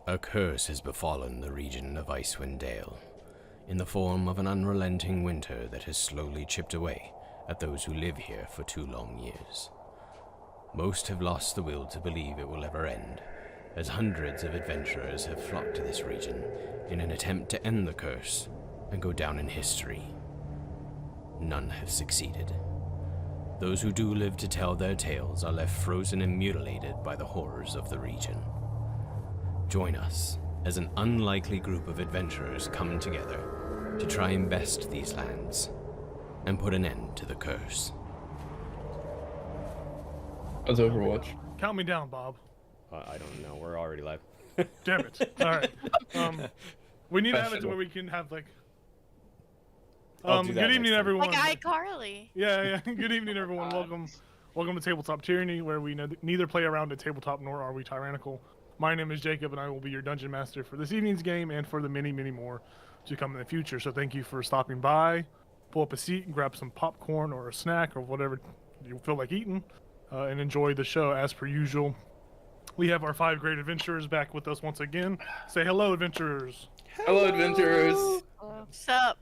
A curse has befallen the region of Icewind Dale, in the form of an unrelenting winter that has slowly chipped away at those who live here for 2 long years. Most have lost the will to believe it will ever end, as hundreds of adventurers have flocked to this region in an attempt to end the curse and go down in history. None have succeeded. Those who do live to tell their tales are left frozen and mutilated by the horrors of the region. Join us as an unlikely group of adventurers come together to try and best these lands and put an end to the curse. How's Overwatch? Count me down, Bob. I don't know. We're already live. Damn it. All right. We need to have it to where we can have like. Good evening, everyone. Like iCarly. Yeah. Good evening, everyone. Welcome to Tabletop Tyranny, where we neither play around a tabletop nor are we tyrannical. My name is Jacob, and I will be your dungeon master for this evening's game and for the many, many more to come in the future. So thank you for stopping by. Pull up a seat and grab some popcorn or a snack or whatever you feel like eating, and enjoy the show as per usual. We have our 5 great adventurers back with us once again. Say hello, adventurers. Hello, adventurers. What's up?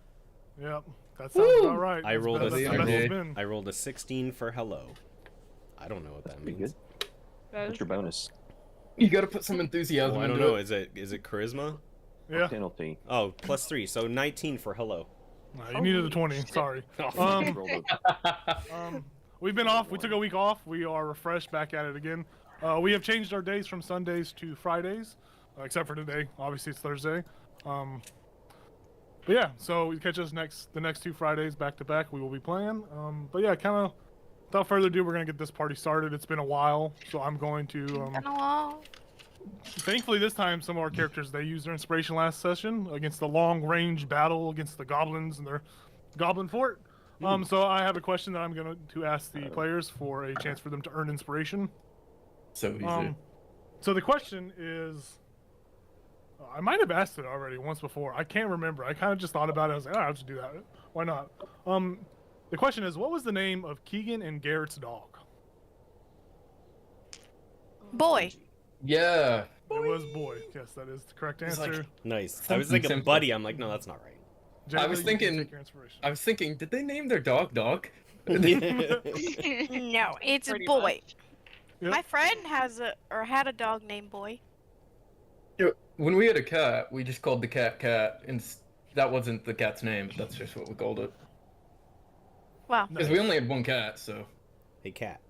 Yep, that sounds about right. I rolled I rolled a 16 for hello. I don't know what that means. Good. What's your bonus? You gotta put some enthusiasm I don't into know. it. Is it charisma? Yeah. Penalty. Oh, +3, so 19 for hello. Nah, you needed a 20. Sorry. We've been off. We took a week off. We are refreshed, back at it again. We have changed our days from Sundays to Fridays, except for today. Obviously, it's Thursday. But yeah, so you catch us the next 2 Fridays back to back. We will be playing. But yeah, kind of without further ado, we're gonna get this party started. It's been a while, so I'm going to. Been a while. Thankfully, this time some of our characters, they used their inspiration last session against the long-range battle against the goblins and their goblin fort. So I have a question that I'm going to ask the players for a chance for them to earn inspiration. So easy. So the question is, I might have asked it already once before. I can't remember. I kind of just thought about it. I was like, oh, I'll just do that. Why not? The question is, what was the name of Keegan and Garrett's dog? Boy. Yeah. It was Boy. Yes, that is the correct answer. Like, Nice. I was thinking simple. Buddy. I'm like, no, that's not right. Generally, I was thinking, did they name their dog? No, it's a boy. Yep. My friend had a dog named Boy. When we had a cat, we just called the cat, and that wasn't the cat's name, but that's just what we called it. Wow. Because we only had 1 cat, so. Hey, cat.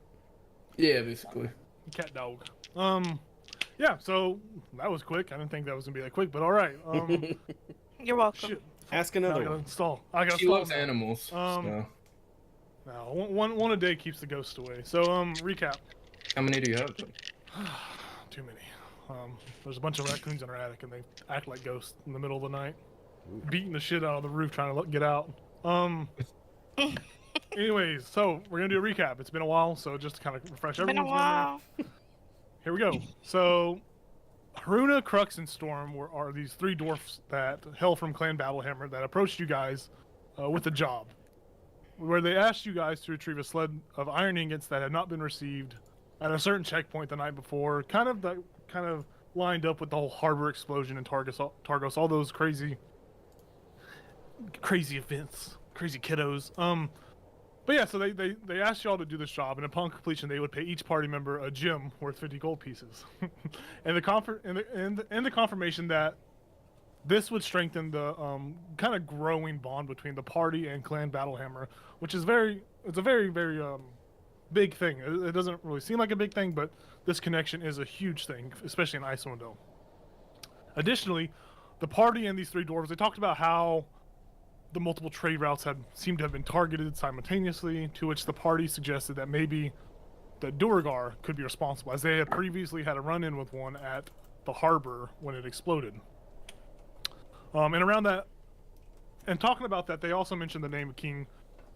Yeah, basically. Cat dog. Yeah, so that was quick. I didn't think that was gonna be that quick, but all right. You're welcome. Shit. Ask I another gotta one. install. I gotta She install loves now. animals. So. No, one a day keeps the ghost away. So recap. How many do you have? Too many. There's a bunch of raccoons in our attic, and they act like ghosts in the middle of the night, beating the shit out of the roof trying to get out. Anyways, so we're gonna do a recap. It's been a while, so just to kind of refresh Been a everyone's while. memory. Here we go. So, Haruna, Crux, and Storm are these 3 dwarfs that hail from Clan Battlehammer that approached you guys with a job, where they asked you guys to retrieve a sled of iron ingots that had not been received at a certain checkpoint the night before, kind of lined up with the whole harbor explosion in Targos, all those crazy events, crazy kiddos. But yeah, so they asked y'all to do this job, and upon completion, they would pay each party member a gem worth 50 gold pieces, and the confirmation that this would strengthen the kind of growing bond between the party and Clan Battlehammer, which is it's a very big thing. It doesn't really seem like a big thing, but this connection is a huge thing, especially in Icewind Dale. Additionally, the party and these 3 dwarves, they talked about how the multiple trade routes seemed to have been targeted simultaneously, to which the party suggested that maybe the Duergar could be responsible, as they had previously had a run-in with one at the harbor when it exploded. And around that, and talking about that, they also mentioned the name of King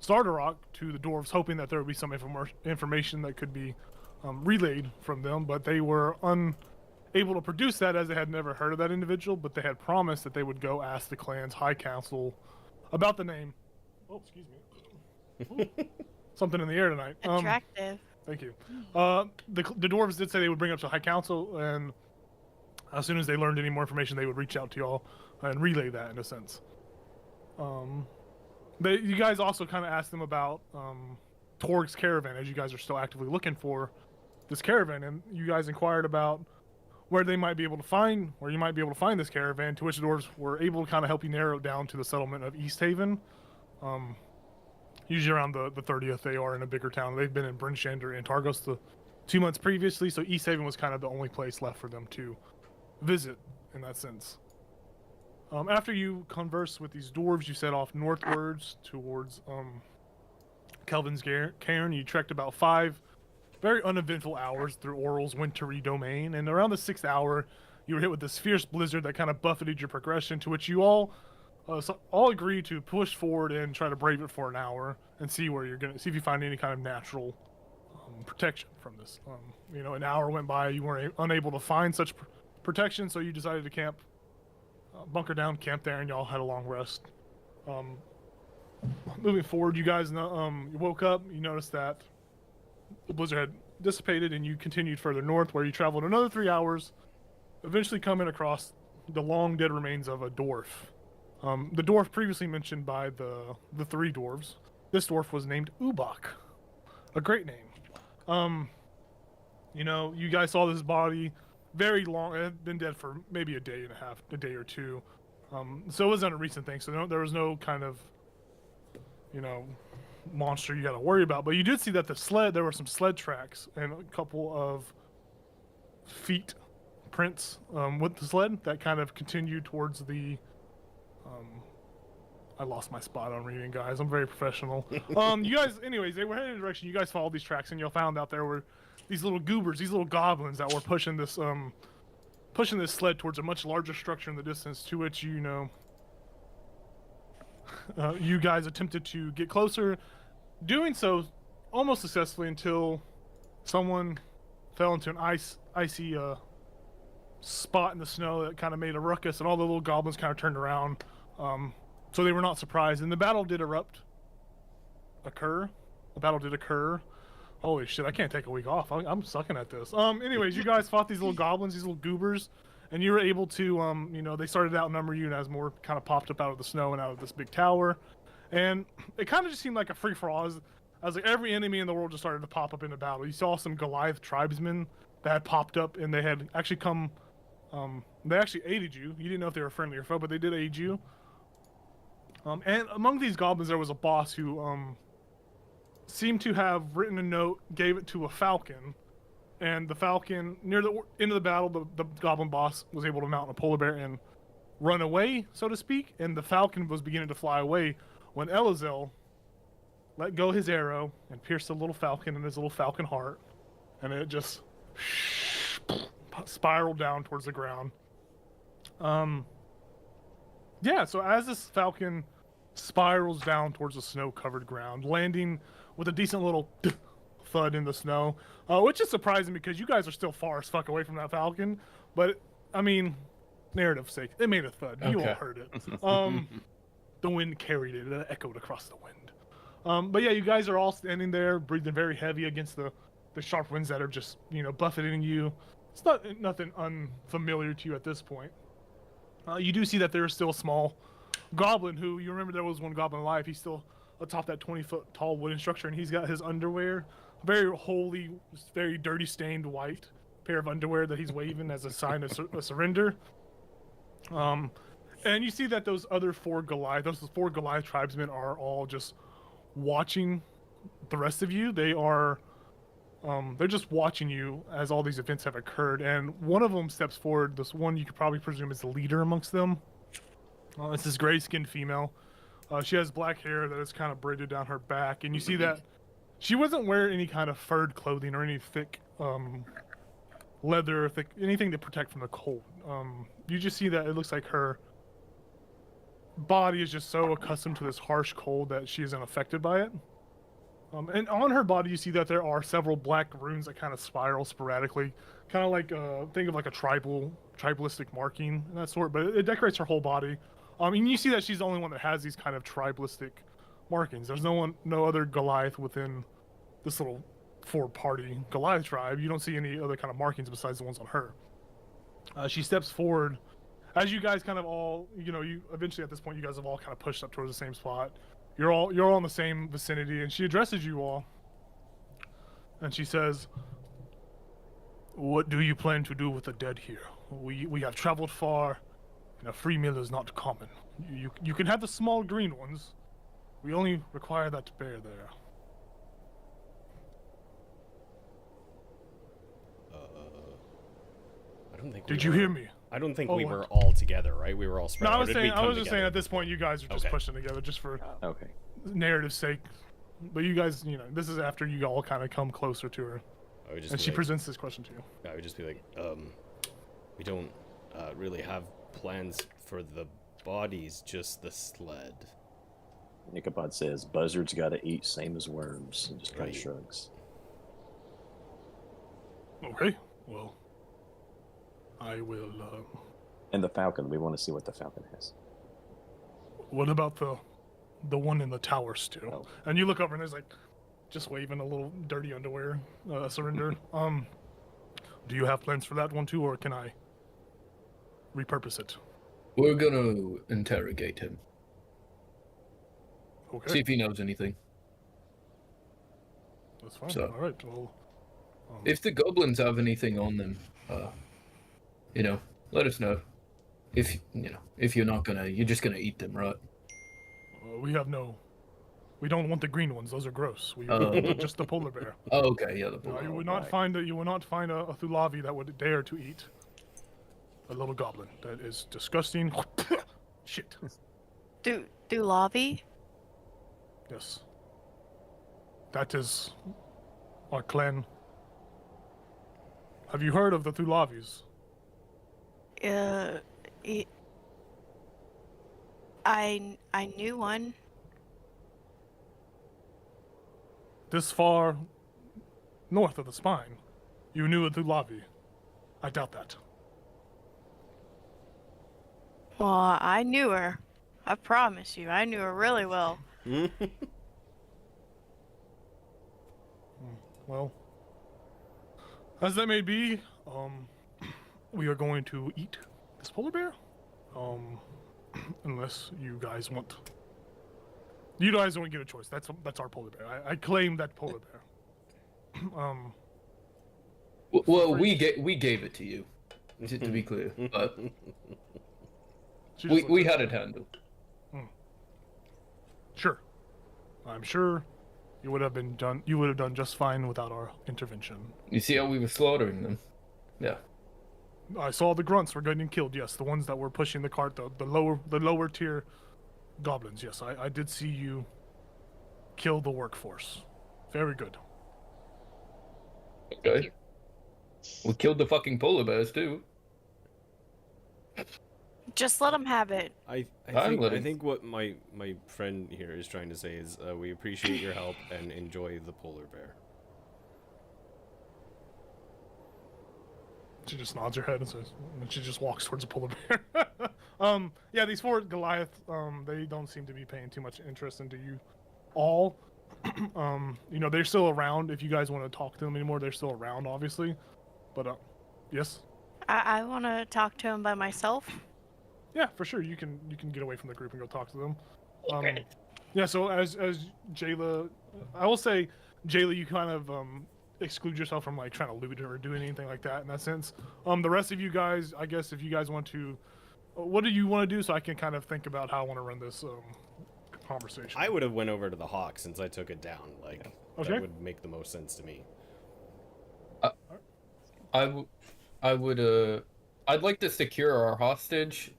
Sardarok to the dwarves, hoping that there would be some information that could be relayed from them, but they were unable to produce that, as they had never heard of that individual, but they had promised that they would go ask the clan's high council about the name. Oh, excuse me. Ooh, something in the air tonight. Attractive. Thank you. The dwarves did say they would bring up to high council, and as soon as they learned any more information, they would reach out to y'all and relay that in a sense. You guys also kind of asked them about Torg's caravan, as you guys are still actively looking for this caravan, and you guys inquired about where you might be able to find this caravan, to which the dwarves were able to kind of help you narrow it down to the settlement of East Haven. Usually around the 30th, they are in a bigger town. They've been in Brynshender and Targos the 2 months previously, so East Haven was kind of the only place left for them to visit in that sense. After you converse with these dwarves, you set off northwards towards Kelvin's Cairn. You trekked about 5 very uneventful hours through Oral's wintry domain, and around the 6th hour, you were hit with this fierce blizzard that kind of buffeted your progression, to which you all agreed to push forward and try to brave it for an hour and see if you find any kind of natural protection from this. An hour went by, you weren't unable to find such protection, so you decided to bunker down, camp there, and y'all had a long rest. Moving forward, you guys you woke up, you noticed that the blizzard had dissipated, and you continued further north, where you traveled another 3 hours, eventually coming across the long dead remains of a dwarf. The dwarf previously mentioned by the 3 dwarves. This dwarf was named Ubak. A great name. You guys saw this body very long. It had been dead for maybe a day and a half, a day or two. So it wasn't a recent thing. So there was no kind of, monster you got to worry about. But you did see that there were some sled tracks and a couple of feet prints with the sled that kind of continued towards the. I lost my spot on reading, guys. I'm very professional. You guys, anyways, they were heading in a direction. You guys followed these tracks, and you found out there were these little goobers, these little goblins that were pushing this sled towards a much larger structure in the distance. To which you guys attempted to get closer, doing so almost successfully until someone fell into an icy spot in the snow that kind of made a ruckus, and all the little goblins kind of turned around. So they were not surprised, and the battle did occur. Holy shit, I can't take a week off. I'm sucking at this. Anyways, you guys fought these little goblins, these little goobers, and you were able to, they started to outnumber you, and as more kind of popped up out of the snow and out of this big tower. And it kind of just seemed like a free-for-all. As like every enemy in the world just started to pop up into battle. You saw some Goliath tribesmen that had popped up, and they had actually come, they actually aided you. You didn't know if they were friendly or foe, but they did aid you. And among these goblins, there was a boss who seemed to have written a note, gave it to a falcon, and the falcon, near the end of the battle, the goblin boss was able to mount a polar bear and run away, so to speak, and the falcon was beginning to fly away when Elazel let go his arrow and pierced the little falcon in his little falcon heart, and it just spiraled down towards the ground. So as this falcon spirals down towards the snow-covered ground, landing with a decent little thud in the snow, which is surprising because you guys are still far as fuck away from that falcon, but, narrative's sake, it made a thud. Okay. You all heard it. The wind carried it, it echoed across the wind. But yeah, you guys are all standing there, breathing very heavy against the sharp winds that are just, buffeting you. It's nothing unfamiliar to you at this point. You do see that there is still a small goblin who, you remember there was one goblin alive. He's still atop that 20-foot tall wooden structure, and he's got his underwear, very holy, very dirty stained white pair of underwear that he's waving as a sign of surrender. And you see that those 4 Goliath tribesmen are all just watching the rest of you. They're just watching you as all these events have occurred, and one of them steps forward. This one you could probably presume is the leader amongst them. It's this gray-skinned female. She has black hair that is kind of braided down her back, and you see that she wasn't wearing any kind of furred clothing or any thick leather, anything to protect from the cold. You just see that it looks like her body is just so accustomed to this harsh cold that she isn't affected by it. And on her body, you see that there are several black runes that kind of spiral sporadically, kind of like think of like a tribalistic marking and that sort. But it decorates her whole body. And you see that she's the only one that has these kind of tribalistic markings. There's no other Goliath within this little 4-party Goliath tribe. You don't see any other kind of markings besides the ones on her. She steps forward. As you guys kind of all, you eventually at this point, you guys have all kind of pushed up towards the same spot. You're all in the same vicinity, and she addresses you all. And she says, "What do you plan to do with the dead here? We have traveled far, and a free meal is not common. You can have the small green ones. We only require that bear there." I don't think. Did you hear me? I don't think Oh, we what? were all together, right? We were all spread No, out. I was Or did we saying. I come was just saying together at this before? point, you guys are just Okay. pushing together, just for Okay. narrative's sake. But you guys, this is after you all kind of come closer to her, I would just and be she like, presents this question to you. I would just be like, we don't really have plans for the bodies, just the sled. Ichabod says, "Buzzards gotta eat, same as worms," and just kind Right. of shrugs. Okay. Well, I will. And the falcon, we want to see what the falcon has. What about the one in the tower still? Oh. And you look over and there's like, just waving a little dirty underwear, surrender. Do you have plans for that one too, or can I repurpose it? We're gonna interrogate him. Okay. See if he knows anything. That's fine. So- All right. Well, If the goblins have anything on them, let us know. If you're not gonna, you're just gonna eat them, right? we don't want the green ones. Those are gross. We Oh. want just the polar bear. Oh, okay, yeah, the You bull. would not right. find a Thulavi that would dare to eat a little goblin. That is disgusting. Shit. Do Lavi? Yes. That is our clan. Have you heard of the Thulavis? I knew one. This far north of the spine, you knew a Thulavi. I doubt that. Well, I knew her. I promise you, I knew her really well. Well, as that may be, we are going to eat this polar bear. Unless you guys want. You guys don't get a choice. That's our polar bear. I claim that polar bear. Well, we gave it to you, to be clear, but she just we looks had it handled. Sure. I'm sure you would have done just fine without our intervention. You see how we were slaughtering them? Yeah. I saw the grunts were getting killed. Yes, the ones that were pushing the cart, the lower tier goblins. Yes, I did see you kill the workforce. Very good. Okay. We killed the fucking polar bears too. Just let him have it. I I'm letting- think what my friend here is trying to say is we appreciate your help and enjoy the polar bear. She just nods her head and says, and she just walks towards the polar bear. Yeah, these four Goliath, they don't seem to be paying too much interest into you all. They're still around. If you guys want to talk to them anymore, they're still around, obviously. But, yes. I want to talk to him by myself. Yeah, for sure. You can get away from the group and go talk to them. Yeah. So as Jayla, I will say, Jayla, you kind of exclude yourself from like trying to loot or do anything like that in that sense. The rest of you guys, I guess, if you guys want to, what do you want to do? So I can kind of think about how I want to run this conversation. I would have went over to the hawk since I took it down. Like Okay. that would make the most sense to me. I'd like to secure our hostage,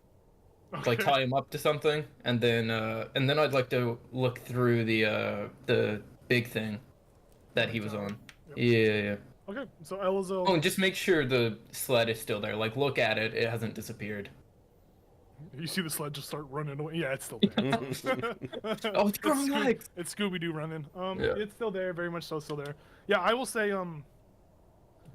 like tie him up to something, and then I'd like to look through the big thing that he was on. Yep. Yeah. Okay. So Elizel. Oh, and just make sure the sled is still there. Like, look at it; it hasn't disappeared. You see the sled just start running away. Yeah, it's still there. Oh, it's growing legs. It's Scooby-Doo running. Yeah. It's still there, very much so still there. Yeah, I will say,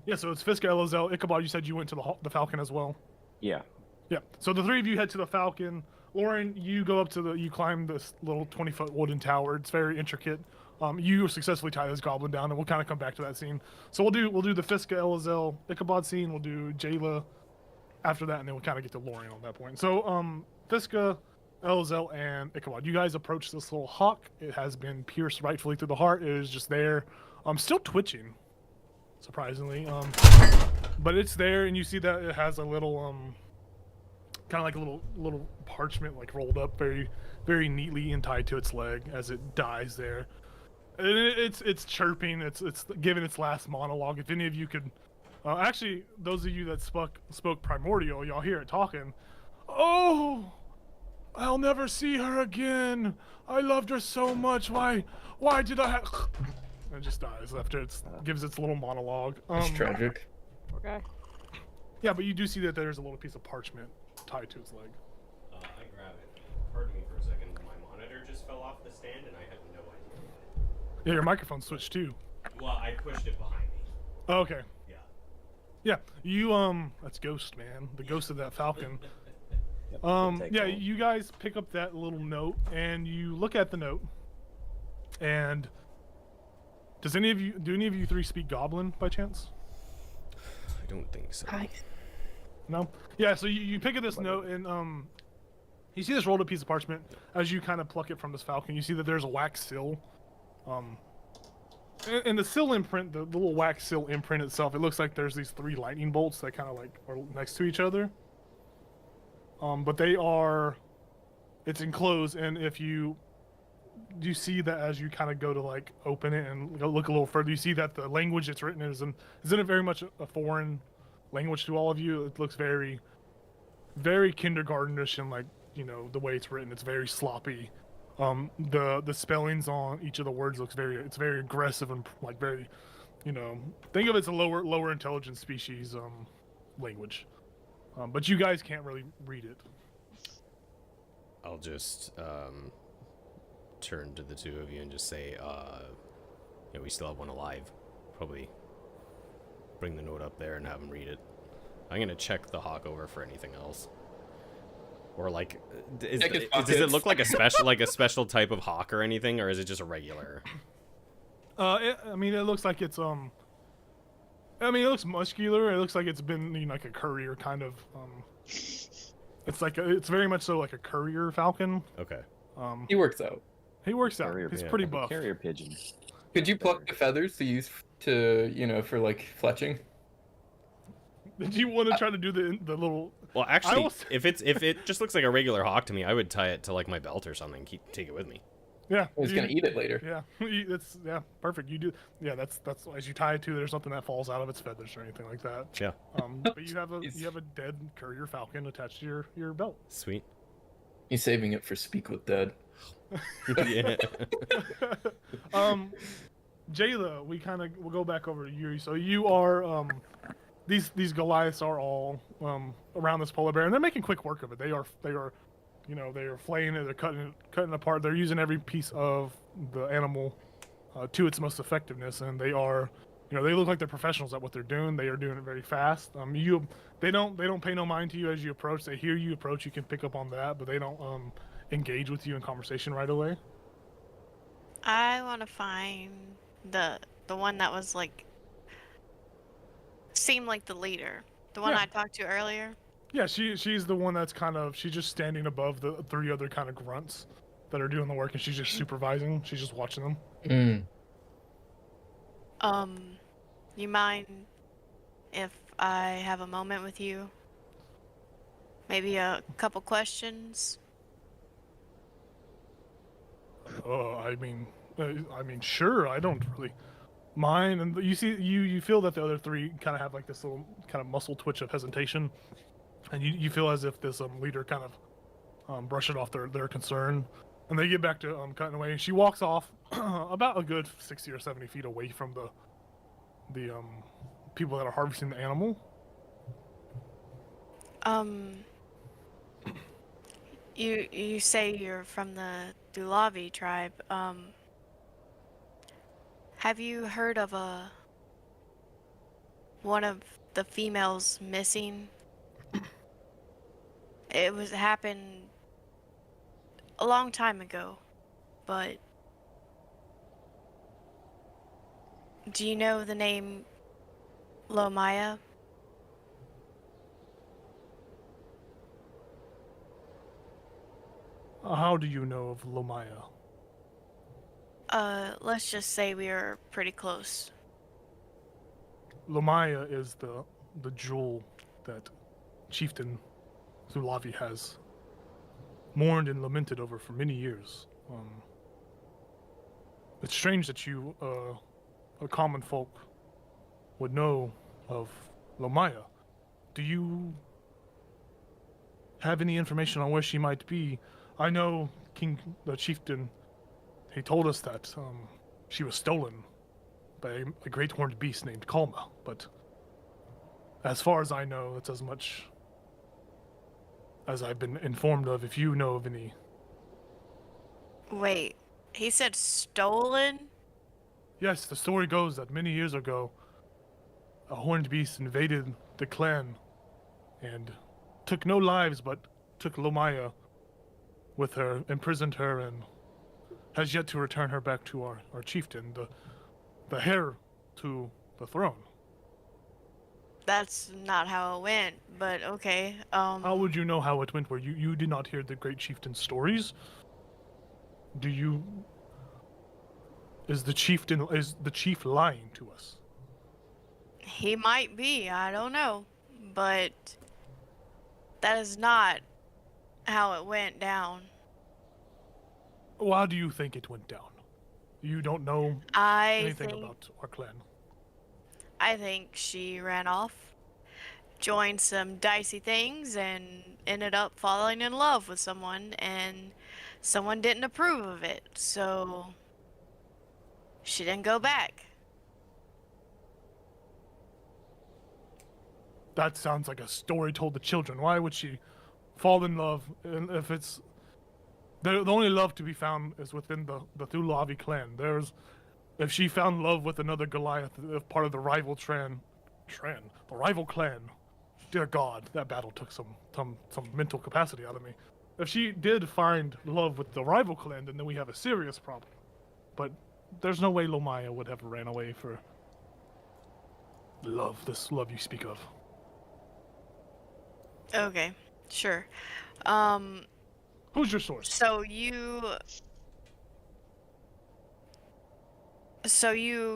yeah, so it's Fiska, Elizel, Ichabod, you said you went to the Falcon as well. Yeah. Yeah, so the three of you head to the Falcon. Lauren, you go up to you climb this little 20-foot wooden tower. It's very intricate. You successfully tie this goblin down, and we'll kind of come back to that scene. So we'll do the Fiska, Elizel, Ichabod scene. We'll do Jayla, after that, and then we'll kind of get to Lorien on that point. So, Fiska, Elzel, and Ichabod, you guys approach this little hawk. It has been pierced rightfully through the heart. It is just there, still twitching, surprisingly. But it's there, and you see that it has a little, kind of like a little parchment, like rolled up very, very neatly and tied to its leg as it dies there. And it's chirping. It's giving its last monologue. If any of you could, actually, those of you that spoke primordial, y'all hear it talking. Oh, I'll never see her again. I loved her so much. Why did I have... And it just dies after it gives its little monologue. It's tragic. Okay. Yeah, but you do see that there's a little piece of parchment tied to its leg. I grab it. Pardon me for a second. My monitor just fell off the stand, and I had no idea. Yeah, your microphone switched too. Well, I pushed it behind me. Oh, okay. Yeah. Yeah, you that's Ghost, man. The ghost of that falcon. Take Yeah, on. you guys pick up that little note and you look at the note. And do any of you three speak Goblin by chance? I don't think so. No? Yeah, so you pick up this note and you see this rolled up piece of parchment. As you kind of pluck it from this falcon, you see that there's a wax seal. And the seal imprint, the little wax seal imprint itself, it looks like there's these 3 lightning bolts that kind of like are next to each other. But it's enclosed, and if you see that as you kind of go to like open it and go look a little further, you see that the language it's written isn't it very much a foreign language to all of you. It looks very, very kindergartenish, and like, you know, the way it's written, it's very sloppy. The spellings on each of the words looks it's very aggressive and like very, you know, think of it as a lower intelligence species language. But you guys can't really read it. I'll just turn to the two of you and just say, we still have one alive. Probably bring the note up there and have him read it. I'm gonna check the hawk over for anything else. Or like, does it look like a special type of hawk or anything, or is it just a regular? I mean, it looks like it's it looks muscular. It looks like it's been, you know, like a courier kind of. It's very much so like a courier falcon. Okay. He works out. He works out. Carrier, He's yeah, pretty like a buff. Carrier pigeon. Could you pluck the feathers to use for like fletching? Did you want to try to do the little? Well, actually, if it just looks like a regular hawk to me, I would tie it to like my belt or something. Take it with me. Yeah. He's gonna eat it later. Yeah. That's perfect. You do. Yeah. That's as you tie it to. There's nothing that falls out of its feathers or anything like that. Yeah. But you have a dead courier falcon attached to your belt. Sweet. He's saving it for Speak with Dead. Yeah. Jayla, we'll go back over to you. So you are these Goliaths are all around this polar bear, and they're making quick work of it. They are you know, they are flaying it, they're cutting it apart. They're using every piece of the animal to its most effectiveness, and they are, you know, they look like they're professionals at what they're doing. They are doing it very fast. They don't pay no mind to you as you approach. They hear you approach. You can pick up on that, but they don't engage with you in conversation right away. I want to find the one that was like seemed like the leader, the one Yeah. I talked to earlier. Yeah, she's the one that's she's just standing above the 3 other kind of grunts that are doing the work, and she's just supervising. She's just watching them. You mind if I have a moment with you? Maybe a couple questions? I mean, sure. I don't really mind. And you see, you feel that the other 3 kind of have like this little kind of muscle twitch of hesitation, and you feel as if this leader kind of brushed it off their concern, and they get back to cutting away. And she walks off about a good 60 or 70 feet away from the people that are harvesting the animal. You say you're from the Dulavi tribe. Have you heard of one of the females missing? It happened a long time ago, but do you know the name Lomaya? How do you know of Lomaya? Let's just say we are pretty close. Lomaya is the jewel that Chieftain Zulavi has mourned and lamented over for many years. It's strange that you, a common folk, would know of Lomaya. Do you have any information on where she might be? I know the chieftain, he told us that she was stolen by a great horned beast named Kalma, but as far as I know, it's as much as I've been informed of. If you know of any. Wait, he said stolen? Yes, the story goes that many years ago, a horned beast invaded the clan and took no lives, but took Lomaya with her, imprisoned her, and has yet to return her back to our chieftain, the heir to the throne. That's not how it went, but okay. How would you know how it went? Where you did not hear the great chieftain's stories? Do you? Is the chief lying to us? He might be, I don't know. But that is not how it went down. Well, how do you think it went down? You don't know anything about our clan. I think she ran off, joined some dicey things, and ended up falling in love with someone, and someone didn't approve of it, so she didn't go back. That sounds like a story told to children. Why would she fall in love? And if it's the only love to be found is within the Thulavi clan. If she found love with another Goliath, part of the rival the rival clan. Dear God, that battle took some mental capacity out of me. If she did find love with the rival clan, then we have a serious problem. But there's no way Lomaya would have ran away for this love you speak of. Okay, sure. Who's your source? So you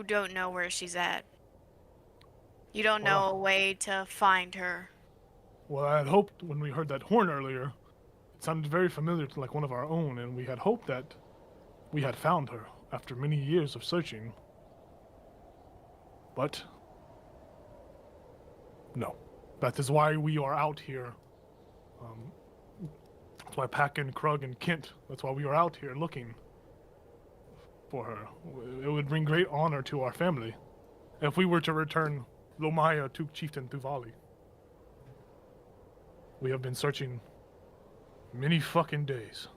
don't know where she's at. You don't know a way to find her. Well, I had hoped when we heard that horn earlier, it sounded very familiar to like one of our own, and we had hoped that we had found her after many years of searching. But no. That is why we are out here. That's why Pack and Krug and Kent, that's why we are out here looking for her. It would bring great honor to our family if we were to return Lomaya to Chieftain Thuvali. We have been searching many fucking days.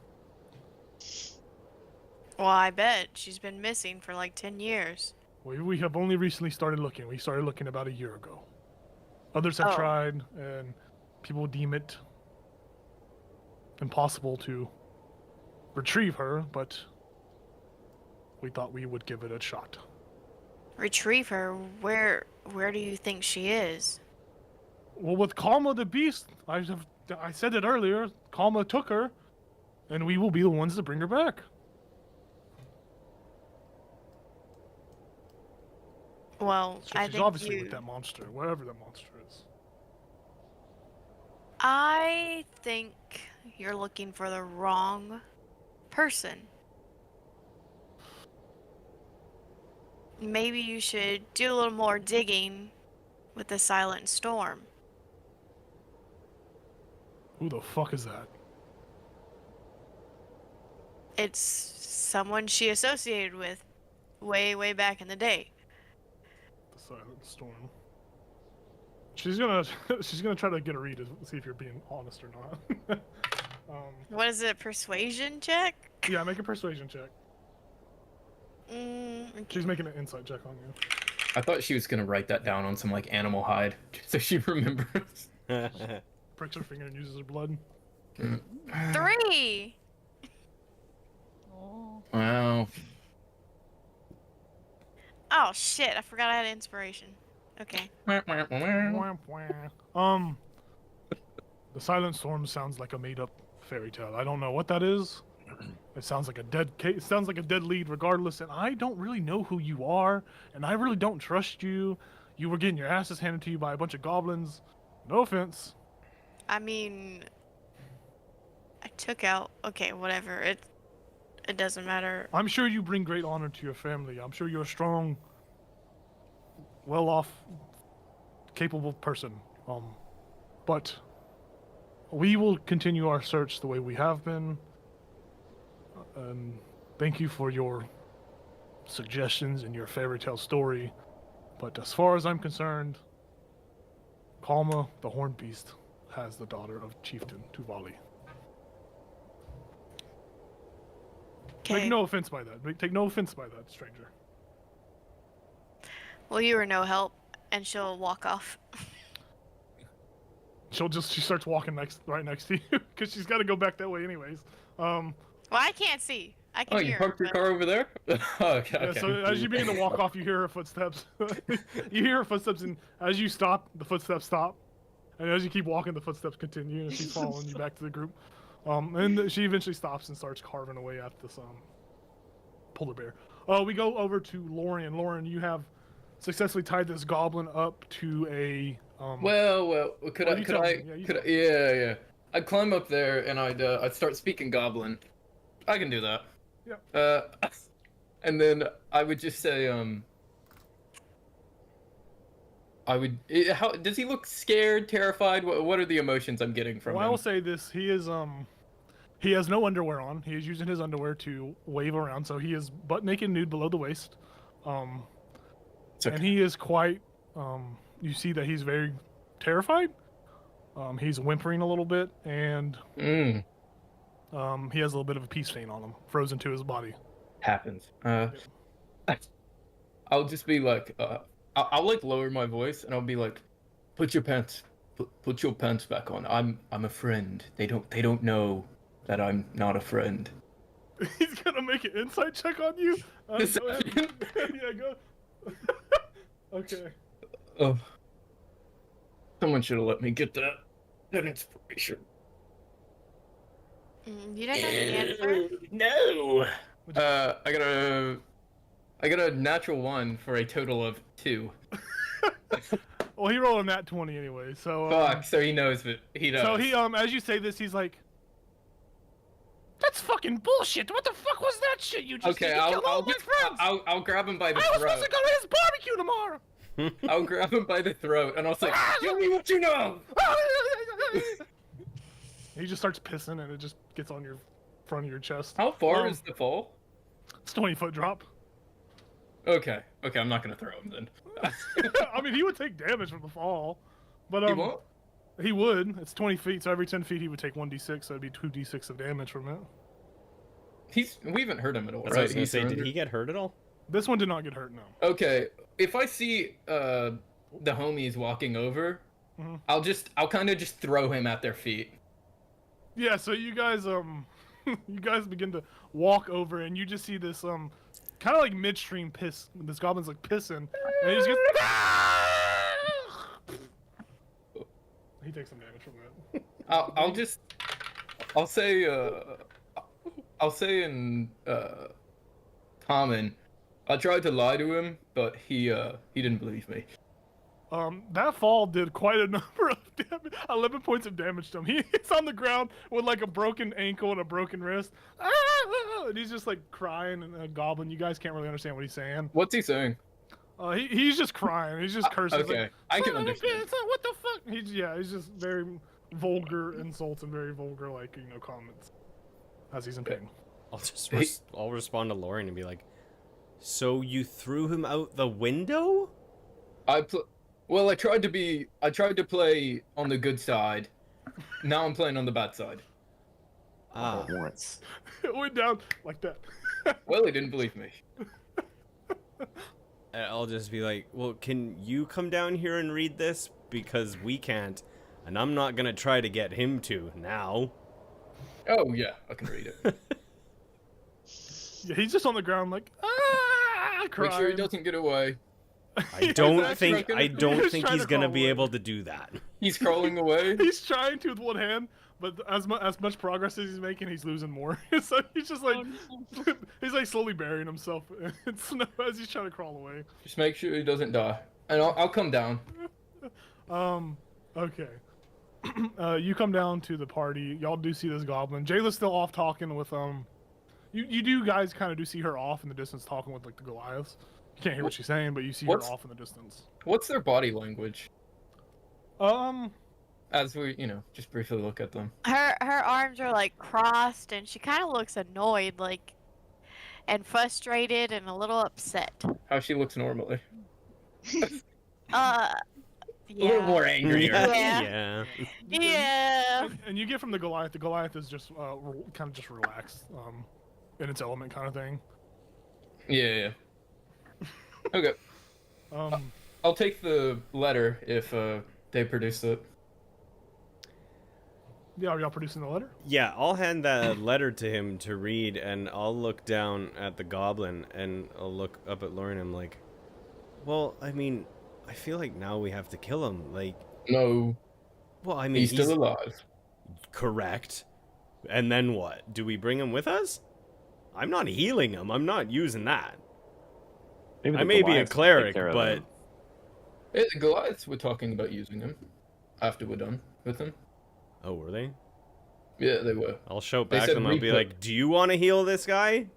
Well, I bet. She's been missing for like 10 years. We have only recently started looking. We started looking about a year ago. Others have tried, and people deem it impossible to retrieve her, but we thought we would give it a shot. Retrieve her? Where do you think she is? Well, with Kalma the Beast, I said it earlier, Kalma took her, and we will be the ones to bring her back. Well, So she's obviously with that monster, wherever that monster is. I think you're looking for the wrong person. Maybe you should do a little more digging with the Silent Storm. Who the fuck is that? It's someone she associated with way back in the day. The Silent Storm. She's gonna try to get a read to see if you're being honest or not. What is it, persuasion check? Yeah, make a persuasion check. Okay. She's making an insight check on you. I thought she was gonna write that down on some like animal hide, so she remembers. Pricks her finger and uses her blood. 3! Wow. Oh shit, I forgot I had inspiration. Okay. The Silent Storm sounds like a made-up fairy tale. I don't know what that is, It sounds like a dead case. It sounds like a dead lead, regardless. And I don't really know who you are, and I really don't trust you. You were getting your asses handed to you by a bunch of goblins. No offense. I mean, I took out. Okay, whatever. It doesn't matter. I'm sure you bring great honor to your family. I'm sure you're a strong, well-off, capable person. But we will continue our search the way we have been. Thank you for your suggestions and your fairy tale story. But as far as I'm concerned, Kalma, the Horned Beast, has the daughter of Chieftain Tuvali. Okay. Take no offense by that. Take no offense by that, stranger. Well, you were no help, and she'll walk off. She starts walking right next to you because she's got to go back that way anyways. Well, I can't see. I can Oh, hear. you parked your but- car over there? Okay. Yeah, Okay. so as you begin to walk off, you hear her footsteps. You hear her footsteps, and as you stop, the footsteps stop. And as you keep walking, the footsteps continue, and she's following you back to the group. And she eventually stops and starts carving away at this polar bear. We go over to Lorian. Lauren, you have successfully tied this goblin up to a. Well, could I? Yeah. I'd climb up there and I'd start speaking Goblin. I can do that. Yeah. And then I would just say, how does he look? Scared, terrified? What are the emotions I'm getting from Well, I him? will say this: he is he has no underwear on. He is using his underwear to wave around, so he is butt naked, nude below the waist. It's okay. And he is quite. You see that he's very terrified. He's whimpering a little bit, and he has a little bit of a pee stain on him, frozen to his body. Happens. I'll just be like, I'll like lower my voice and I'll be like, put your pants back on. I'm a friend. They don't know that I'm not a friend. He's gonna make an insight check on you. Go ahead. Yeah, go. Okay. Oh, someone should have let me get that inspiration. You don't know the answer. No. I got a natural 1 for a total of 2. Well, he rolled a nat 20 anyway, so. Fuck. So he knows that he knows. So he as you say this, he's like, "That's fucking bullshit! What the fuck was that shit you just Okay, did? You killed all my friends! I'll grab him by the I was throat. supposed to go to his barbecue tomorrow!" I'll grab him by the throat and I'll say, "Tell me what you know." He just starts pissing and it just gets on your front of your chest. How far is the fall? It's 20-foot drop. Okay, I'm not gonna throw him then. I mean, he would take damage from the fall, but He won't? he would. It's 20 feet, so every 10 feet he would take 1d6, so it'd be 2d6 of damage from it. We haven't hurt him at all, That's what I right? was gonna say. Did surrendered? he get hurt at all? This one did not get hurt, no. Okay, if I see the homies walking over, Mhm. I'll kind of just throw him at their feet. Yeah, so you guys you guys begin to walk over and you just see this kind of like midstream piss. This goblin's like pissing, and he just gets. He takes some damage from that. I'll say in common, I tried to lie to him, but he didn't believe me. That fall did quite a number of damage. 11 points of damage to him. He's on the ground with like a broken ankle and a broken wrist. And he's just like crying and a goblin. You guys can't really understand what he's saying. What's he saying? He's just crying. He's just cursing. He's Okay, like, I can "Son of a understand. bitch, what the fuck? He's just very vulgar insults and very vulgar comments as he's in pain. I'll respond to Lauren and be like, "So you threw him out the window?" I tried to play on the good side. Now I'm playing on the bad side. Ah, Once. It went down like that. Well, he didn't believe me. and I'll just be like, "Well, can you come down here and read this because we can't, and I'm not gonna try to get him to now." Oh yeah, I can read it. Yeah, he's just on the ground like crying. Make sure he doesn't get away. I don't actually think gonna- I don't He's think trying he's to gonna crawl be away. able to do that. He's crawling away. He's trying to with one hand, but as much progress as he's making, he's losing more. So he's just like, he's like slowly burying himself in snow as he's trying to crawl away. Just make sure he doesn't die, and I'll come down. Okay. You come down to the party. Y'all do see this goblin. Jayla's still off talking with You do guys kind of do see her off in the distance talking with like the Goliaths. You can't hear what she's saying, but you see her off in the distance. What's their body language? Um, As we, just briefly look at them. Her arms are like crossed, and she kind of looks annoyed, like, and frustrated, and a little upset. How she looks normally. Yeah. A little more angrier. Yeah. Yeah. and you get from the Goliath is just kind of just relaxed, in its element kind of thing. Yeah. Okay. I'll take the letter if they produce it. Yeah, are y'all producing the letter? Yeah, I'll hand that letter to him to read, and I'll look down at the goblin, and I'll look up at Lauren. I'm like, well, I mean, I feel like now we have to kill him. Like, No. well, I mean, He's still alive. Correct. And then what? Do we bring him with us? I'm not healing him. I'm not using that. Maybe I the may be a Goliaths can take cleric, care of but him. The Goliaths were talking about using him after we're done with him. oh, were they? Yeah, they were. I'll shout They back said to them. I'll be re-put- like, "Do you want to heal this guy?"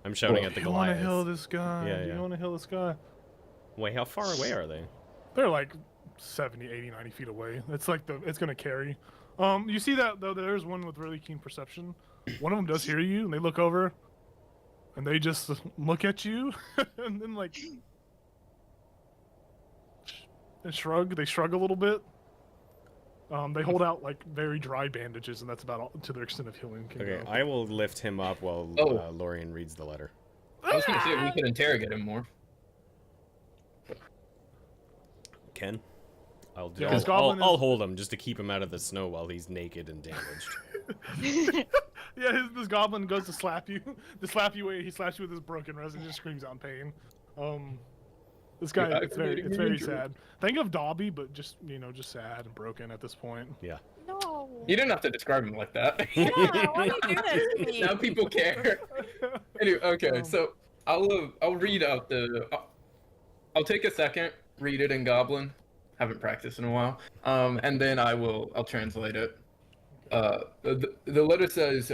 I'm shouting at the You want to Goliath. heal this guy? Yeah, Do yeah. you want to heal this guy? Wait, how far away are they? They're like 70, 80, 90 feet away. It's like it's gonna carry. You see that though? There's one with really keen perception. One of them does hear you, and they look over, and they just look at you, and then like, and shrug. They shrug a little bit. They hold out like very dry bandages, and that's about all to their extent of healing. Can Okay, go. I will lift him up while Oh. Lorian reads the letter. I was gonna say we could interrogate him more. Ken? I'll do. Yeah, I'll, 'cause Goblin I'll is- hold him just to keep him out of the snow while he's naked and damaged. Yeah, this goblin goes to slap you. To slap you away, he slaps you with his broken resin and just screams out in pain. This guy, Yeah, it's very aggravating injury. sad. Think of Dobby, but just just sad and broken at this point. Yeah. No. You didn't have to describe him like that. Yeah, why do you do that to me? Now people care. Anyway, okay, so I'll read out I'll take a second, read it in Goblin. Haven't practiced in a while. And then I'll translate it. The letter says,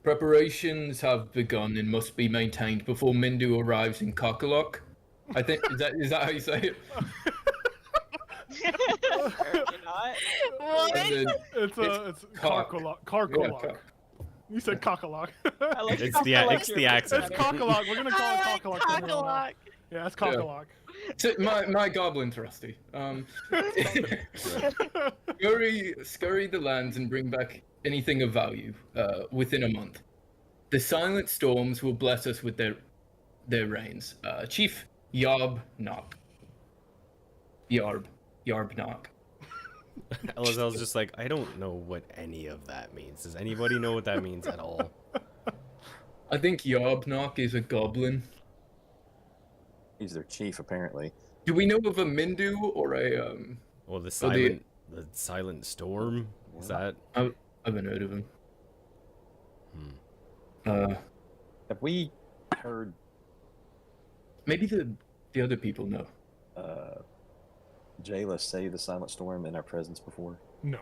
preparations have begun and must be maintained before Mindu arrives in Kakalok. I think is that how you say it? Apparently not. What? And then It's cock. Karkolok. Yeah, Karkolok. cock. You said Kakalok. I like It's the accent. It's Kakalok. We're gonna call I it like Kakalok. from now on. Cockalock. Yeah, it's Kakalok. So my goblin's rusty. Scurry the lands and bring back anything of value within a month. The silent storms will bless us with their rains. Chief Yarb Knock. Yarb Knock. Elazar's just like, I don't know what any of that means. Does anybody know what that means at all? I think Yarb Knock is a goblin. He's their chief, apparently. Do we know of a Mindu or a Well, the Well, the- silent storm? Is that? I haven't heard of him. Have we heard Maybe the other people know. Jayla say the silent storm in our presence before? No,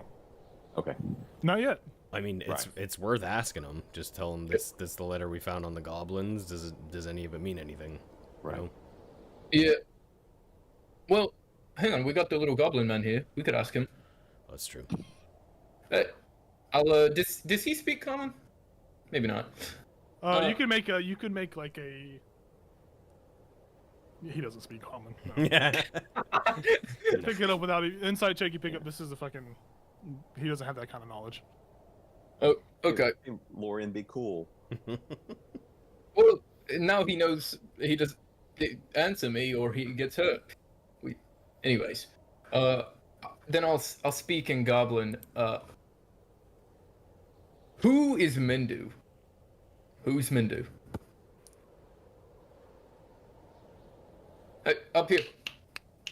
Okay. not yet. I mean, it's worth asking him. Just tell him this is the letter we found on the goblins. Does any of it mean anything? Right. You know? Yeah. Well, hang on. We got the little goblin man here. We could ask him. That's true. Does he speak common? Maybe not. You could make like a. He doesn't speak common. No. Yeah. Pick it up without inside check. You pick up. This is a fucking. He doesn't have that kind of knowledge. Oh, okay. Hey, Lauren, be cool. Well, now he knows he does answer me or he gets hurt. Anyways, then I'll speak in Goblin. Who is Mindu? Who's Mindu? Hey, up here.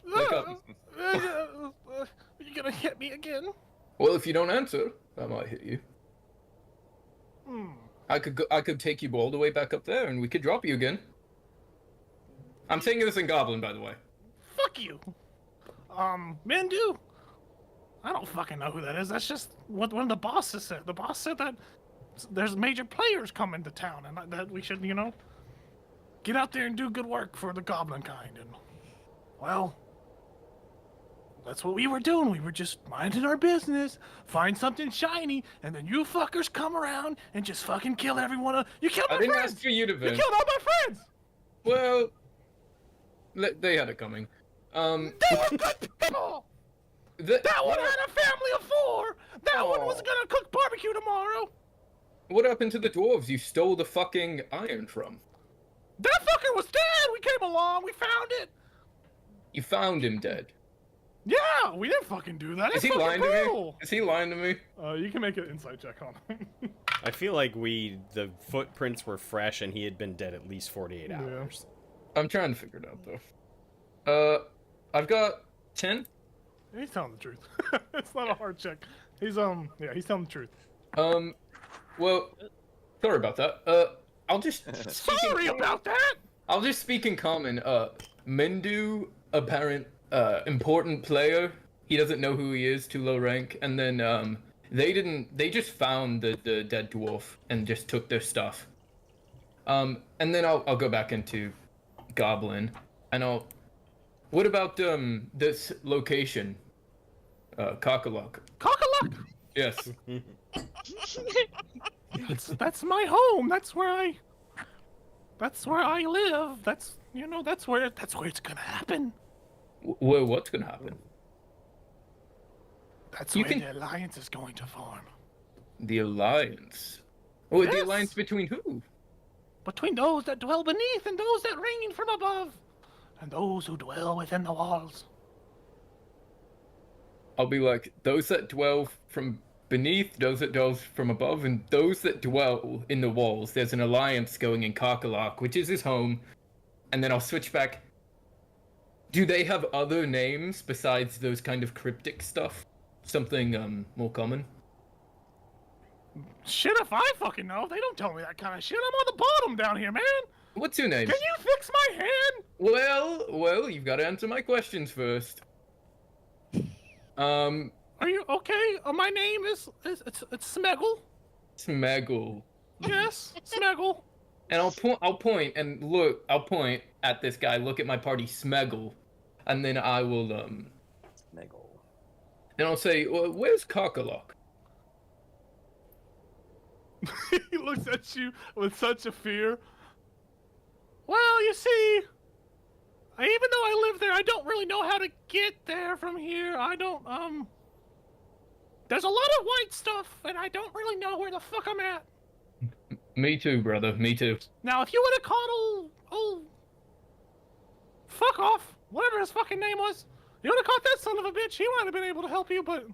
Wake up. You gonna hit me again? Well, if you don't answer, I might hit you. Hmm. I could take you all the way back up there, and we could drop you again. I'm saying this in Goblin, by the way. Fuck you. Mendu? I don't fucking know who that is. That's just what one of the bosses said. The boss said that there's major players coming to town, and that we should, get out there and do good work for the goblin kind. And, well, that's what we were doing. We were just minding our business, find something shiny, and then you fuckers come around and just fucking kill everyone. You killed my I didn't friends! ask for you to You vent. killed all my friends! Well, they had it coming. They were good people! That one had a family of 4! That one was gonna cook barbecue tomorrow! What happened to the dwarves you stole the fucking iron from? That fucker was dead! We came along, we found it! You found him dead. Yeah, we didn't fucking do that. Is It's he lying to brutal. me? Is he lying to me? You can make an insight check on him. I feel like the footprints were fresh and he had been dead at least 48 hours. I'm trying to figure it out, though. I've got 10. He's telling the truth. It's not a hard check. He's he's telling the truth. Well, sorry about that. I'll just Sorry about that! I'll just speak in common. Mendu, apparent important player. He doesn't know who he is, too low rank, and then they just found the dead dwarf and just took their stuff. And then I'll go back into Goblin, and what about this location? Cockalock. Cockalock! Yes. That's my home. That's where I live. That's where it's gonna happen. Well, what's gonna happen? That's You where can- the alliance is going to form. The alliance. Oh, the Yes. alliance between who? Between those that dwell beneath and those that reign from above, and those who dwell within the walls. I'll be like, those that dwell from beneath, those that dwell from above, and those that dwell in the walls. There's an alliance going in Kakalak, which is his home. And then I'll switch back. Do they have other names besides those kind of cryptic stuff? Something more common? Shit if I fucking know. They don't tell me that kind of shit. I'm on the bottom down here, man. What's your name? Can you fix my hand? Well, you've got to answer my questions first. Are you okay? My name is it's Smeggle. Smeggle. Yes, Smeggle. And I'll point and look. I'll point at this guy. Look at my party, Smeggle, and then I will Smeggle. and I'll say, well, "Where's Cockalock?" He looks at you with such a fear. Well, you see, even though I live there, I don't really know how to get there from here. I don't There's a lot of white stuff, and I don't really know where the fuck I'm at. Me too, brother. Me too. Now, if you would have caught old fuck off, whatever his fucking name was, you would have caught that son of a bitch. He might have been able to help you, but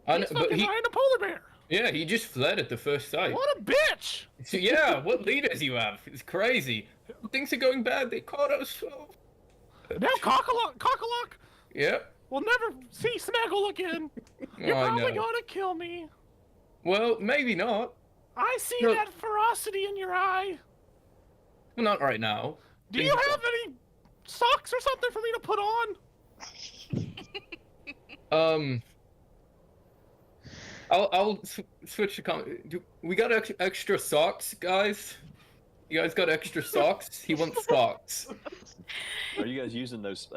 I he's know, but fucking riding a polar bear. yeah, he just fled at the first sight. What a bitch! So, yeah, what leaders you have? It's crazy. Things are going bad. They caught us. Oh. Now Cockalock Yeah. will never see Smeggle again. You're I probably know. gonna kill me. Well, maybe not. I see No. that ferocity in your eye. Well, not right now. Do you have any socks or something for me to put on? I'll switch to we got extra socks, guys. You guys got extra socks? He wants socks. Are you guys using those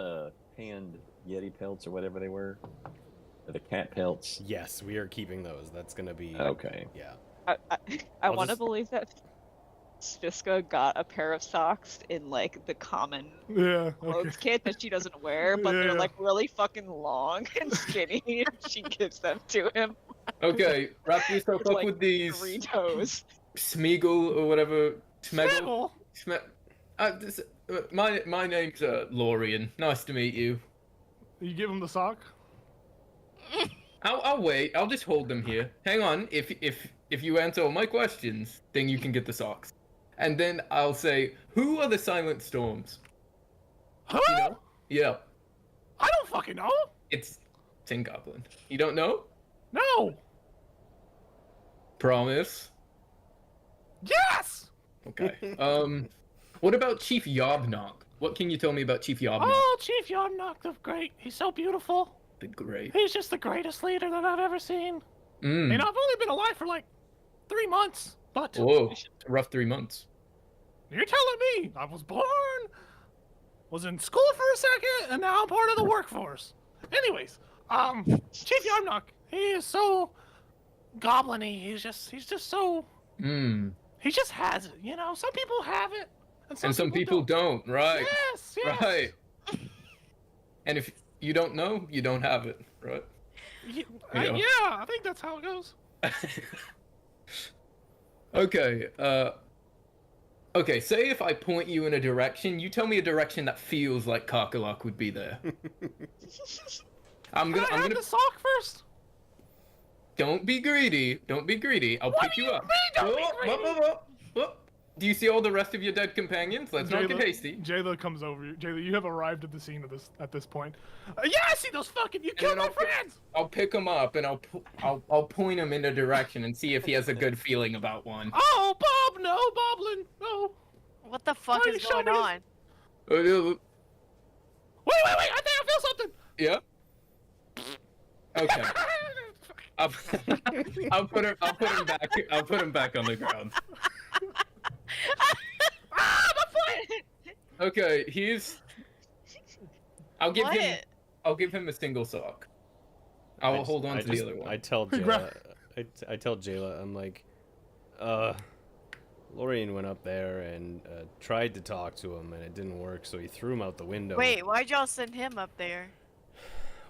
hand Yeti pelts or whatever they were? Or the cat pelts? Yes, we are keeping those. That's gonna be Okay. Yeah. I I'll want to just- believe that Spiska got a pair of socks in like the common Yeah. clothes kit that she doesn't wear, but Yeah. they're like really fucking long and skinny, and she gives them to him. Okay, wrap yourself With, up like, with these 3 toes. Smeagol or whatever. Smeggle. My name's Lorian. Nice to meet you. You give him the sock. I'll wait. I'll just hold them here. Hang on. If you answer all my questions, then you can get the socks. And then I'll say, who are the Silent Storms? Huh? You know? Yeah. I don't fucking know. It's Tin Goblin. You don't know? No. Promise. Yes. Okay. What about Chief Yobnock? What can you tell me about Chief Yobnock? Oh, Chief Yonnock, the great. He's so beautiful. The great. He's just the greatest leader that I've ever seen. Mm. And I've only been alive for like 3 months. But Whoa, rough 3 months. you're telling me I was born, was in school for a second, and now I'm part of the workforce. Anyways, Chief Yonnock, he is so goblin-y. He's just so. He just has it, you know. Some people have it, And some people don't, right? Yes, yes. Right. And if you don't know, you don't have it, right? Yeah, Yeah. yeah, I think that's how it goes. Okay, okay, say if I point you in a direction, you tell me a direction that feels like Kakalak would be there. I'm Can I have gonna the sock first? Don't be greedy. Don't be greedy. I'll pick do you you up. mean, don't be Whoa, whoa, whoa, whoa. Do you see all the rest of your dead companions? Let's not get hasty. Jayla comes over. Jayla, you have arrived at the scene of this at this point. Yeah, I see those fucking. You killed then my I'll pick- friends. I'll pick him up and I'll point him in a direction and see if he has a good feeling about one. Oh, Bob, no, Boblin, no. What the fuck Why is you show going me this- on? Wait, I think I feel something. Yeah. Okay. I'll put him back. I'll put him back on the ground. Ah, my foot. Okay, I'll give What? him a single sock. I'll hold on to the other one. I tell Jayla, I tell Jayla, I'm like, Lorian went up there and tried to talk to him, and it didn't work, so he threw him out the window. Wait, why'd y'all send him up there?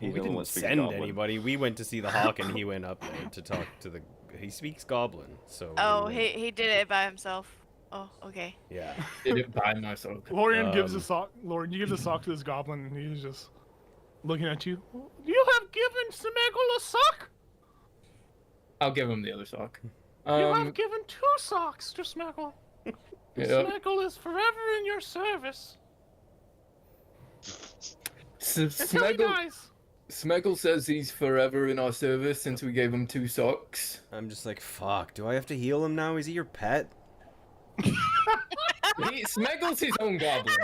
Well, He's we the one didn't that speaks send Goblin. anybody. We went to see the hawk, and he went up there to talk to the. He speaks Goblin, so. Oh, we he did it by himself. Oh, okay. Yeah. Did it by myself. Lorian gives a Um, sock. Lorian, you give the sock to this goblin, and he's just looking at you. You have given Smeagol a sock. I'll give him the other sock. You have given 2 socks to Smeagol. Yeah. Smeagol is forever in your service. Until he dies. Smeggle says he's forever in our service since we gave him 2 socks. I'm just like, fuck. Do I have to heal him now? Is he your pet? Smeggle's his own goblin.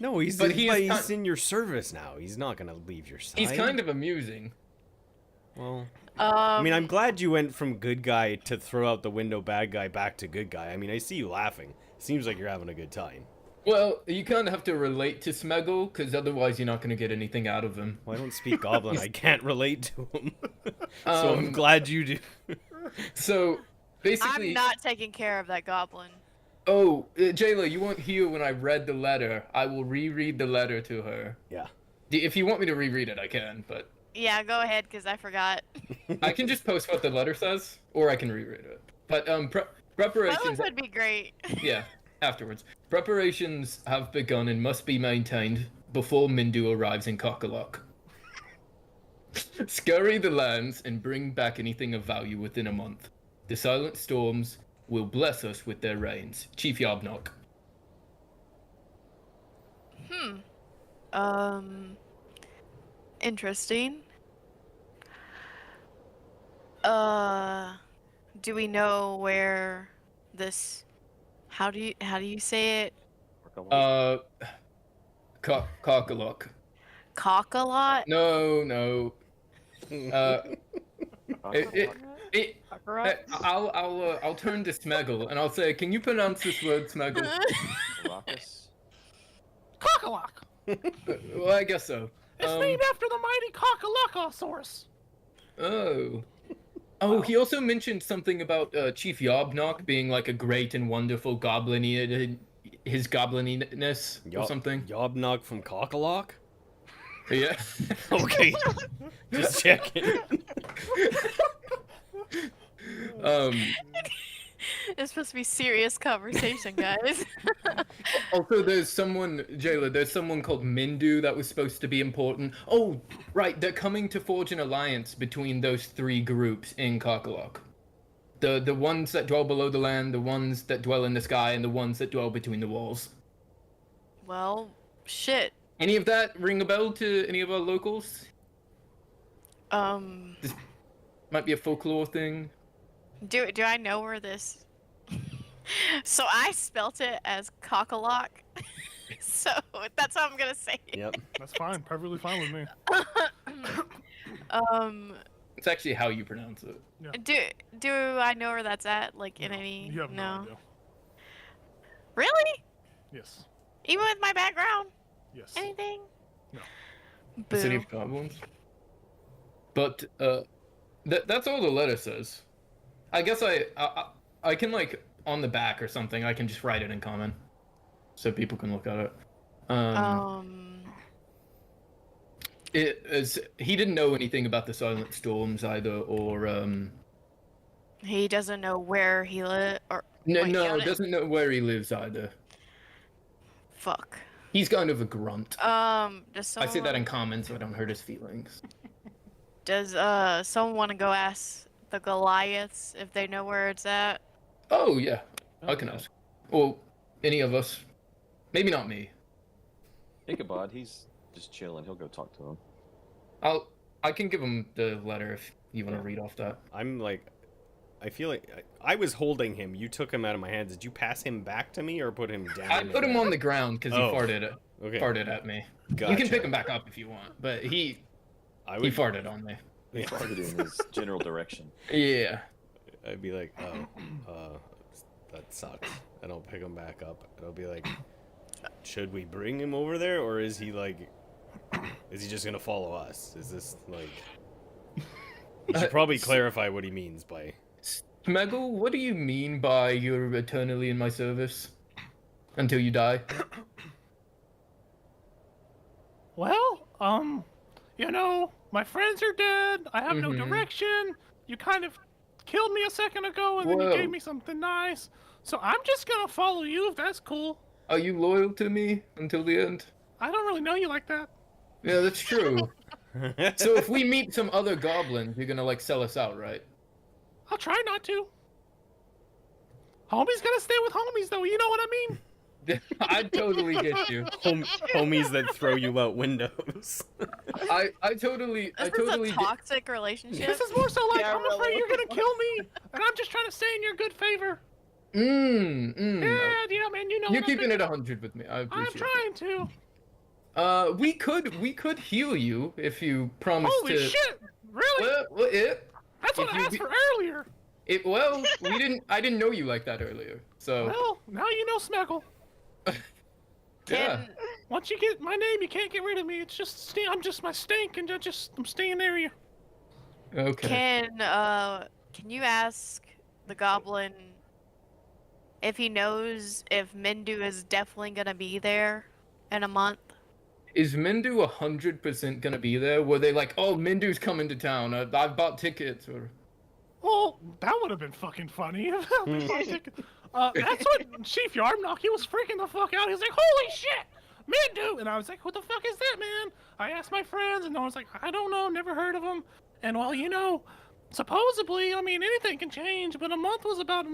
No, he's But he is he's in your service now. He's not gonna leave your side. He's kind of amusing. Well, I Um, mean, I'm glad you went from good guy to throw out the window bad guy back to good guy. I mean, I see you laughing. Seems like you're having a good time. Well, you kind of have to relate to Smeggle, because otherwise you're not going to get anything out of him. Well, I don't speak Goblin. I can't relate to him. So I'm Um, glad you do. So, basically... I'm not taking care of that goblin. Oh, Jayla, you weren't here when I read the letter. I will reread the letter to her. Yeah. If you want me to reread it, I can, but... Yeah, go ahead, because I forgot. I can just post what the letter says, or I can reread it. But, preparations... That would be great. Yeah, afterwards. Preparations have begun and must be maintained before Mindu arrives in Kakalak. Scurry the lands and bring back anything of value within a month. The silent storms will bless us with their rains. Chief Yobnock. Interesting. Do we know where this? How do you say it? Kakalak. Cock-a-lot? No. I'll turn to Smeggle and I'll say, can you pronounce this word, Smeggle? Raucous? Cock-a-lock. Well, I guess so. It's named after the mighty Cock-a-lock-osaurus. Oh, he also mentioned something about Chief Yobnock being like a great and wonderful goblin, his goblininess or something. Yobnock from Cockalock? Yeah. Okay. Just checking. It's supposed to be serious conversation, guys. Also, there's someone, Jayla, there's someone called Mindu that was supposed to be important. Oh, right, they're coming to forge an alliance between those 3 groups in Kakalak. The ones that dwell below the land, the ones that dwell in the sky, and the ones that dwell between the walls. Well, shit. Any of that ring a bell to any of our locals? Might be a folklore thing. Do I know where this? So I spelt it as cockalock. So that's how I'm gonna say it. Yep. That's fine. Perfectly fine with me. It's actually how you pronounce it. Do I know where that's at? Like in No, any? You have no idea. Really? Yes. Even with my background? Yes. Anything? No. The City Boo. of Goblins. But that's all the letter says. I guess I can like on the back or something. I can just write it in common, so people can look at it. It is. He didn't know anything about the Silent Storms either, or He doesn't know where he live or no, wait, no, Yona- doesn't know where he lives either. Fuck. He's kind of a grunt. Does I say that someone in common so I don't hurt his feelings. does someone want to go ask the Goliaths if they know where it's at? Oh yeah, I can ask. Or any of us. Maybe not me. Ichabod, he's just chilling. He'll go talk to him. I can give him the letter if you want to read off that. I'm like, I feel like I was holding him. You took him out of my hands. Did you pass him back to me or put him down? I put him on the ground because he Oh, farted at me. Gotcha. You can pick him back up if you want, but he farted on me. He farted in his general direction. Yeah. I'd be like, that sucks. And I'll pick him back up. And I'll be like, should we bring him over there, or is he just gonna follow us? Is this like? You should probably clarify what he means by. Smeggle, what do you mean by you're eternally in my service until you die? Well, my friends are dead. I have no direction. You kind of killed me a second ago, and then you gave me something nice. So I'm just gonna follow you if that's cool. Are you loyal to me until the end? I don't really know you like that. Yeah, that's true. So if we meet some other goblins, you're gonna like sell us out, right? I'll try not to. Homies gotta stay with homies, though. You know what I mean? I totally get you. Homies that throw you out windows. I totally This is a toxic relationship. This is more so like, Yeah, I'm afraid really. you're gonna kill me, and I'm just trying to stay in your good favor. Yeah, man, you know. You're what I'm keeping it thinking. 100 with me. I I'm appreciate trying to. it. We could heal you if you promise Holy to. shit! Really? Well, That's what if I you asked be- for earlier. we didn't. I didn't know you like that earlier. So Well, now you know Smeckle. yeah. Can Once you get my name, you can't get rid of me. It's just I'm just my stink, and I'm staying near you. Okay. can you ask the goblin if he knows if Mindu is definitely gonna be there in a month? Is Mindu 100% gonna be there? Were they like, oh, Mindu's coming to town. I've bought tickets, or? Well, that would have been fucking funny. That's what Chief Yarbnock, he was freaking the fuck out. He was like, holy shit, Mindu! And I was like, what the fuck is that, man? I asked my friends, and I was like, I don't know, never heard of him. And well, supposedly, I mean, anything can change, but a month was about,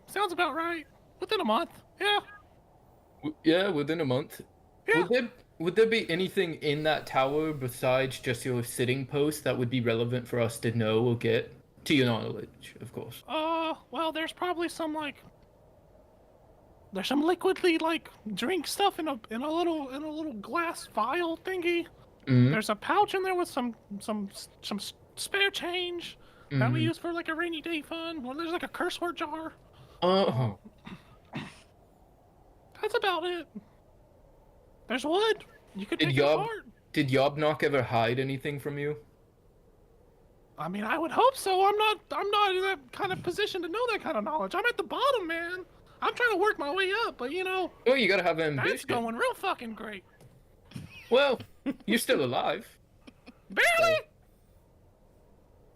sounds about right. Within a month, yeah. Yeah, within a month. Yeah. Would there be anything in that tower besides just your sitting post that would be relevant for us to know or get? To your knowledge, of course. Well, there's probably some there's some liquidly drink stuff in a little glass vial thingy. Mhm. There's a pouch in there with some spare change that we Mhm. use for a rainy day fund. Well, there's a curse word jar. Oh. That's about it. There's wood. You could Did take it Yob apart. did Yobnok ever hide anything from you? I mean, I would hope so. I'm not in that kind of position to know that kind of knowledge. I'm at the bottom, man. I'm trying to work my way up, but Oh, you gotta have that's ambition. going real fucking great. Well, you're still alive. Barely.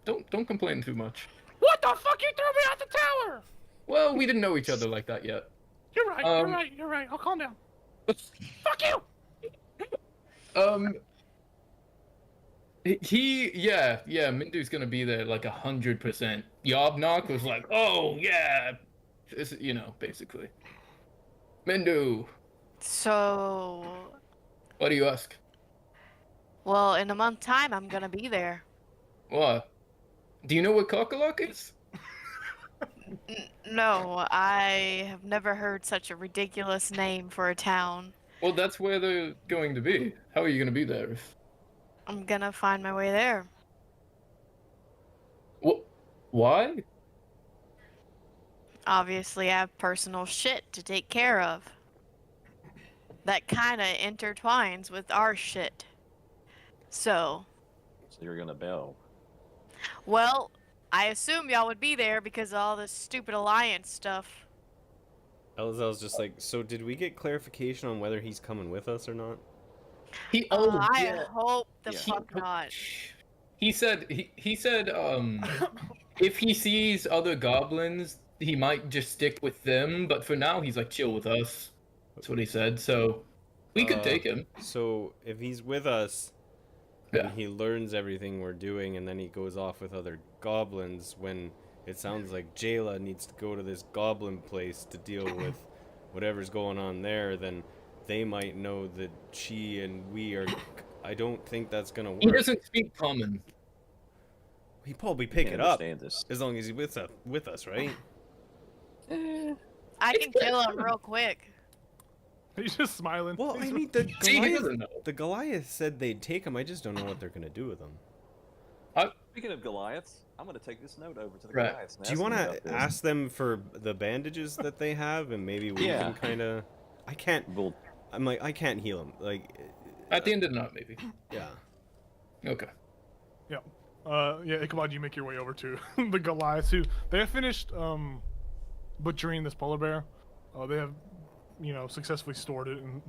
Don't complain too much. What the fuck? You threw me out the tower. Well, we didn't know each other like that yet. You're right. You're right. I'll calm down. Fuck you. Mindu's gonna be there 100%. Yobnok was like, oh yeah, basically. Mindu, So, what do you ask? well, in a month's time, I'm gonna be there. What? Do you know what Cockalock is? No, I have never heard such a ridiculous name for a town. Well, that's where they're going to be. How are you going to be there? I'm gonna find my way there. What? Why? Obviously, I have personal shit to take care of. That kinda intertwines with our shit. So, So you're gonna bail. well, I assume y'all would be there because of all this stupid alliance stuff. Elza's just like, so did we get clarification on whether he's coming with us or not? I hope the Yeah. fuck not. He said if he sees other goblins, he might just stick with them, but for now he's like chill with us. That's what he said. So we could take him. So if he's with us, Yeah. and he learns everything we're doing, and then he goes off with other goblins, when it sounds like Jayla needs to go to this goblin place to deal with whatever's going on there, then they might know that she and we are... I don't think that's gonna work. He doesn't speak common. He'd probably I pick can't it up, understand this. as long as he's with us, right? I can kill him real quick. He's just smiling. Well, I He's- mean, the See, he Goliath, doesn't know. the Goliath said they'd take him. I just don't know what they're gonna do with him. Speaking of Goliaths, I'm gonna take this note over to the Right. Goliaths. and Do you ask them want about to this. ask them for the bandages that they have, and maybe we Yeah. can kind of... I can't... Well, I'm like, I can't heal him. Like, At the end of the night, maybe. yeah. Okay. Yeah, Ichabod, you make your way over to the Goliaths, who they have finished butchering this polar bear. They have, successfully stored it in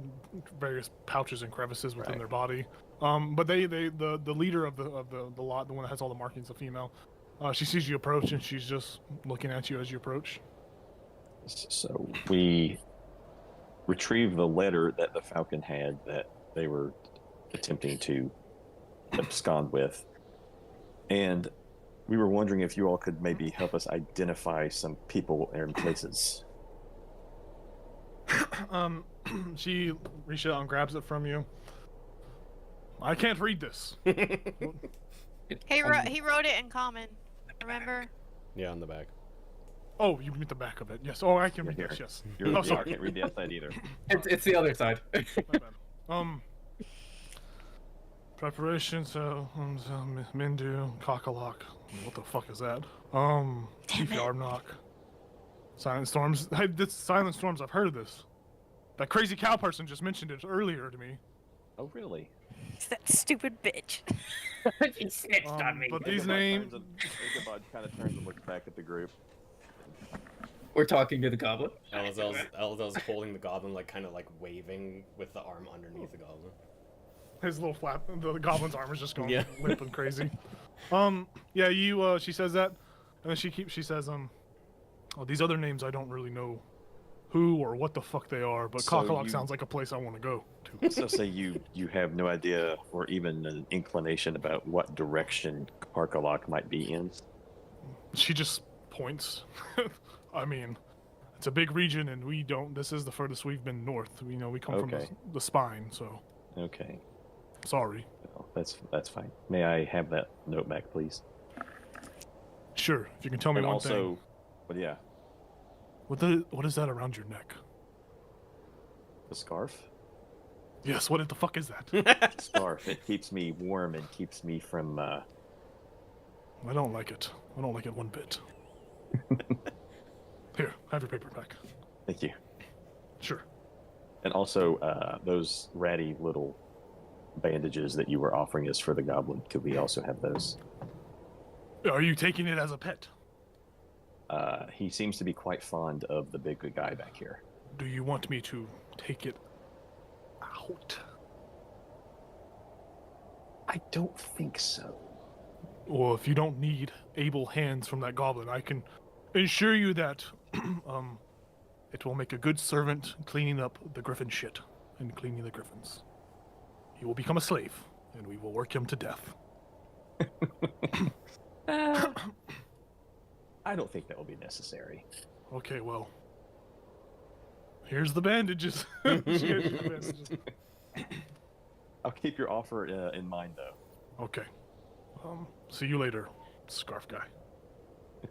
various pouches and crevices within Right. their body. But the leader of the lot, the one that has all the markings, the female, she sees you approach and she's just looking at you as you approach. so we retrieve the letter that the Falcon had that they were attempting to abscond with, and we were wondering if you all could maybe help us identify some people and places. She reaches out and grabs it from you. I can't read this. He wrote it in common. Remember? Yeah, on the back. Oh, you read the back of it. Yes. Oh, I can read Here. this. Yes. You're, Oh, yeah, I sorry. can't read the outside either. It's the other side. My bad. Preparation, so Mindu, Cockalock. What the fuck is that? Chief Yarbnock. Silent Storms. Hey, this Silent Storms, I've heard of this. That crazy cow person just mentioned it earlier to me. Oh, really? That stupid bitch. He snitched on me. But these names. Ichabod kind of turns and looks back at the group. We're talking to the goblin. Elza's holding the goblin, like, kind of like waving with the arm underneath the goblin. His little flap, the goblin's arm is just going Yeah. limp and crazy. Yeah, you. She says that, and then she says, oh, these other names I don't really know who or what the fuck they are, but So Cockalock you- sounds like a place I want to go to. So say you have no idea or even an inclination about what direction Karkalok might be in. She just points. I mean, it's a big region, and we don't. This is the furthest we've been north. We come from Okay. the spine, so Okay, sorry. well, that's fine. May I have that note back, please? Sure, if you can tell me And one also, thing. well, yeah, What is that around your neck? the scarf. Yes, what the fuck is that? Scarf. It keeps me warm and keeps me from. I don't like it. I don't like it one bit. Here, have your paper back. Thank you. Sure. And also, those ratty little bandages that you were offering us for the goblin. Could we also have those? Are you taking it as a pet? He seems to be quite fond of the big guy back here. Do you want me to take it out? I don't think so. Or if you don't need able hands from that goblin, I can assure you that it will make a good servant cleaning up the griffin shit and cleaning the griffins. He will become a slave, and we will work him to death. I don't think that will be necessary. Okay, well, here's the bandages. She hands you the bandages. I'll keep your offer in mind, though. Okay. See you later. scarf guy.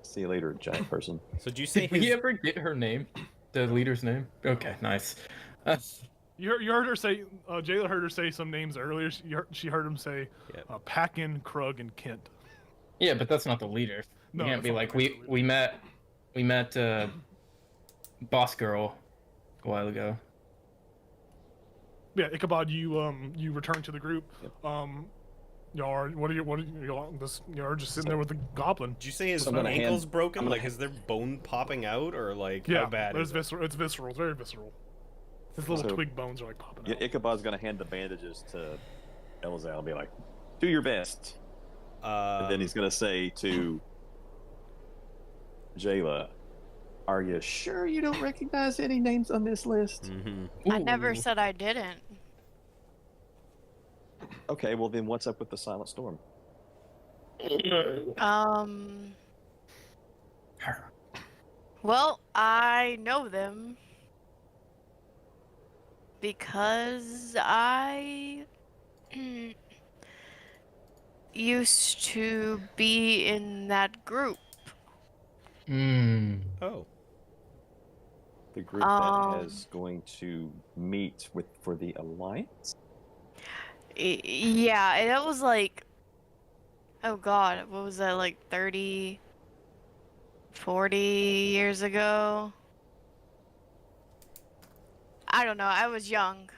See you later, giant person. So did you say Did we his... ever get her name? The leader's name? Okay, nice. You heard her say, Jayla heard her say some names earlier. She heard him say, Yep. Packin, Krug, and Kent. Yeah, but that's not the leader. No, You can't that's be not like, the leader. we met Boss Girl a while ago. Yeah, Ichabod, you return to the group. Y'all are just sitting there with the goblin. Did you say his So I'm gonna ankle's hand- broken? I'm gonna Like, is there bone popping out, or like Yeah, how bad there's is it? visceral. It's visceral. It's very visceral. His little So- twig bones are like popping Yeah, out. Ichabod's gonna hand the bandages to Elzal and be like, "Do your best." And then he's gonna say to Jayla, "Are you sure you don't recognize any names on this list?" Mm-hmm. I never Ooh. said I didn't. Okay, well then, what's up with the Silent Storm? Well, I know them because I used to be in that group. Hmm. Oh. The group that is going to meet for the Alliance. Yeah, and it was like, oh god, what was that, like 30, 40 years ago? I don't know, I was young.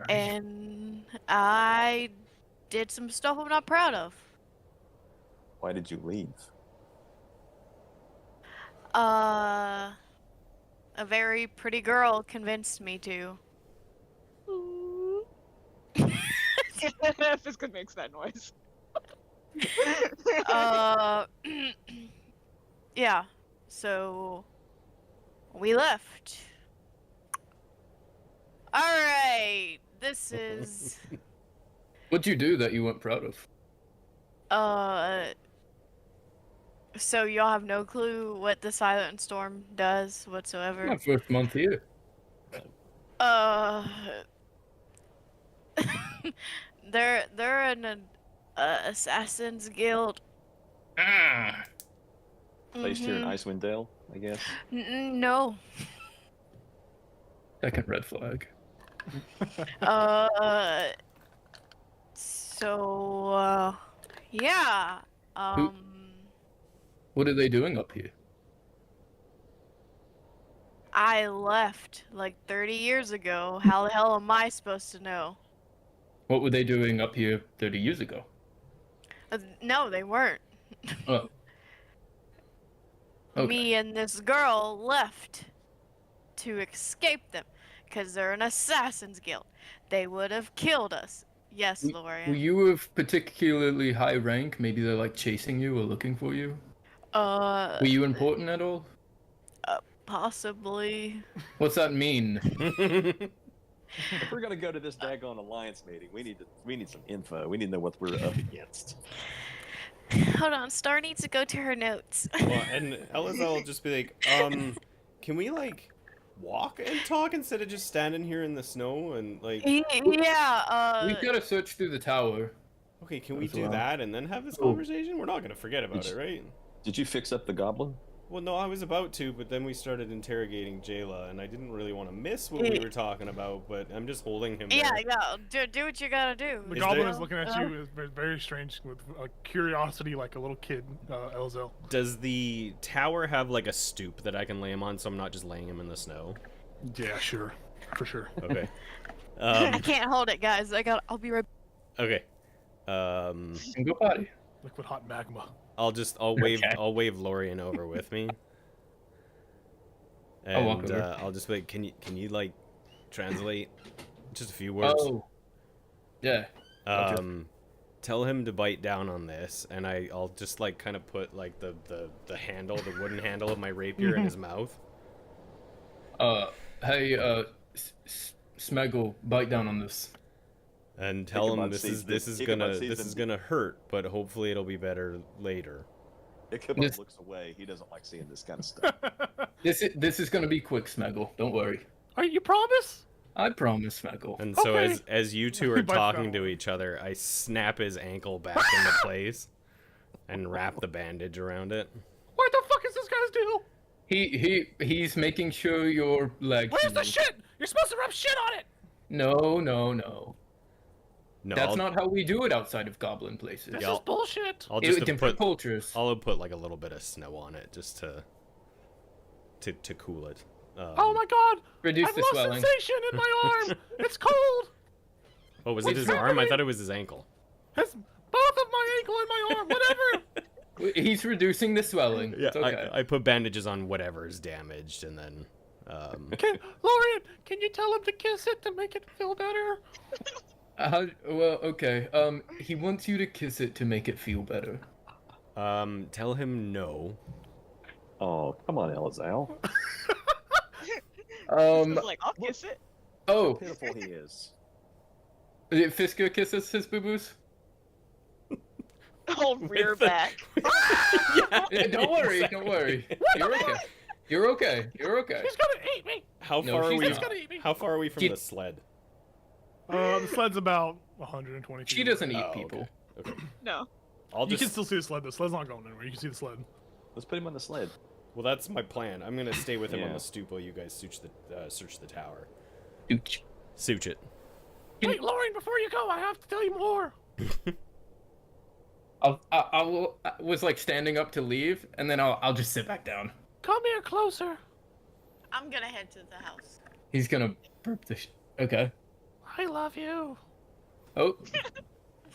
And I did some stuff I'm not proud of. Why did you leave? A very pretty girl convinced me to. Fiska makes that noise. Yeah, so we left. Alright, this is, What'd you do that you weren't proud of? so y'all have no clue what the Silent Storm does whatsoever? My first month here. They're an assassin's guild. Ah. Based here in Mhm. Icewind Dale, I guess. No. Second red flag. So, yeah. What are they doing up here? I left like 30 years ago. How the hell am I supposed to know? What were they doing up here 30 years ago? No, they weren't. Oh. Okay. Me and this girl left to escape them because they're an assassin's guild. They would have killed us. Yes, Were Lorian. you of particularly high rank? Maybe they're like chasing you or looking for you? Were you important at all? Possibly. What's that mean? If we're gonna go to this daggone Alliance meeting, we need some info. We need to know what we're up against. Hold on, Star needs to go to her notes. Well, and Elazar will just be like, can we like walk and talk instead of just standing here in the snow and like? Yeah. We've got to search through the tower. Okay, can we As do well. that and then have this Oh. conversation? We're not gonna forget about it, right? Did you fix up the goblin? Well, no, I was about to, but then we started interrogating Jayla, and I didn't really want to miss what we were talking about, but I'm just holding him Yeah, there. yeah. Do what you gotta do. The Is goblin there- is looking at you with very strange, with curiosity, like a little kid, Elzel. Does the tower have like a stoop that I can lay him on, so I'm not just laying him in the snow? Yeah, sure, for sure. Okay. I can't hold it, guys. I'll be right. Okay. And go potty. Liquid hot magma. I'll Okay. wave Lorian over with me. I'll walk And over. I'll just be like, can you like translate just a few words? Oh. Yeah. gotcha. Tell him to bite down on this, and I'll just like kind of put like the handle, the wooden handle of my rapier in his mouth. Hey, Smeggle, bite down on this. And tell him Ichabod this sees is Ichabod sees him. gonna hurt, but hopefully it'll be better later. Ichabod This- looks away. He doesn't like seeing this kind of stuff. This is gonna be quick, Smeggle. Don't worry. Are you promise? I promise, Smeggle. And so Okay. as you two are He bites talking down. to each other, I snap his ankle back into place. And wrap the bandage around it. What the fuck is this guy's deal? He's making sure your leg. Where's the heals. shit? You're supposed to rub shit on it. No. No, That's I'll, not how we do it outside of goblin places. This Yeah, is bullshit. I'll just Different put cultures. I'll put like a little bit of snow on it just to cool it. Oh my god! Reduce I've the lost swelling. sensation in my arm. It's cold. Oh, was it his arm? I thought it was his ankle. It's both of my ankle and my arm. Whatever. He's reducing the swelling. Yeah, It's okay. I put bandages on whatever is damaged, and then Lorian, can you tell him to kiss it to make it feel better? Well, okay. He wants you to kiss it to make it feel better. tell him no. Oh, come on, Elazal. Fisko's like, I'll kiss it. Oh, Pitiful he is. Fisker kisses his boo-boos? I'll rear back. Don't worry. You're okay. You're okay. He's gonna eat me. How No, far are she's we? not. Gonna eat me. How far are we from She- the sled? The sled's about 120 feet. She doesn't eat Oh, okay. people. Okay. No. I'll You just. can still see the sled. The sled's not going anywhere. You can see the sled. Let's put him on the sled. Well, that's my plan. I'm gonna stay with him on Yeah. the stoop while you guys search the tower. Dooch. Such it. Wait, Lorian, before you go, I have to tell you more. I was like standing up to leave, and then I'll just sit back down. Come here closer. I'm gonna head to the house. He's gonna burp the okay. I love you. Oh,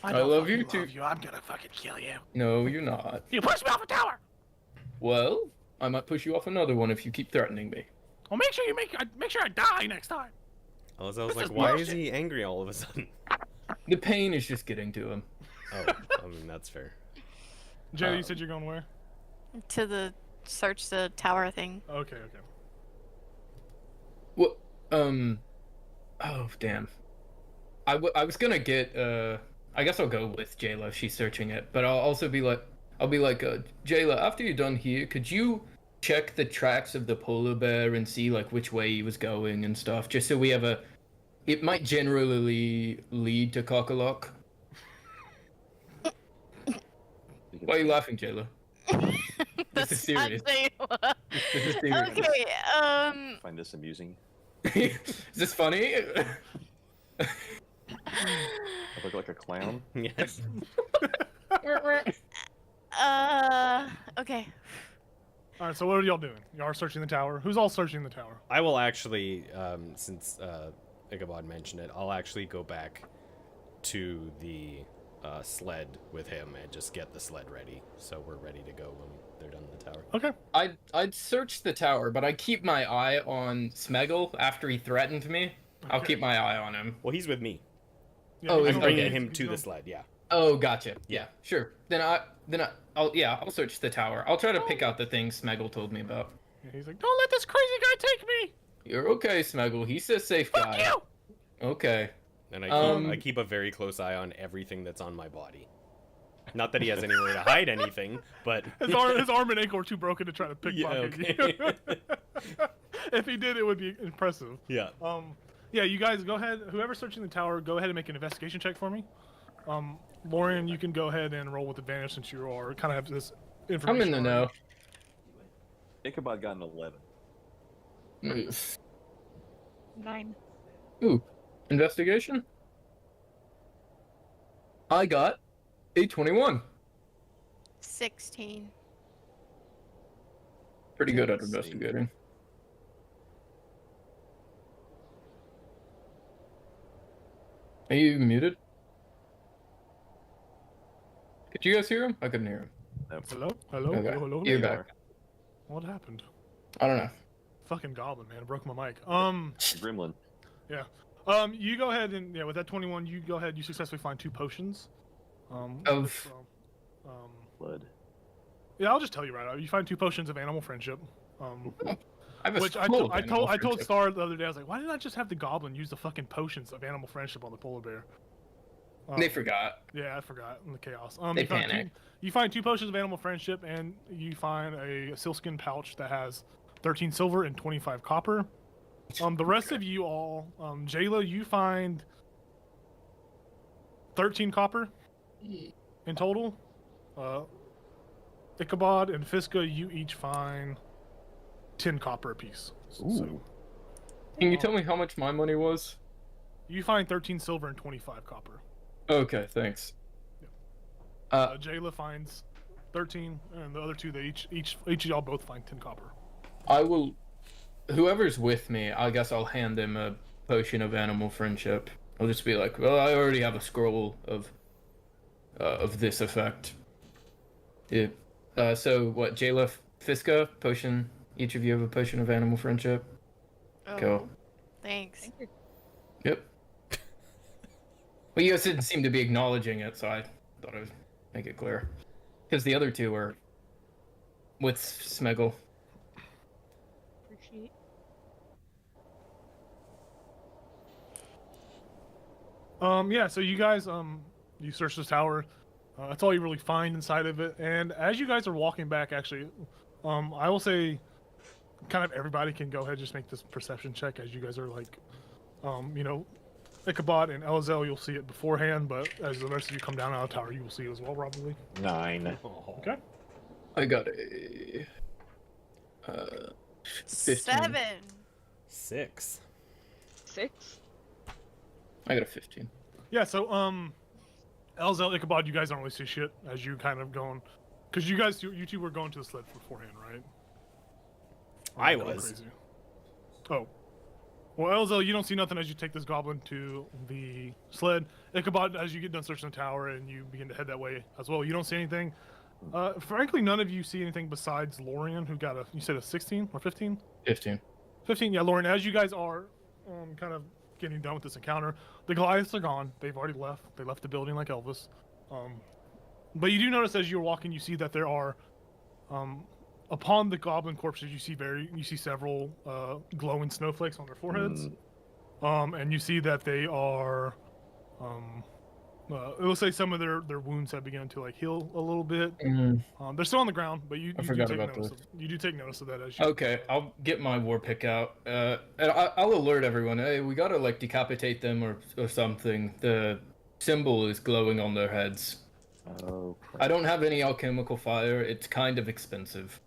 I love you too. I'm gonna fucking kill you. No, you're not. You pushed me off a tower. Well, I might push you off another one if you keep threatening me. Well, make sure I die next time. I was This like, is why is bullshit. he angry all of a sudden? The pain is just getting to him. Oh, I mean that's fair. Jay, you said you're going where? To the search the tower thing. Okay. What? Oh, damn. I was gonna get. I guess I'll go with Jayla if she's searching it, but I'll also be like, Jayla, after you're done here, could you check the tracks of the polar bear and see like which way he was going and stuff, just so we have a. It might generally lead to Cockalock. Why are you laughing, Jayla? This is serious. This is serious. Okay, Find this amusing. Is this funny? I look like a clown. Yes. okay. All right. So what are y'all doing? Y'all are searching the tower. Who's all searching the tower? I will actually, since Ichabod mentioned it, I'll actually go back to the sled with him and just get the sled ready, so we're ready to go when they're done in the tower. Okay. I'd search the tower, but I keep my eye on Smeggle after he threatened me. I'll Okay. keep my eye on him. Well, he's with me. Yeah, Oh, he's I'm I'm going- bringing okay. him he's to the going- sled. Yeah. Oh, gotcha. Yeah, sure. Then I'll search the tower. I'll try to pick out the things Smeggle told me about. Yeah, he's like, don't let this crazy guy take me. You're okay, Smeggle. He's a safe Fuck guy. you. Okay. And Um, I keep a very close eye on everything that's on my body. Not that he has anywhere to hide anything, but His arm and ankle are too broken to try to pickpocket okay. you. If he did, it would be impressive. yeah. Yeah, you guys go ahead. Whoever's searching the tower, go ahead and make an investigation check for me. Lorian, you can go ahead and roll with advantage since you are kind of have this information. I'm in the know. already. Ichabod got an 11. 9. Ooh, investigation? I got a 21. 16. Pretty good at Let's see. investigating. Are you muted? Could you guys hear him? I couldn't hear him. Hello? Hello? Okay. Hello? You're Hello? back. What happened? I don't know. Fucking goblin, man. I broke my mic. Gremlin. You go ahead and, with that 21, you go ahead, you successfully find 2 potions. Of- Blood. Yeah, I'll just tell you right now. You find 2 potions of animal friendship. I have a Which I full told animal friendship. Star the other day. I was like, why didn't I just have the goblin use the fucking potions of animal friendship on the polar bear? They forgot. Yeah, I forgot in the chaos. They you find panicked. You find 2 potions of animal friendship, and you find a sealskin pouch that has 13 silver and 25 copper. The rest of you all, Jayla, you find 13 copper in total. Ichabod and Fiska, you each find 10 copper apiece. So Can you tell me how much my money was? you find 13 silver and 25 copper. Okay, thanks. Jayla finds 13, and the other two, they each of y'all both find 10 copper. I will. Whoever's with me, I guess I'll hand them a potion of animal friendship. I'll just be like, well, I already have a scroll of this effect. Yeah. So what? Jayla, Fiska, potion. Each of you have a potion of animal friendship. Oh, Cool. thanks. Yep. Well, you guys didn't seem to be acknowledging it, so I thought I would make it clear. Because the other two were with Smeggle. Appreciate. Yeah, so you guys, you search this tower. That's all you really find inside of it. And as you guys are walking back, actually, I will say, kind of everybody can go ahead and just make this perception check as you guys are like, you know, Ichabod and Elzel, you'll see it beforehand, but as the rest of you come down out of the tower, you will see it as well, probably. 9. Okay. I got a 15. 7. 6. 6. I got a 15. Yeah, so, Elzel, Ichabod, you guys don't really see shit as you kind of going, because you two were going to the sled beforehand, right? I Going was. crazy. Oh. Well, Elzel, you don't see nothing as you take this goblin to the sled. Ichabod, as you get done searching the tower and you begin to head that way as well, you don't see anything. Frankly, none of you see anything besides Lorian, who got you said a 16 or 15? 15. 15, yeah, Lorian, as you guys are kind of getting done with this encounter, the Goliaths are gone. They've already left. They left the building like Elvis. But you do notice as you're walking, you see that there are, upon the goblin corpses, you see several glowing snowflakes on their foreheads. And you see that they are, it will say some of their wounds have begun to like heal a little bit. They're still on the ground, but you do take notice of that as you. Okay, I'll get my war pick out, and I'll alert everyone. Hey, we gotta like decapitate them or something. The symbol is glowing on their heads. Oh, crap. I don't have any alchemical fire. It's kind of expensive.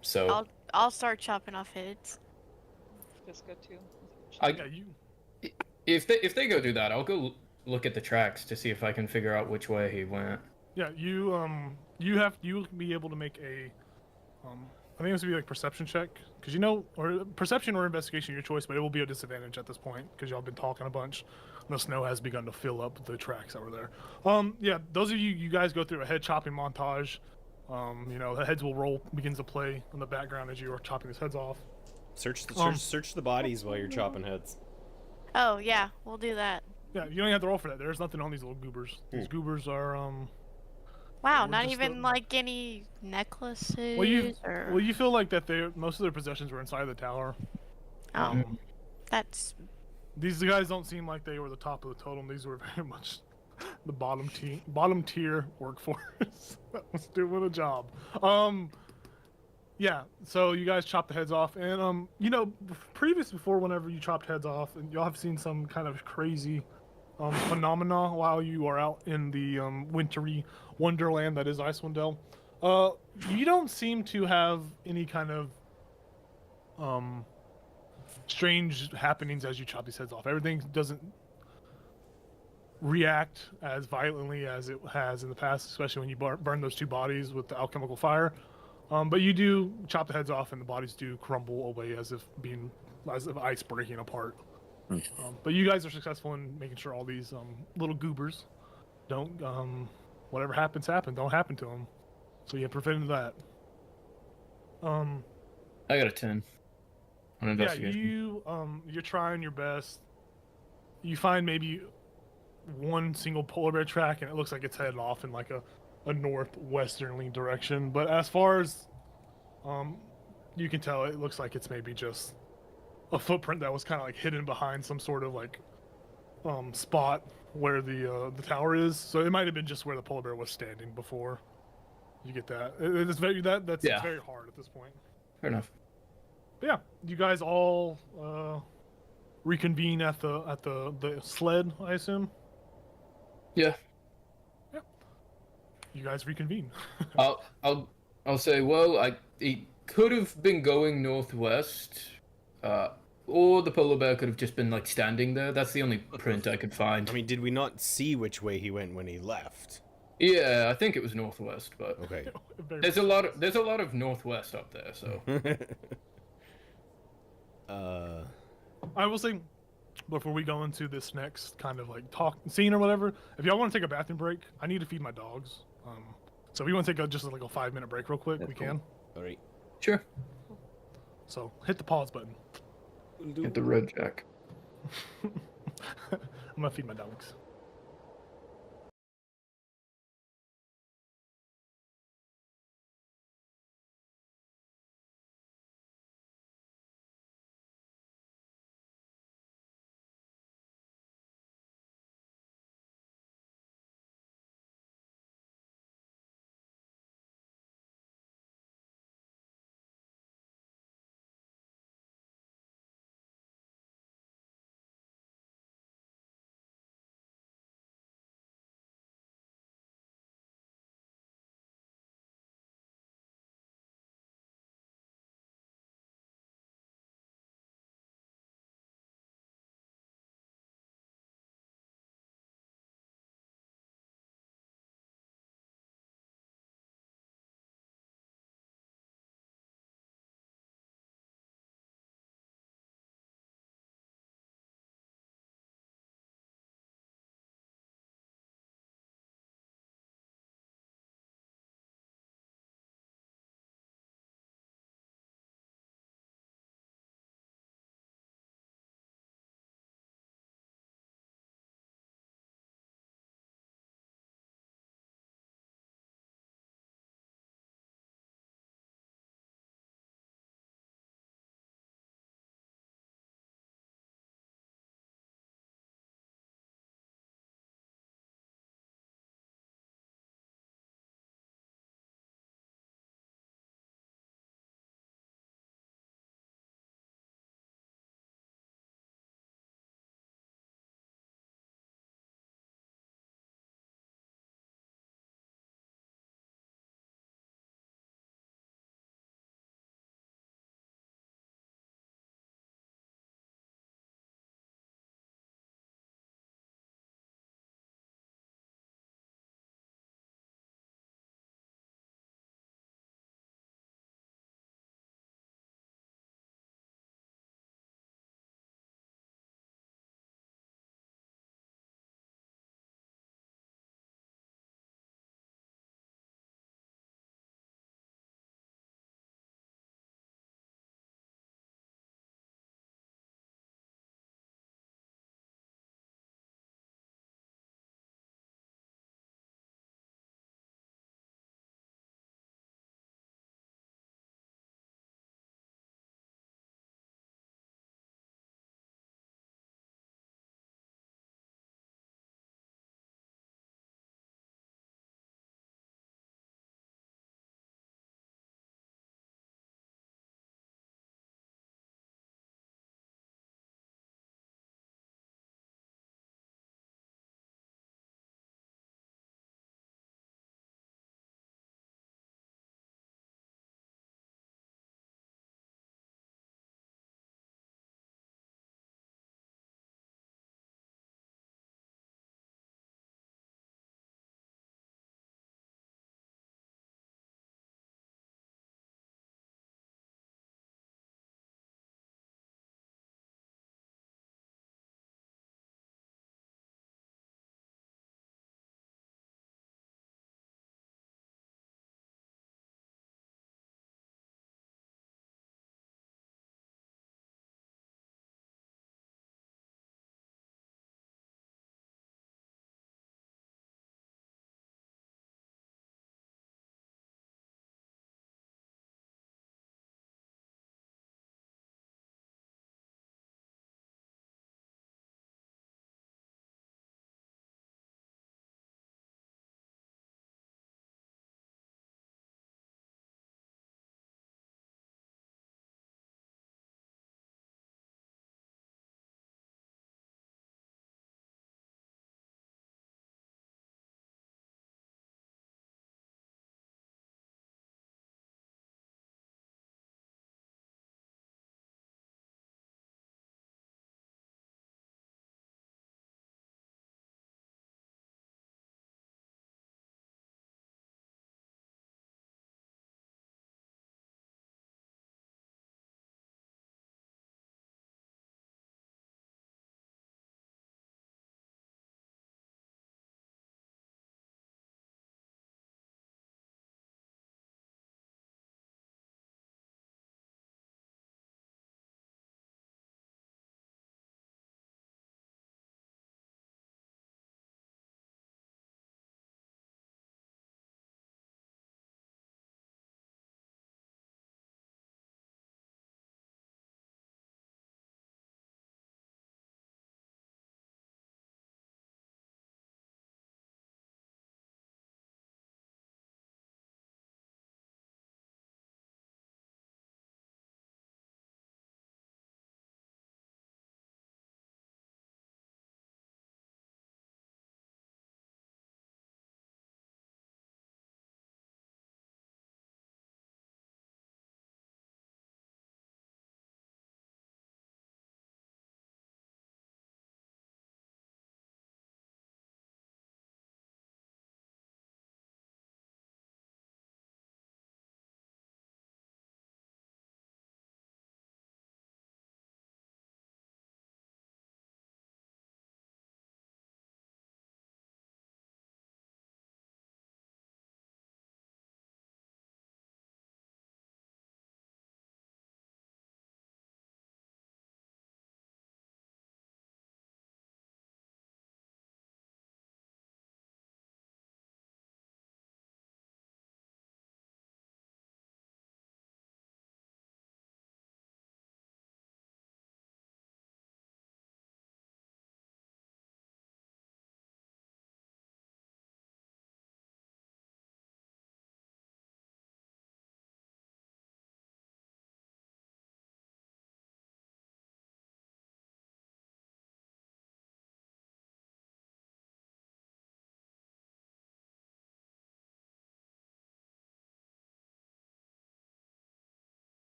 So I'll start chopping off heads. Fiska too. Yeah, you. if they go do that, I'll go look at the tracks to see if I can figure out which way he went. Yeah, you'll be able to make a, I think it's gonna be like perception check, because or perception or investigation, your choice, but it will be a disadvantage at this point because y'all been talking a bunch. And the snow has begun to fill up the tracks that were there. Yeah, those of you guys go through a head chopping montage. The heads will roll, begins to play in the background as you are chopping these heads off. Search the bodies while you're chopping heads. Oh yeah, we'll do that. Yeah, you don't even have to roll for that. There's nothing on these little goobers. These goobers are Wow, we're not just even like any necklaces well or. you feel like that most of their possessions were inside the tower. Oh, that's. These guys don't seem like they were the top of the totem. These were very much the bottom tier workforce that was doing a job. Yeah, so you guys chopped the heads off, and before whenever you chopped heads off, and y'all have seen some kind of crazy phenomena while you are out in the wintry wonderland that is Icewind Dale. You don't seem to have any kind of strange happenings as you chop these heads off. Everything doesn't react as violently as it has in the past, especially when you burn those two bodies with the alchemical fire. But you do chop the heads off, and the bodies do crumble away as if ice breaking apart. But you guys are successful in making sure all these little goobers don't, whatever happens, don't happen to them. So you prevented that. I got a 10 on investigation. Yeah, you're trying your best. You find maybe one single polar bear track, and it looks like it's headed off in like a northwesternly direction. But as far as you can tell, it looks like it's maybe just a footprint that was kind of like hidden behind some sort of like spot where the tower is. So it might have been just where the polar bear was standing before. You get that? It's very it's very hard at this point. Fair enough. But yeah, you guys all reconvene at the sled, I assume. Yeah. you guys reconvene. I'll say, well, he could have been going northwest, or the polar bear could have just been like standing there. That's the only print I could find. I mean, did we not see which way he went when he left? Yeah, I think it was northwest, but Okay. there's a lot of northwest up there. So I will say, before we go into this next kind of like talk scene or whatever, if y'all want to take a bathroom break, I need to feed my dogs. So if we want to take just like a 5-minute break real quick, That's we cool. can. All right. sure, So hit the pause button. hit the red jack. I'm gonna feed my dogs.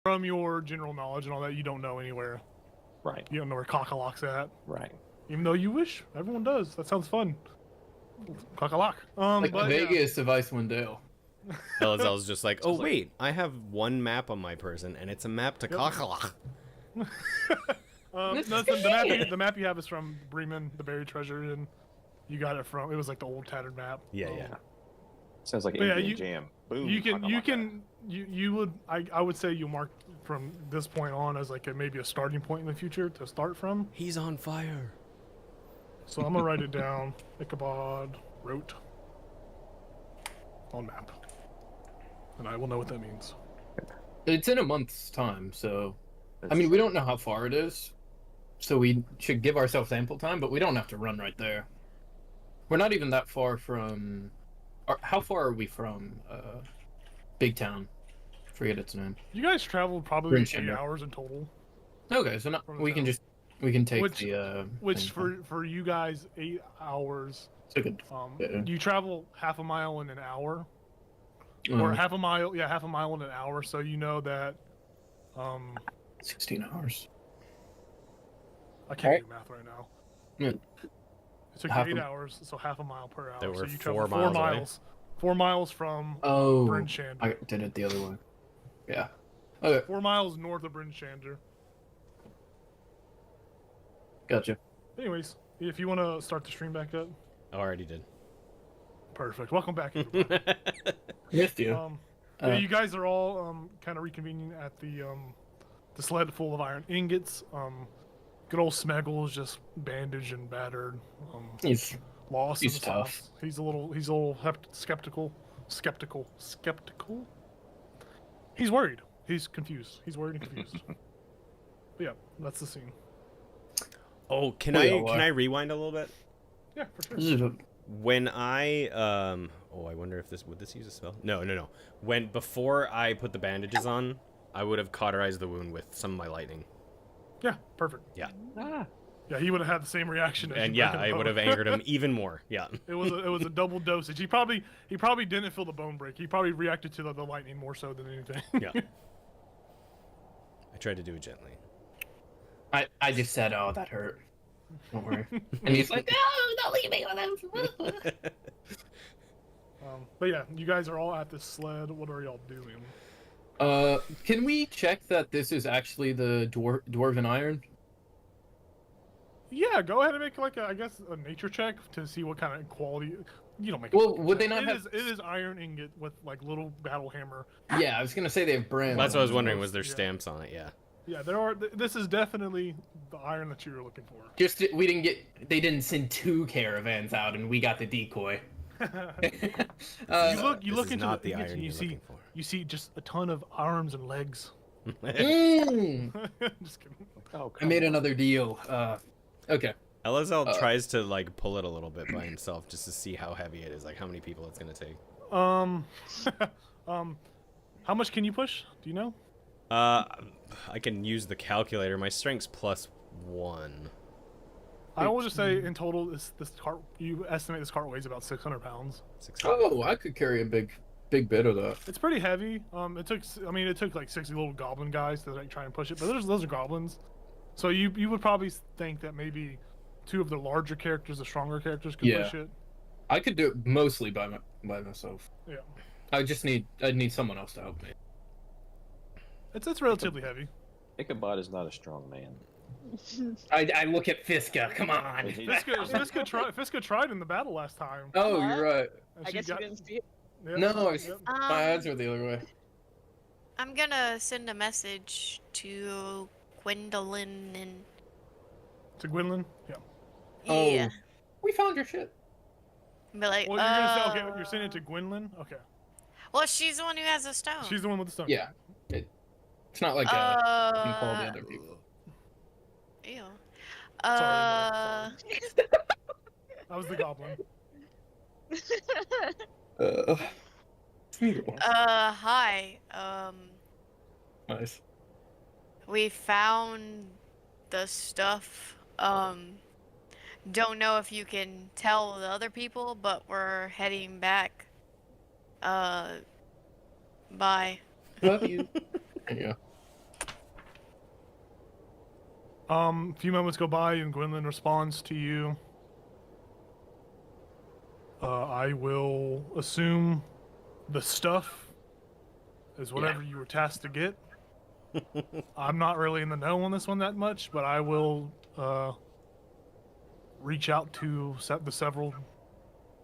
from your general knowledge and all that, you don't know anywhere. Right. You don't know where Cockalock's at. Right. Even though you wish. Everyone does. That sounds fun. Cockalock. Like but Vegas of Icewind Dale. Elazal's just like, oh wait, I have one map on my person, and it's a map to Kakalak. No, the map you have is from Bremen, the buried treasure, and you got it from. It was like the old tattered map. Yeah. Sounds like But yeah, Indian Jam. Boom. You would. I would say you mark from this point on as like maybe a starting point in the future to start from. He's on fire. So I'm gonna write it down. Ichabod wrote on map, and I will know what that means. It's in a month's time, so I mean we don't know how far it is, so we should give ourselves ample time, but we don't have to run right there. We're not even that far from. How far are we from Big Town? Forget its name. You guys traveled probably 8 hours in total. Okay, so we can take the which thing. for you guys 8 hours. It's a good. You travel half a mile in an hour, or Mhm. half a mile in an hour. So you know that. 16 hours. I can't do math right now. Yeah. It took Half you 8 a- hours, so half a mile per hour. That So we're you 4 travel 4 miles away. miles. 4 miles from Oh, Bryn Shander. I did it the other way. Yeah. Okay, 4 miles north of Bryn Shander. gotcha. Anyways, if you want to start the stream back up, I already did. perfect. Welcome back, everybody. Missed you. Yeah, you guys are all kind of reconvening at the sled full of iron ingots. Good old Smeggle's just bandaged and battered. He's Lost. he's in the tough. sauce. He's a little skeptical. He's worried. He's confused. He's worried and confused. But yeah, that's the scene. Oh, can Oh, yeah, I rewind a little bit? Yeah, for sure. When I I wonder if would this use a spell? No. Before I put the bandages on, I would have cauterized the wound with some of my lightning. Yeah, perfect. Yeah. Yeah, he would have had the same reaction. As And you yeah, breaking I the would bone. have angered him even more. Yeah. It was a double dosage. He probably didn't feel the bone break. He probably reacted to the lightning more so than anything. Yeah. I tried to do it gently. I just said, oh, that hurt. Don't worry. And he's like, no, don't leave me with him. But yeah, you guys are all at this sled. What are y'all doing? Can we check that this is actually the dwarven iron? Yeah, go ahead and make like a nature check to see what kind of quality. You don't make. Well, would they not it have? It is iron ingot with like little battle hammer. Yeah, I was gonna say they have brands. That's what I was wondering. those, Was there yeah. stamps on it? Yeah. Yeah, there are. This is definitely the iron that you were looking for. Just they didn't send 2 caravans out, and we got the decoy. You look is into not the the ingots iron and you you're see looking for. you see just a ton of arms and legs. Just kidding. Oh, I made another deal. Okay. Elazal tries to like pull it a little bit by himself just to see how heavy it is, like how many people it's gonna take. How much can you push? Do you know? I can use the calculator. My strength's +1. I will just say in total, this cart, you estimate this cart weighs about 600 pounds. 600. Oh, I could carry a big bit of that. It's pretty heavy. It took like 60 little goblin guys to like try and push it, but those are goblins. So you would probably think that maybe 2 of the larger characters, the stronger characters, could push it. I could do it mostly by myself. Yeah. I'd need someone else to help me. It's relatively heavy. Ichabod is not a strong man. I look at Fiska. Come on. Fiska tried in the battle last time. Oh, you're right. and I she guess got- you didn't see it. yeah, No, yep. my eyes are the other way. I'm gonna send a message to Gwendolyn and To Gwynlyn? Yeah. Oh. yeah, We found your shit. be like, Well, you're gonna say, okay, you're sending it to Gwynlyn? Okay. well, she's the one who has a stone. She's the one with the stone. Yeah. It's not like you can call the other people. Ew. Sorry. That was the goblin. Hi. Nice. We found the stuff. Don't know if you can tell the other people, but we're heading back. Bye. Love you. Yeah. A few moments go by and Gwendolyn responds to you. I will assume the stuff is whatever you were tasked to get. I'm not really in the know on this one that much, but I will reach out to the several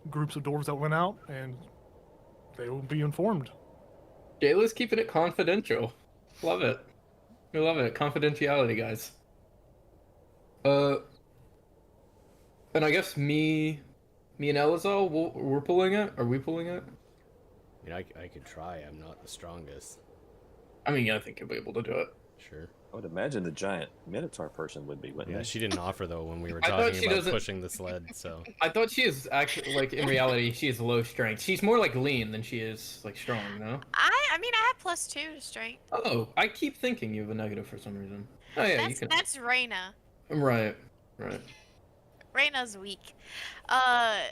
groups of dwarves that went out, and they will be informed. Jayla's keeping it confidential. Love it. We love it. Confidentiality, guys. And I guess me and Elazar, we're pulling it? Are we pulling it? I mean, I could try. I'm not the strongest. I mean, yeah, I think you'll be able to do it. Sure. I would imagine the giant Minotaur person would be, wouldn't Yeah, they? she didn't offer though when we were I thought talking she about doesn't- pushing the sled. So I thought she is actually, like, in reality, she is low strength. She's more like lean than she is, like, strong, no? I mean, I have +2 to strength. Oh, I keep thinking you have a negative for some reason. Oh, yeah, you can. That's Reyna. Right. Reyna's weak. I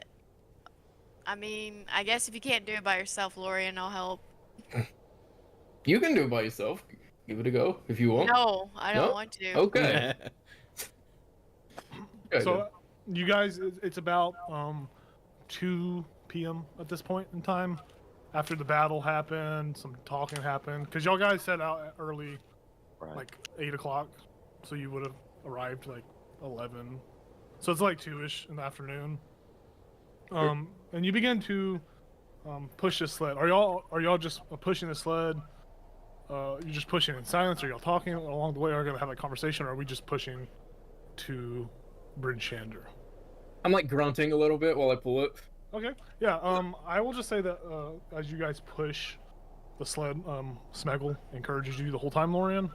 mean, I guess if you can't do it by yourself, Lorian, I'll help. You can do it by yourself. Give it a go if you want. No, I don't No? want to. Okay. Good. So, you guys, it's about 2 p.m. at this point in time. After the battle happened, some talking happened. Because y'all guys set out early, Right. like 8 o'clock. So you would have arrived like 11. So it's like 2-ish in the afternoon. And you begin to push the sled. Are y'all just pushing the sled? You're just pushing in silence? Are y'all talking along the way? Are you gonna have a conversation? Or are we just pushing to Bryn Shander? I'm, like, grunting a little bit while I pull it. Okay. Yeah. I will just say that as you guys push the sled, Smeggle encourages you the whole time, Lorian.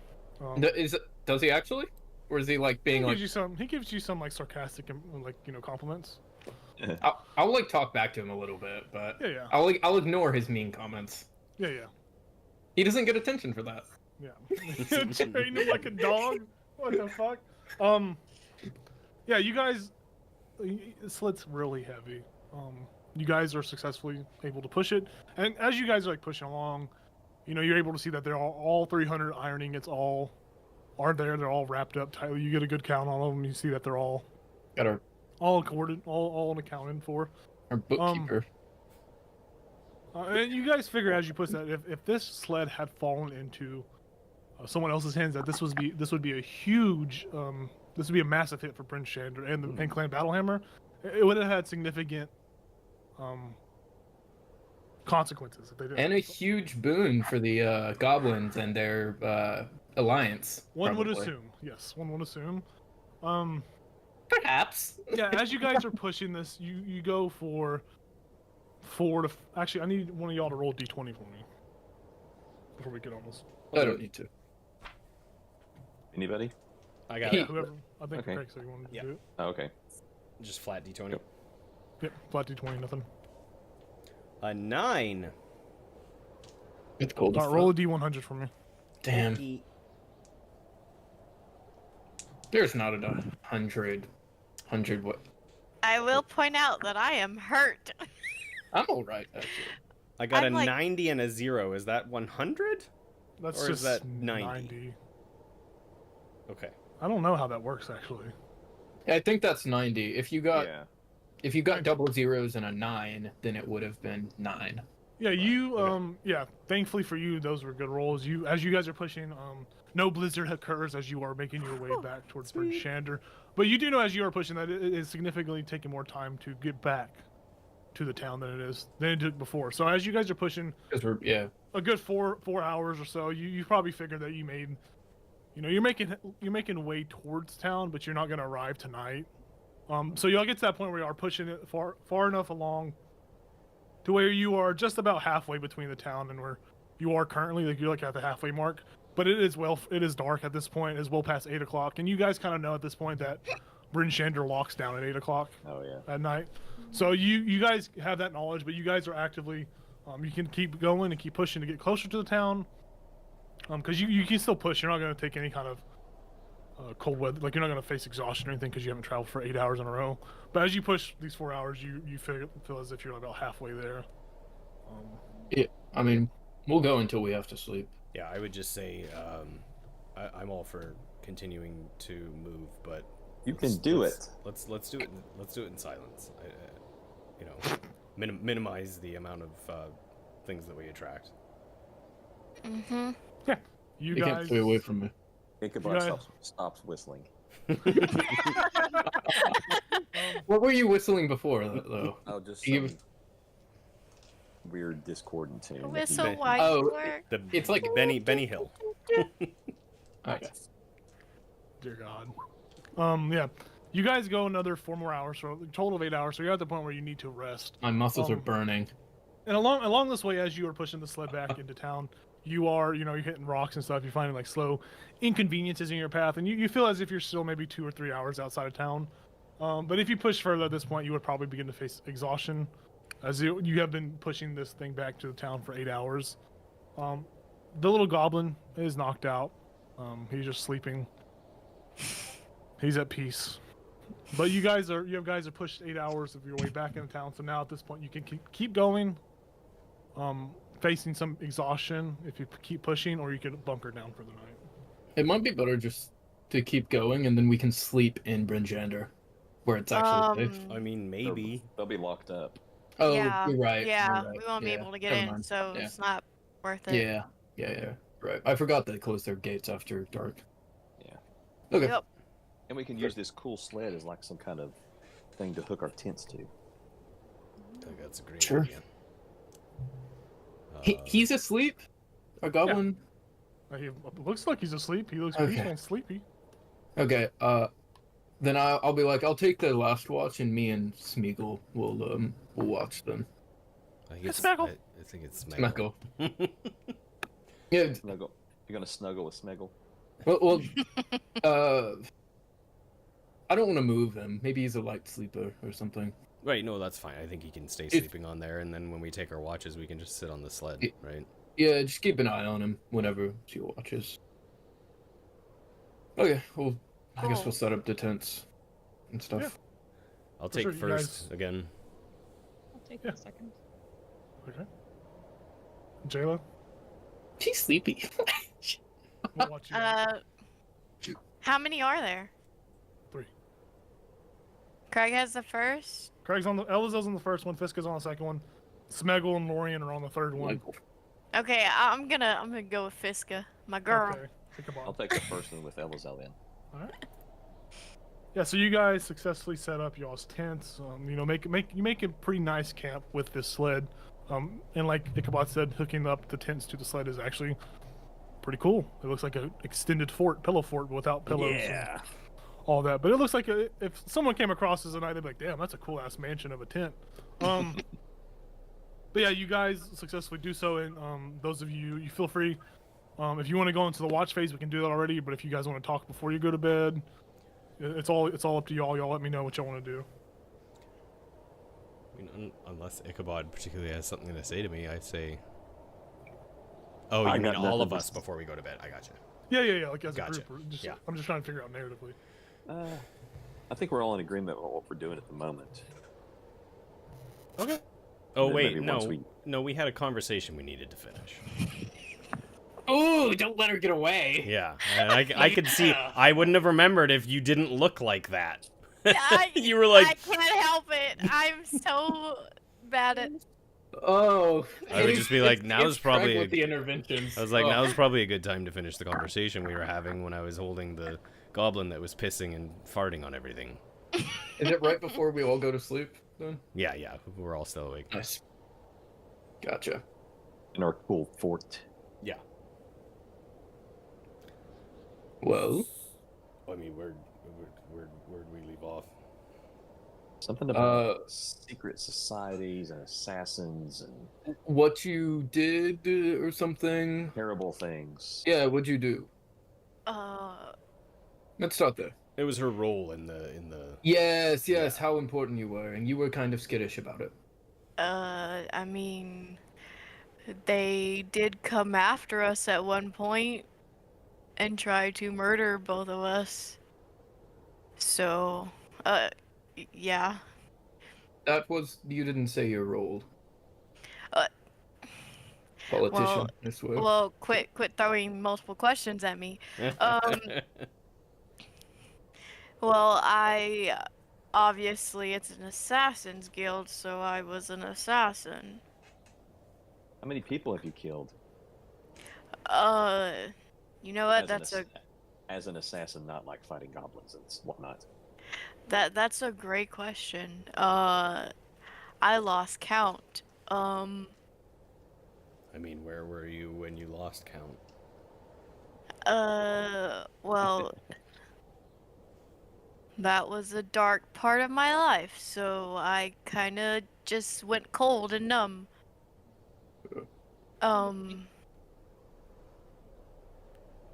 Does he actually? Or is he, like, being, He like... gives you some like sarcastic and like compliments. I'll like, talk back to him a little bit, but... Yeah. I'll ignore his mean comments. Yeah. He doesn't get attention for that. Yeah. Train him like a dog. What the fuck? Yeah. You guys, the sled's really heavy. You guys are successfully able to push it, and as you guys are like pushing along, you're able to see that they're all 300 iron ingots are there. They're all wrapped up tightly. You get a good count on them. You see that they're all Got all accorded, all accounted for. our bookkeeper. And you guys figure as you push that, if this sled had fallen into someone else's hands, that this would be a huge, this would be a massive hit for Prince Shander and the Pen Clan Battlehammer. It would have had significant consequences if they did. And a huge boon for the goblins and their alliance. One would probably. assume, yes. One would assume. Perhaps. Yeah, as you guys are pushing this, you go for 4 to... Actually, I need one of y'all to roll d20 for me before we get on this. I don't need to. Anybody? I got He- it. Whoever. I think Okay. Craig said he wanted to Yeah. do it. Oh, okay. Just flat d20. Yep, flat d20, nothing. A 9. It's cold. Alright, roll a d100 for me. Damn. There's not a 100 what? I will point out that I am hurt. I'm alright, actually. I got I'm a like- 90 and a 0. Is that 100? That's Or is just that 90? Okay. I don't know how that works, actually. I think that's 90. If you got Yeah. double zeros and a 9, then it would have been 9. Yeah, you, Okay. yeah, thankfully for you, those were good rolls. As you guys are pushing, no blizzard occurs as you are making your way back towards Bryn Shander. But you do know as you are pushing that it is significantly taking more time to get back to the town than it did before. So as you guys are pushing Because we're, a good 4 hours or so, you probably figured that you made, you're making way towards town, but you're not going to arrive tonight. So y'all get to that point where you are pushing it far enough along to where you are just about halfway between the town and where you are currently. Like, you're like at the halfway mark, but it is dark at this point. It's well past 8 o'clock, and you guys kind of know at this point that Bryn Shander locks down at 8 o'clock Oh, yeah. at night. So you guys have that knowledge, but you guys are actively, you can keep going and keep pushing to get closer to the town. Because you can still push. You're not going to take any kind of cold weather. Like, you're not going to face exhaustion or anything because you haven't traveled for 8 hours in a row. But as you push these 4 hours, you feel as if you're about halfway there. yeah. I mean, we'll go until we have to sleep. Yeah, I would just say I'm all for continuing to move, but You can do it. Let's do it. Let's do it in silence. You know, minimize the amount of things that we attract. Mm-hmm. Yeah. You guys can't stay away from me. Ichabod Yeah. stops whistling. What were you whistling before, though? Oh, just You- some weird discordant tune. Whistle Ben- while Oh, you work. It's like Benny Hill. Okay. Dear God. Yeah. You guys go another 4 more hours, so a total of 8 hours. So you're at the point where you need to rest. My muscles are Um, burning. And along this way, as you are pushing the sled back into town, you are, you're hitting rocks and stuff. You're finding like slow inconveniences in your path, and you feel as if you're still maybe 2 or 3 hours outside of town. But if you push further at this point, you would probably begin to face exhaustion, as you have been pushing this thing back to the town for 8 hours. The little goblin is knocked out. He's just sleeping. He's at peace. But you guys are pushed 8 hours of your way back into town. So now at this point, you can keep going. Facing some exhaustion if you keep pushing, or you could bunker down for the night. It might be better just to keep going, and then we can sleep in Brinjander, where it's actually safe. I mean, maybe. They'll be locked up. Oh, Yeah, you're right. Yeah, you're right. we won't be Yeah, able to get never in, mind. so Yeah. it's not worth it. Yeah, right. I forgot they closed their gates after dark. Yeah. Okay. Yep. And we can use this cool sled as like some kind of thing to hook our tents to. I think that's a great Sure. idea. He's asleep? Our goblin? He looks like he's asleep. He looks Okay. peaceful and sleepy. Okay, then I'll be like, I'll take the last watch, and me and Smeagol will watch them. I think it's Smeggle. I think it's Smeggle. Smeagol. Yeah, Snuggle. You're gonna snuggle with Smeggle? well, I don't want to move him. Maybe he's a light sleeper or something. Right, no, that's fine. I think he can stay sleeping on there, and then when we take our watches, we can just sit on the sled, Yeah. right? Yeah, just keep an eye on him whenever she watches. Okay, well, I guess Cool. we'll set up the tents and stuff. Yeah. I'll For take sure, you first guys- again. I'll take Yeah. a second. Okay. Jayla, She's sleepy. we'll watch you. How many are there? 3. Craig has the first. Craig's on the Elizel's on the first one. Fiska's on the second one. Smeggle and Lorian are on the third one. Okay, I'm gonna go with Fiska, my girl. Okay. Think about I'll it. take the first one with Elizel then. All right. Yeah, so you guys successfully set up y'all's tents. You make a pretty nice camp with this sled. And like Ichabod said, hooking up the tents to the sled is actually pretty cool. It looks like an extended pillow fort without pillows. And all that, but it looks like if someone came across this at night, they'd be like, "Damn, that's a cool ass mansion of a tent." But yeah, you guys successfully do so, and those of you feel free. If you want to go into the watch phase, we can do that already. But if you guys want to talk before you go to bed, it's all up to y'all. Y'all let me know what y'all want to do. I mean, unless Ichabod particularly has something to say to me, I'd say. Oh, I you mean got all of nothing us to- before we go to bed? I gotcha. Yeah. Like as Gotcha. a group. Yeah. I'm just trying to figure out narratively. I think we're all in agreement about what we're doing at the moment. Okay. Oh then wait, maybe once no, we had a conversation we needed to finish. Oh, don't let her get away. Yeah, and I could see. I wouldn't have remembered if you didn't look like that. You were like, I can't help it. I'm so bad at. Oh, I would just be like, now's probably with the interventions. I was like, Oh. now's probably a good time to finish the conversation we were having when I was holding the goblin that was pissing and farting on everything. Is it right before we all go to sleep then? Yeah, we're all still awake. Nice. Gotcha. In our cool fort. Yeah. Well, I mean, where'd we leave off? Something about secret societies and assassins and what you did or something? terrible things. Yeah, what'd you do? Let's start there. It was her role in the. Yes, Yeah. how important you were, and you were kind of skittish about it. I mean, they did come after us at one point and try to murder both of us. So, yeah. That was, you didn't say your role. Uh, Politician, well- I swear. Well, quit throwing multiple questions at me. Um, Well, obviously it's an assassin's guild, so I was an assassin. How many people have you killed Uh, you know what? as an assassin, not like fighting goblins and whatnot? That's a great question. I lost count. Um, I mean, where were you when you lost count? well, that was a dark part of my life, so I kind of just went cold and numb. Um,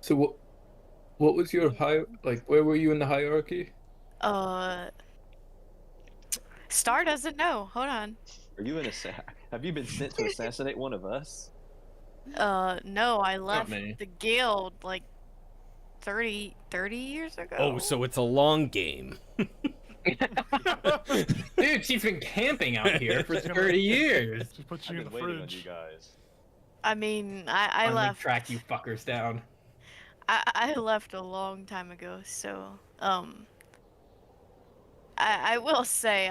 So what was your like? Where were you in the hierarchy? uh, Star doesn't know. Hold on. Are you Have you been sent to assassinate one of us? No, I left me. the guild like 30 years ago. Oh, so it's a long game. Dude, she's been camping out here for 30 years. Just put I've you in been the waiting on fridge. you guys. I mean, I Finally left. track you fuckers down. I left a long time ago, so I will say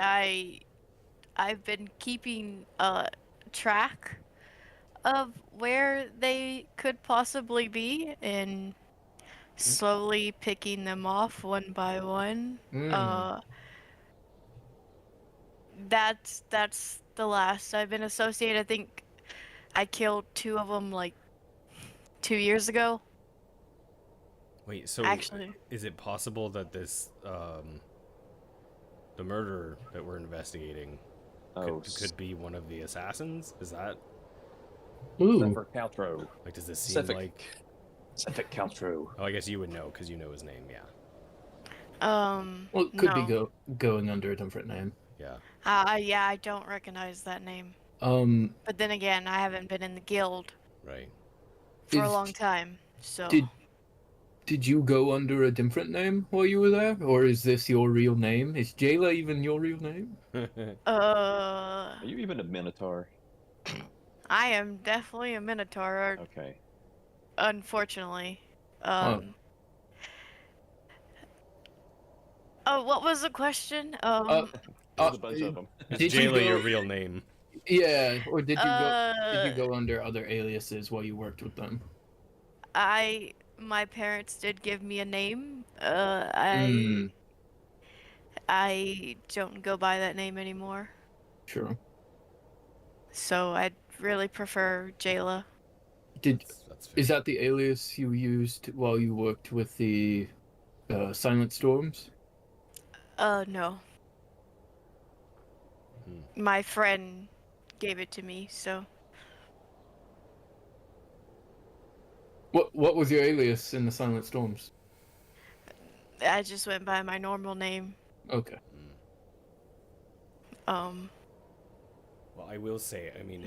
I've been keeping track of where they could possibly be and slowly picking them off one by one. Mm. That's the last I've been associated. I think I killed 2 of them like 2 years ago. Wait, so Actually, is it possible that this the murderer that we're investigating could be one of the assassins? Is that Ooh. Zephyr Caltro. like, does this seem Suffolk. like? Suffolk Caltro. Oh, I guess you would know because you know his name. Yeah. Well, it could be no. going under a different name. Yeah. Yeah, I don't recognize that name. Um, But then again, I haven't been in the guild Right. for a Is- long time, so. did you go under a different name while you were there, or is this your real name? Is Jayla even your real name? Are you even a Minotaur? I am definitely a Minotaur, Okay. unfortunately. Oh. Oh, what was the question? There's a bunch of them. Is Jayla your real name? Yeah, or did you go under other aliases while you worked with them? My parents did give me a name. I don't go by that name anymore. Sure. So I'd really prefer Jayla. That's fair. Is that the alias you used while you worked with the Silent Storms? No. My friend gave it to me, so. What was your alias in the Silent Storms? I just went by my normal name. Okay. Well, I will say, I mean,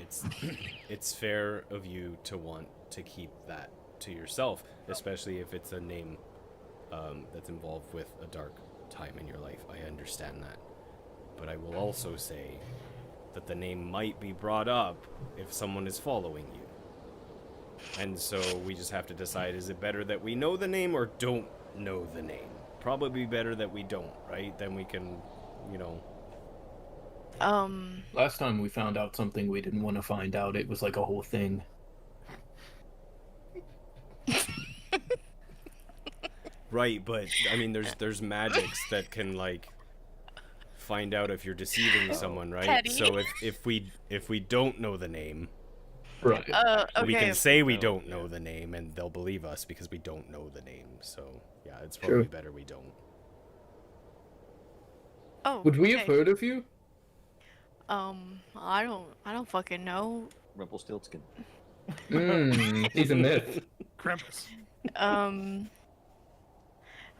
it's fair of you to want to keep that to yourself, especially if it's a name that's involved with a dark time in your life. I understand that. But I will also say that the name might be brought up if someone is following you. And so we just have to decide, is it better that we know the name or don't know the name? Probably better that we don't, right? Then we can, you know... Last time we found out something we didn't want to find out, it was like a whole thing. Right, but I mean, there's magics that can like find out if you're deceiving someone, right? Petty. So if we don't know the name, Right. Okay. we can say we don't know the name, and they'll believe us because we don't know the name. So yeah, it's probably better we don't. Oh. Would we okay. have heard of you? I don't fucking know. Rumpelstiltskin. He's a myth. Krampus.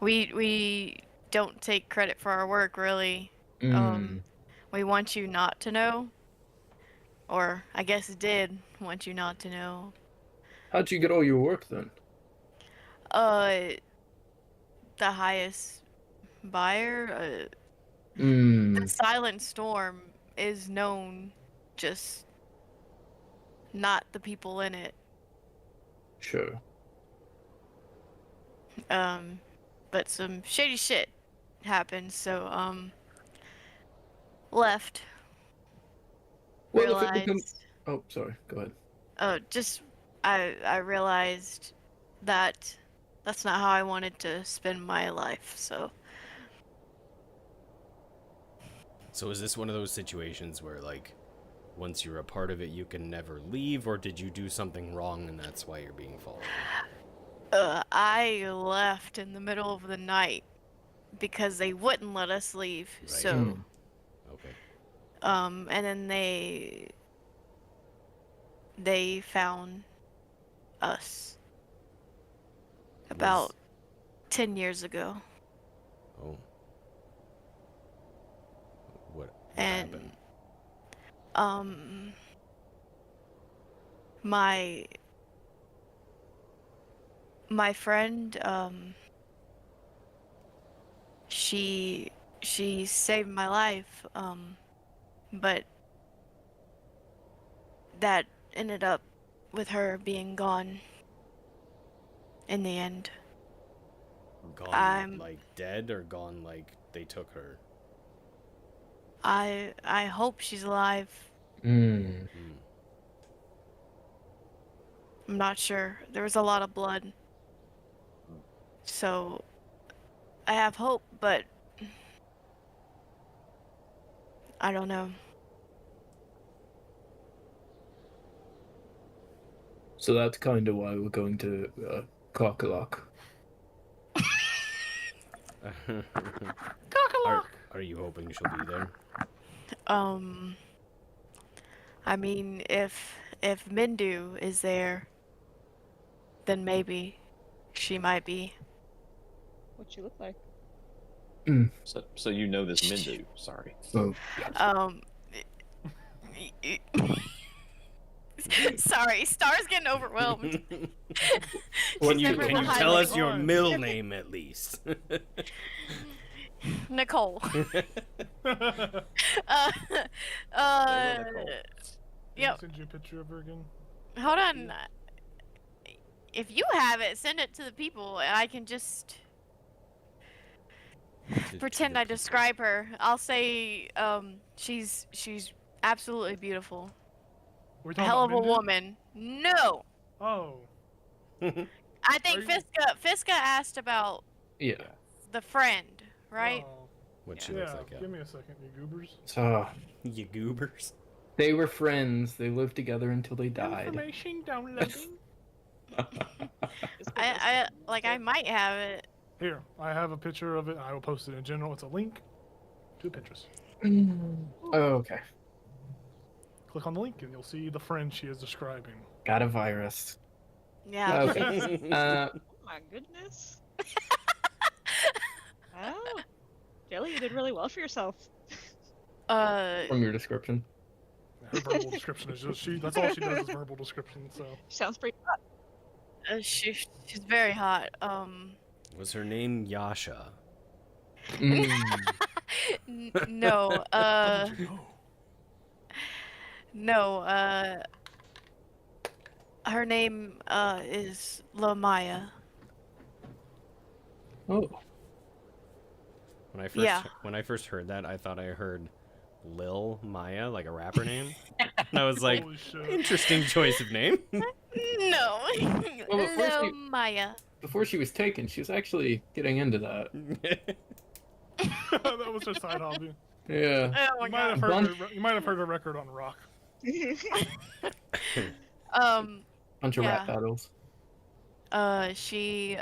We don't take credit for our work, really. We want you not to know. Or, I guess it did want you not to know. How'd you get all your work then? The highest buyer, Hmm. the Silent Storm is known, just not the people in it. Sure. But some shady shit happened, so left. Well, if it becomes... Realized. Oh, sorry. Go ahead. Just I realized that that's not how I wanted to spend my life. So So is this one of those situations where, like, once you're a part of it, you can never leave, or did you do something wrong and that's why you're being followed? I left in the middle of the night because they wouldn't let us leave. Right. So Okay. and then they found us about 10 years ago. Oh. What And happened? my friend she saved my life, but that ended up with her being gone in the end. Gone like dead, or gone like they took her? I hope she's alive. Mm. I'm not sure. There was a lot of blood. So I have hope, but I don't know. So that's kind of why we're going to Cockalock. Are you hoping she'll be there? I mean, if Mindu is there, then maybe she might be. What you look like? So you know this Mindu. Sorry. Oh, Sorry, Star's getting overwhelmed. Can you never been tell us highlighted. your middle name at least? Nicole. Nicole. Yep. Send you a picture of her again. Hold on. If you have it, send it to the people, and I can just pretend I describe her. I'll say, she's absolutely beautiful. We're A talking hell of a about Mindu? woman. No. Oh. I think Are you- Fiska asked about yeah. the friend, right? Oh. What she Yeah, looks like, give me a second, you goobers. So You goobers. they were friends. They lived together until they died. Information downloading. I might have it. Here, I have a picture of it. I will post it in general. It's a link to Pinterest. Oh, okay. Click on the link and you'll see the friend she is describing. Got a virus. Yeah. Okay. Oh my goodness. Wow. Jelly, you did really well for yourself. From your description. Her verbal description is just that's all she does is verbal description, so. Sounds pretty hot. She's very hot. Was her name Yasha? No. How did you know? No. Her name is Lamaya. Oh. When I first heard that, I thought I heard Lil Maya, like a rapper name. And I was like, Holy shit. interesting choice of name. No. Well, before Lamaya. Before she was taken, she was actually getting into that. That was her side hobby. Yeah. Oh my god. You might have heard her record on rock. Bunch of rap battles. She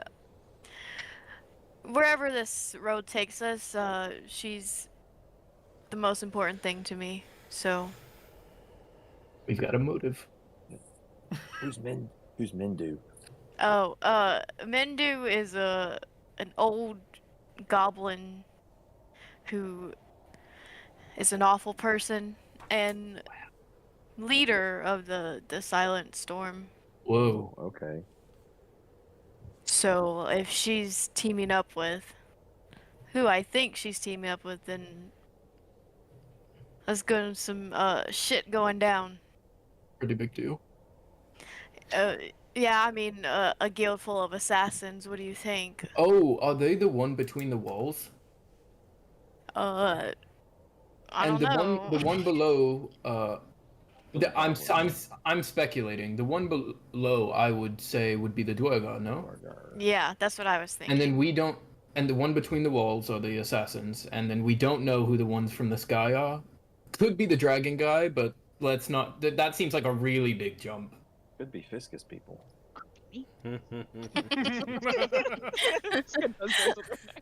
wherever this road takes us, she's the most important thing to me. So We've got a motive. Who's Mindu? oh, Mendu is an old goblin who is an awful person and leader of the Silent Storm. Whoa. Okay. So if she's teaming up with who I think she's teaming up with, then there's going some shit going down. Pretty big deal. Yeah, I mean a guild full of assassins. What do you think? Oh, are they the one between the walls? I And don't know. the one below, I'm goblin. I'm speculating. The one below, I would say, would be the Dwargar, no? Yeah, that's what I was thinking. And then we don't. And the one between the walls are the assassins, and then we don't know who the ones from the sky are. Could be the dragon guy, but let's not. That seems like a really big jump. Could be Fiscus people.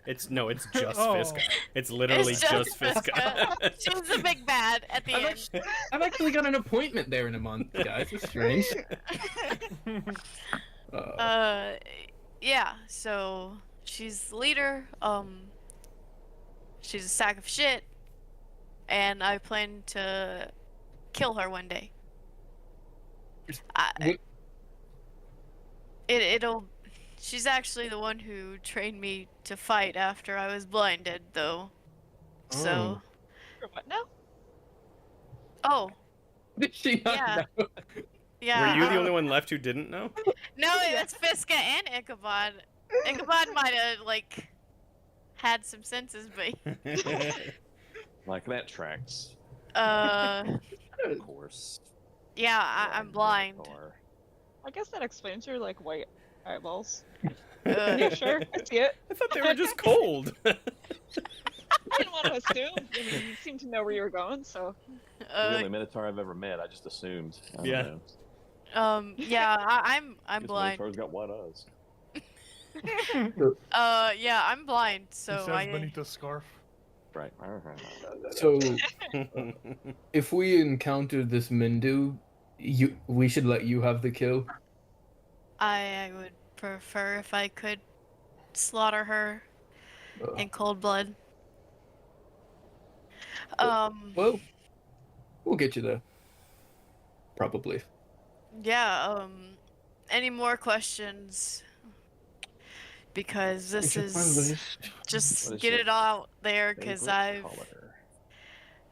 It's just Oh. Fiska. It's literally It's just Fiska. She's the big bad at the end. I've actually got an appointment there in a month, guys. It's strange. Yeah, so she's the leader. She's a sack of shit, and I plan to kill her one day. It'll. She's actually the one who trained me to fight after I was blinded, though. So. What now? Oh. Did she not Yeah. know? Yeah. Were you the only one left who didn't know? No, that's Fiska and Ichabod. Ichabod might have had some senses, but Like that tracks, uh, of course. yeah, I'm blind. I guess that explains your white eyeballs. Uh, Yeah, sure, I see it. I thought they were just cold. I didn't want to assume. I mean, you seem to know where you're going, so. You're the only Minotaur I've ever met. I just assumed. I don't Yeah. know. yeah, I'm Guess blind. Minotaur's got white eyes. Yeah, I'm blind, He so says beneath the scarf. Right. So, if we encounter this Mindu, we should let you have the kill. I would prefer if I could slaughter her in cold blood. Well, we'll get you there. Probably. Yeah, any more questions? Because this is just What is get your it all out there, because Favorite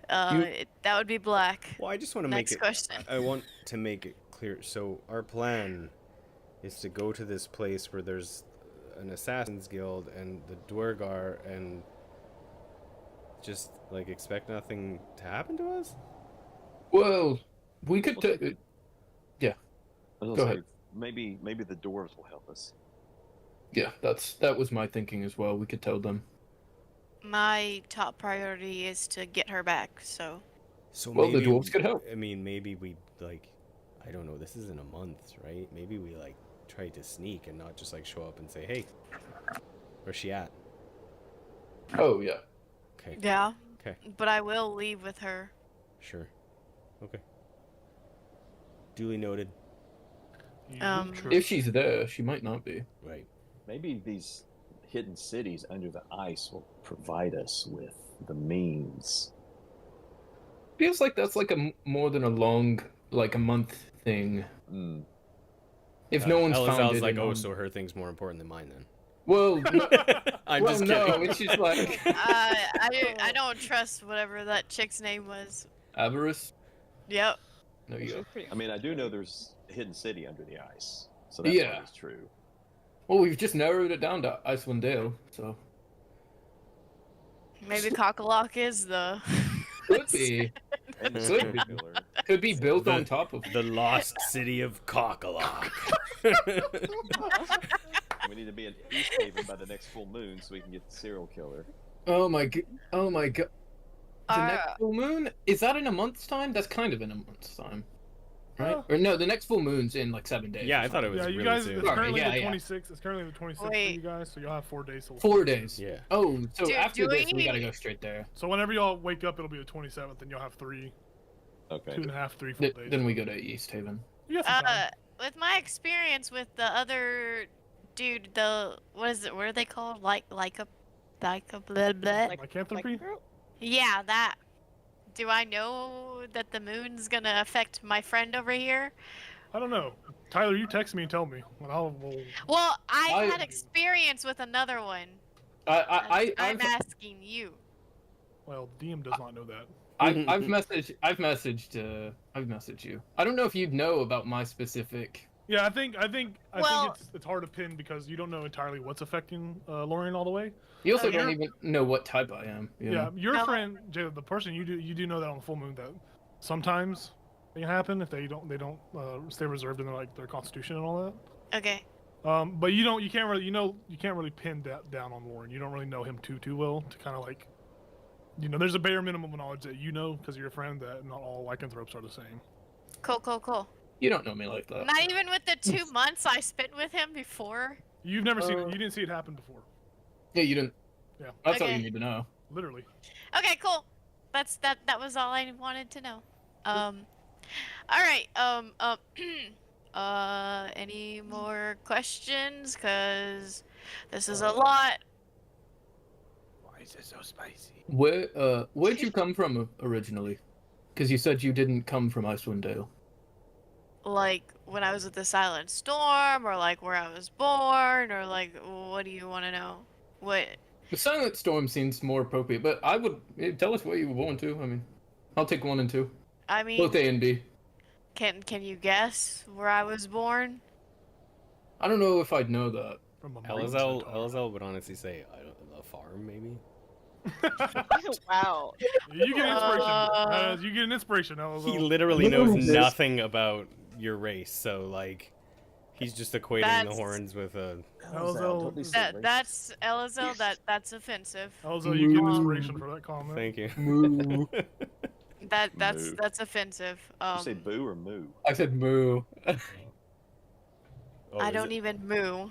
color? that would be black. Well, I just want to Next make it. question. I want to make it clear. So our plan is to go to this place where there's an assassins guild and the Dwargar, and just expect nothing to happen to us. Well, we could. Yeah. I was Go gonna ahead. say, maybe the dwarves will help us. Yeah, that was my thinking as well. We could tell them. My top priority is to get her back, so. So Well, the maybe dwarves could help. I mean, maybe we I don't know. This isn't a month, right? Maybe we try to sneak and not just show up and say, "Hey, where's she at?" Oh yeah. Okay. Yeah. Okay. But I will leave with her. Sure. Okay. Duly noted. True. If she's there, she might not be. Right. Maybe these hidden cities under the ice will provide us with the means. Feels like that's more than a month thing. Mm. If no one's found Elazal's it. like, in oh, on- so her thing's more important than mine then. Well, no, I'm well, just no, kidding. it's just like I don't trust whatever that chick's name was. avarice. Yep. There you go. Pretty I mean, I do know there's a hidden city under the ice, so that Yeah. part is true. Well, we've just narrowed it down to Icewind Dale, so Maybe Cockalock is the. could be And the Could serial be. killer. could be built on top of. The lost city of Cockalock. We need to be in East Haven by the next full moon so we can get the serial killer. Oh my god! Oh my god! The Uh, next full moon, is that in a month's time? That's kind of in a month's time, right? Or no, the next full moon's in 7 days. Yeah, I thought it was Yeah, you really guys. soon. It's currently Yeah, the yeah. 26th. It's currently the 26th for Wait. you guys, so you'll have 4 days to wait. 4 days. Yeah. Oh, so Do- after do this, we we- gotta go straight there. So whenever y'all wake up, it'll be the 27th, and you'll have 3, Okay. 2.5, 3 full days. Then we go to East Haven. You got some time. With my experience with the other dude, what is it? What are they called? Like a blah blah. Lycanthropy? Yeah, that. Do I know that the moon's gonna affect my friend over here? I don't know. Tyler, you text me and tell me, and we'll... Well, I I- had experience with another one. I'm I'm asking you. Well, DM does not know that. I've messaged you. I don't know if you'd know about my specific. Yeah, I think Well- it's hard to pin because you don't know entirely what's affecting Lorian all the way. You also Okay. don't even know what type I am. You Yeah, know? your No. friend, Jay, the person you do know that on the full moon that sometimes it can happen if they don't stay reserved in their constitution and all that. Okay. But you can't really pin that down on Lauren. You don't really know him too well to kind of like, there's a bare minimum of knowledge that you know because you're a friend that not all lycanthropes are the same. Cool. You don't know me like that. Not even with the 2 months I spent with him before. You've never seen it. You didn't see it happen before. Yeah, you didn't. Yeah. That's all Okay. you need to know. Literally. Okay, cool. That was all I wanted to know. All right. Any more questions? Cause this is a lot. Why is it so spicy? Where'd you come from originally? Because you said you didn't come from Icewind Dale. Like when I was at the Silent Storm, or like where I was born, or like what do you want to know? What? The Silent Storm seems more appropriate, but I would tell us where you were born to. I mean, I'll take 1 and 2, I mean, both A and B. can you guess where I was born? I don't know if I'd know that. From a LSL would honestly say, I don't know, a farm maybe? Wow. You get inspiration. You get an inspiration. He literally knows nothing about your race, so like, he's just equating the That's- horns with a... That's Elazil. That's offensive. Also, you get inspiration for that comment. Thank you. Moo. That's offensive. Did you say boo or moo? I said moo. Oh, I is don't it? even moo.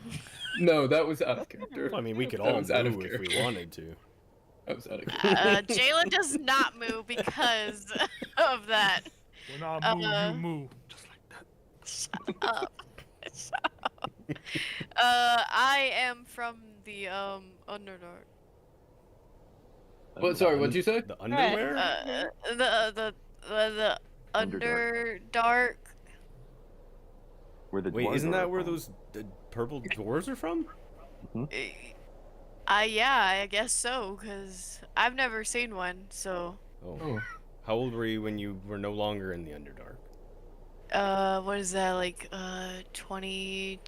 No, that was out of character. Well, I mean, we could That all was out of move if we character. wanted to. That was out of character. Jalen does not moo because of that. When I move, Uh, you move. Just like that. Shut up. Shut up. I am from the Underdark. What? Sorry, what'd you say? The underwear? The Underdark. Where the Wait, dwarves isn't are that where from. those the purple dwarves are from? Yeah, I guess so, because I've never seen one, so. Oh. Oh. How old were you when you were no longer in the Underdark? What is that, like, 25.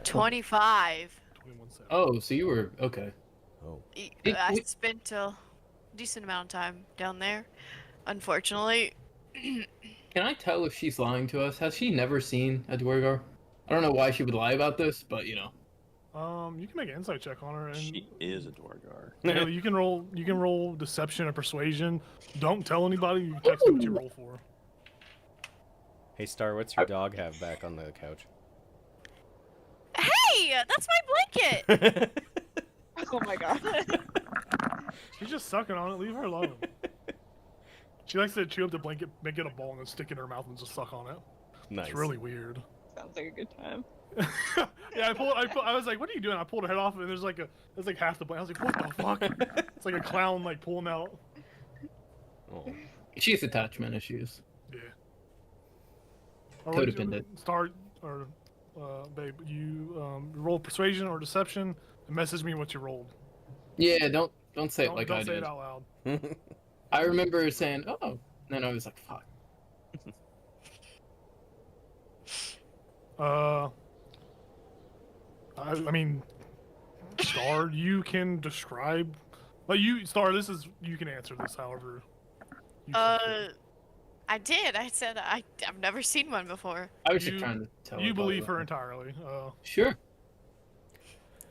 21 seconds. Oh, so you were okay. Oh. I spent a decent amount of time down there, unfortunately. Can I tell if she's lying to us? Has she never seen a Dwargar? I don't know why she would lie about this, but you know. You can make an insight check on her, and She is a Dwargar. yeah, you can roll deception or persuasion. Don't tell anybody. You text me what you roll for. Hey, Star, what's your dog have back on the couch? Hey, that's my blanket. Oh my god. She's just sucking on it. Leave her alone. She likes to chew up the blanket, make it a ball, and then stick it in her mouth and just suck on it. Nice. It's really weird. Sounds like a good time. Yeah, I was like, "What are you doing?" I pulled her head off, and there's like half the blanket. I was like, "What the fuck?" It's like a clown like pulling out. Oh. She has attachment issues. Yeah. All right, Codependent. Start or babe, you roll persuasion or deception and message me what you rolled. Yeah, don't say it Don't, like don't I say did. it out loud. I remember saying, "Oh," and then I was like, "Fuck." I mean, Star, you can describe. Like Star, you can answer this however. You see fit. I did. I said I've never seen one before. I was You- just trying to tell her. You believe about her it. entirely. Sure.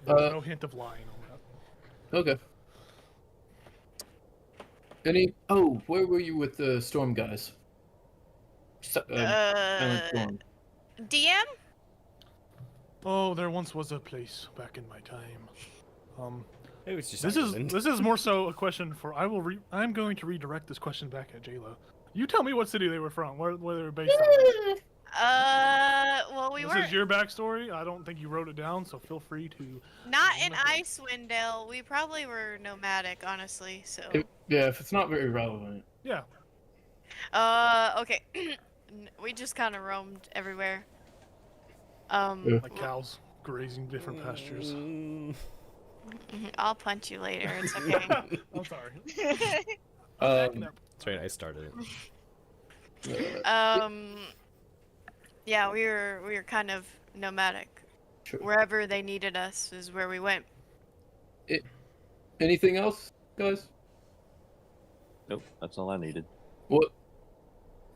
There's no hint of lying on that. Okay. Any? Oh, where were you with the storm guys? Silent Storm. DM? Oh, there once was a place back in my time. It was just This Ireland. is more so a question for I'm going to redirect this question back at Jayla. You tell me what city they were from, where they were based on. Well, we This were is your backstory. I don't think you wrote it down, so feel free to. not in Icewind Dale. We probably were nomadic, honestly. So. Yeah, if it's not very relevant. Yeah. Okay. We just kind of roamed everywhere. Yeah. Like cows grazing different pastures. I'll punch you later. It's okay. I'm sorry. That's right, I started it. Yeah, we were kind of nomadic. Sure. wherever they needed us is where we went. Anything else, guys? Nope, that's all I needed. What?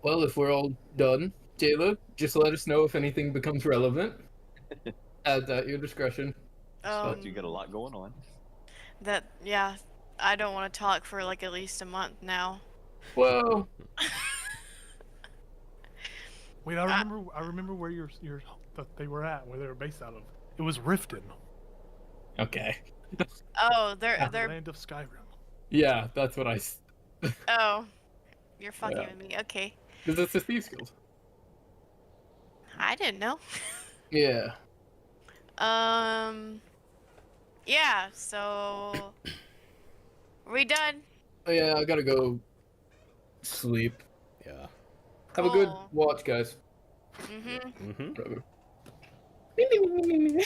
Well, if we're all done, Jayla, just let us know if anything becomes relevant. At your discretion. But you got a lot going on. Yeah, I don't want to talk for like at least a month now. Well, Wait, I remember where that they were at, where they were based out of. It was Riften, okay. Oh, the they're land of Skyrim. Yeah, that's what I. oh, you're fucking Yeah. with me. Okay, Because it's the Thieves Guild. I didn't know. Yeah. Yeah. So, are we done? Oh, yeah, I gotta go sleep. Yeah. Have a good Cool. watch, guys. Mm-hmm. Whatever.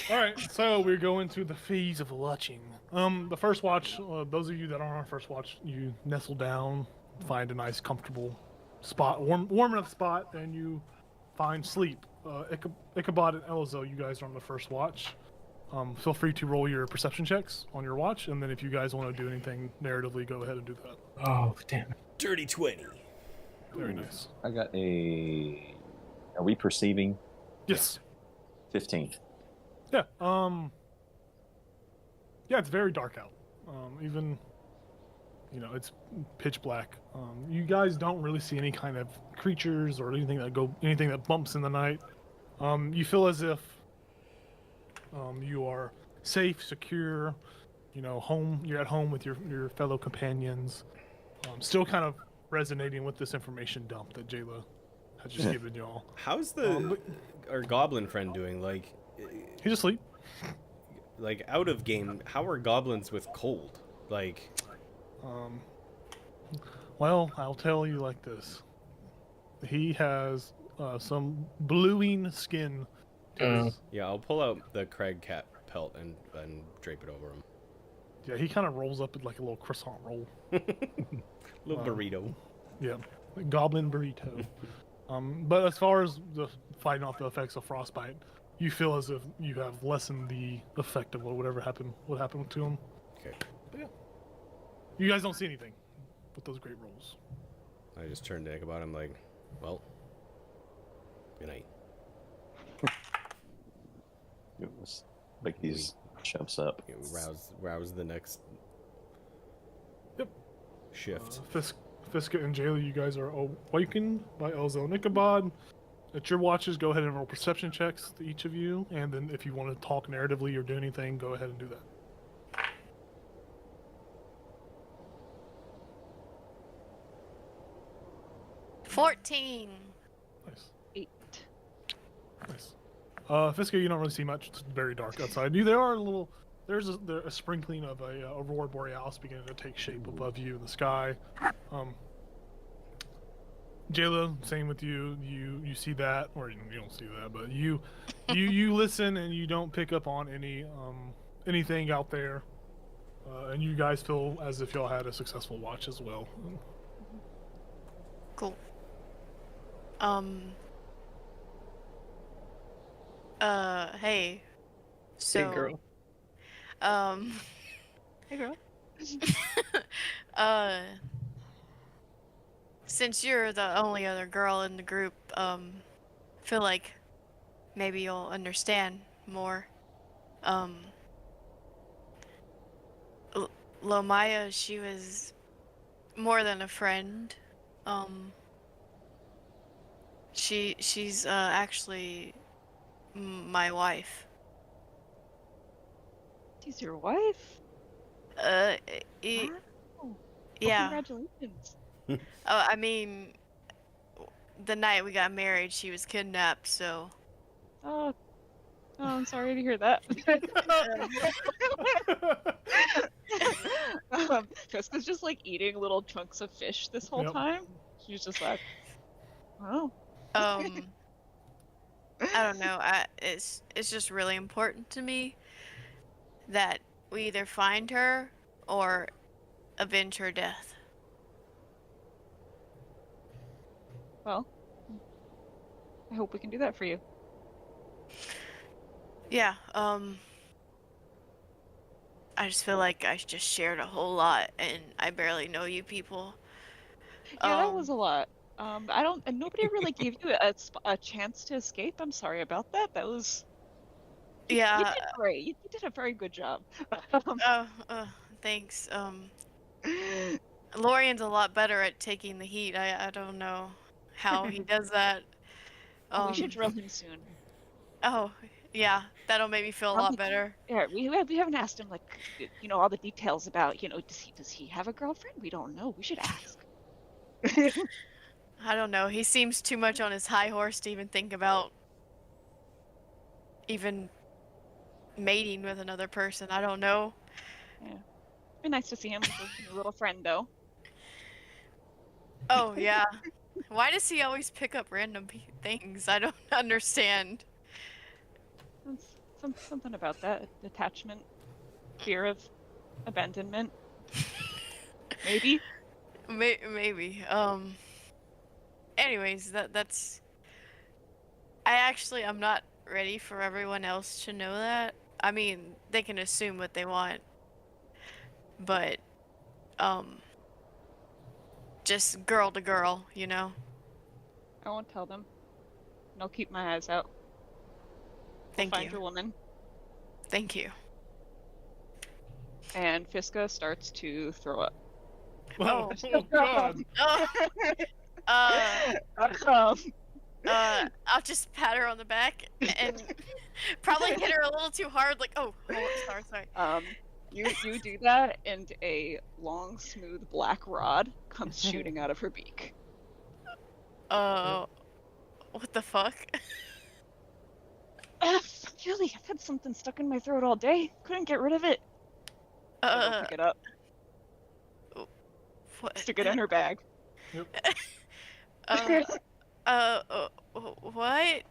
All right, so we're going to the phase of watching. The first watch. Those of you that are on first watch, you nestle down, find a nice, comfortable spot, warm enough spot, and you find sleep. Ichabod and Elzo, you guys are on the first watch. Feel free to roll your perception checks on your watch, and then if you guys want to do anything narratively, go ahead and do that. Oh, damn it. Dirty 20. Very nice. I got a. Are we perceiving? Yes. 15. Yeah. Yeah, it's very dark out. Even, it's pitch black. You guys don't really see any kind of creatures or anything that bumps in the night. You feel as if you are safe, secure. Home. You're at home with your fellow companions. Still kind of resonating with this information dump that Jayla has just given y'all. How's our goblin friend doing? Like, He's asleep. like out of game. How are goblins with cold? Like, Well, I'll tell you like this. He has some bluing skin. yeah, I'll pull out the Craig cat pelt and drape it over him. Yeah, he kind of rolls up like a little croissant roll. Little burrito. Yeah, a goblin burrito. But as far as the fighting off the effects of frostbite, you feel as if you have lessened the effect of what happened to him. Okay. But yeah, you guys don't see anything with those great rolls. I just turned to Ichabod. I'm like, well, good night. Let's make these jumps up. You know, rouse the next Yep. shift. Fiska and Jayla, you guys are awakened by Elzo and Ichabod. At your watches, go ahead and roll perception checks to each of you, and then if you want to talk narratively or do anything, go ahead and do that. $14. Nice. 8. Nice. Fiska, you don't really see much. It's very dark outside. There's a sprinkling of a aurora borealis beginning to take shape above you in the sky. Jayla, same with you. You see that, or you don't see that, but you listen and you don't pick up on anything out there, and you guys feel as if y'all had a successful watch as well. Cool. Hey. So. Hey, girl. Hey, girl. Since you're the only other girl in the group, feel like maybe you'll understand more. Lomaya, she was more than a friend. She's actually my wife. She's your wife? Wow. Yeah. Congratulations. I mean, the night we got married, she was kidnapped, so. Oh, I'm sorry to hear that. Jessica's just like eating little chunks of fish this whole time. She's just like, oh. I don't know. It's just really important to me that we either find her or avenge her death. Well, I hope we can do that for you. Yeah, I just feel like I just shared a whole lot and I barely know you people. Yeah, that was a lot. I don't, and nobody really gave you a chance to escape. I'm sorry about that. That was, you Yeah, did great. You did a very good job. thanks. Lorian's a lot better at taking the heat. I don't know how he does that. We should Um, drill him soon. oh, yeah, that'll make me feel a lot better. Yeah, we haven't asked him like all the details about does he have a girlfriend? We don't know. We should ask. I don't know. He seems too much on his high horse to even think about even mating with another person. I don't know. Yeah, be nice to see him with his new little friend though. Oh, yeah. Why does he always pick up random things? I don't understand. Something about that attachment, fear of abandonment. Maybe. Maybe. Anyways, that's. I'm not ready for everyone else to know that. I mean, they can assume what they want, but just girl to girl, you know. I won't tell them. And I'll keep my eyes out. Thank Find you. your woman. Thank you. And Fiska starts to throw up. Oh, oh God. Oh. I'll just pat her on the back and probably hit her a little too hard. Like, oh, sorry. You do that, and a long, smooth black rod comes shooting out of her beak. What the fuck? Really, I've had something stuck in my throat all day. Couldn't get rid of it. I go pick it up. What? Stick it in her bag. What?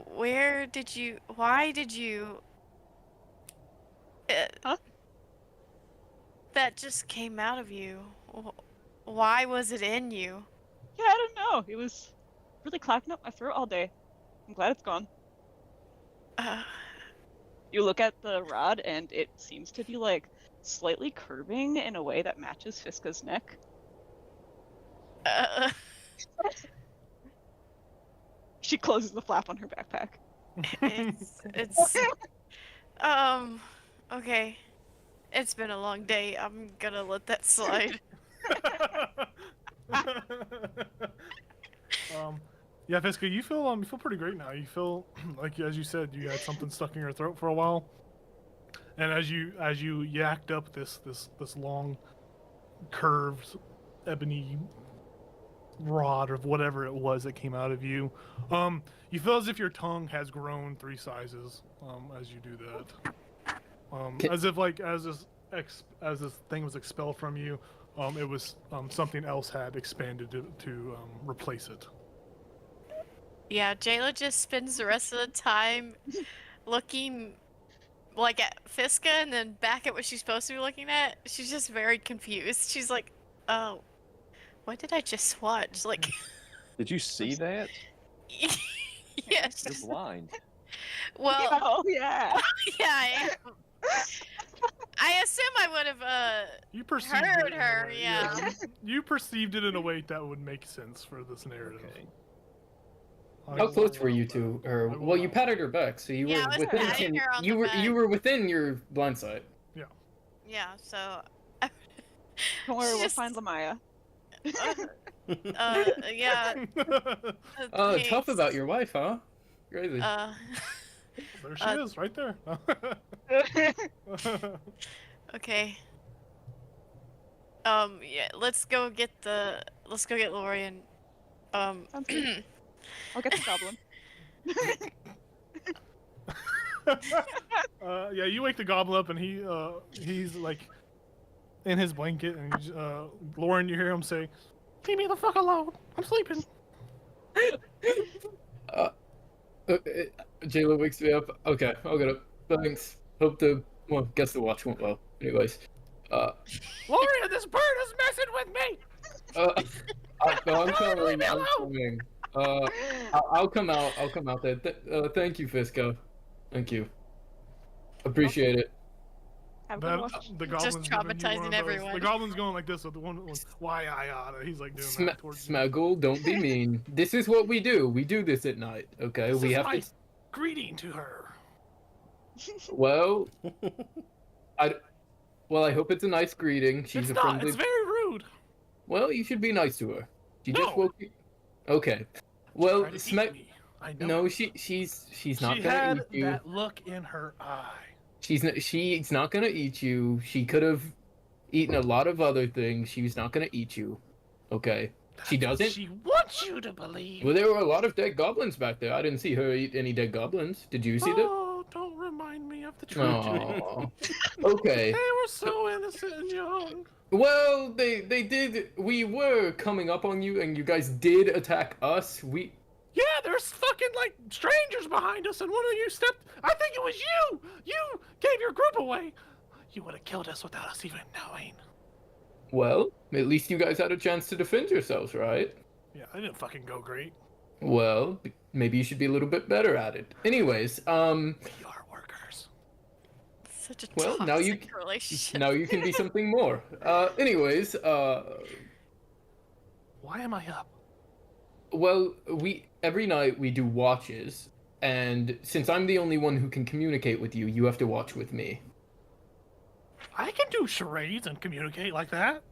Where did you? Why did you? Huh? That just came out of you. Why was it in you? Yeah, I don't know. It was really clogging up my throat all day. I'm glad it's gone. You look at the rod, and it seems to be like slightly curving in a way that matches Fiska's neck. She closes the flap on her backpack. It's okay. It's been a long day. I'm gonna let that slide. Yeah, Fiska, you feel pretty great now. You feel like, as you said, you had something stuck in your throat for a while, and as you yacked up this long, curved, ebony rod or whatever it was that came out of you, you feel as if your tongue has grown 3 sizes as you do that, as if like as this thing was expelled from you, it was something else had expanded to replace it. Yeah, Jayla just spends the rest of the time looking like at Fiska and then back at what she's supposed to be looking at. She's just very confused. She's like, oh, what did I just watch? Like, Did you see that? yes. You're blind. Well, Oh yeah. yeah, I am. I assume I would have You perceived heard it in a her, way, yeah. You perceived it in a way that would make sense for this narrative. Okay. How close were you to her? Well, you patted her back, so you Yeah, were I was patting her on the back. you were within your blind sight. Yeah, so. Don't worry, we'll Just- find Lamaya. Yeah. Tough thanks. about your wife, huh? Crazy. There she is, right there. Okay. Yeah, let's go get Lorian. Sounds good. I'll get the goblin. Yeah, you wake the goblin up, and he's like in his blanket, and Lauren, you hear him say, "Leave me the fuck alone. I'm sleeping." Jayla wakes me up. Okay, I'll get up. Thanks. Guess the watch went well. Anyways. Lauren, this bird is messing with me. No, I'm coming. I'm coming. I'll come out. I'll come out there. Thank you, Fiska. Thank you. Appreciate it. Have a good one. The goblin's Just giving you one traumatizing of those. everyone. The goblin's going like this with the one. Why I oughta. He's like doing that towards you. Smuggle, don't be mean. This is what we do. We do this at night, okay? This we is have my to. greeting to her. Well, I hope it's a nice greeting. She's It's a not. friendly. It's very rude. Well, you should be nice to her. She No. just woke you. Okay. Well, Try to eat me. I know. No, she's not She gonna had eat you. that look in her eye. She's not gonna eat you. She could have eaten a lot of other things. She's not gonna eat you. Okay. She doesn't. She wants you to believe. Well, there were a lot of dead goblins back there. I didn't see her eat any dead goblins. Did you see that? Oh, don't remind me of the tragedy. Aw. Okay. They were so innocent and young. Well, they did. We were coming up on you, and you guys did attack us. Yeah, there's fucking like strangers behind us, and one of you stepped. I think it was you. You gave your group away. You would have killed us without us even knowing. Well, at least you guys had a chance to defend yourselves, right? Yeah, I didn't fucking go great. Well, maybe you should be a little bit better at it. Anyways, We are workers. Such a Well, toxic now you- relationship. now you can be something more. Anyways, Why am I up? well, every night we do watches, and since I'm the only one who can communicate with you, you have to watch with me. I can do charades and communicate like that.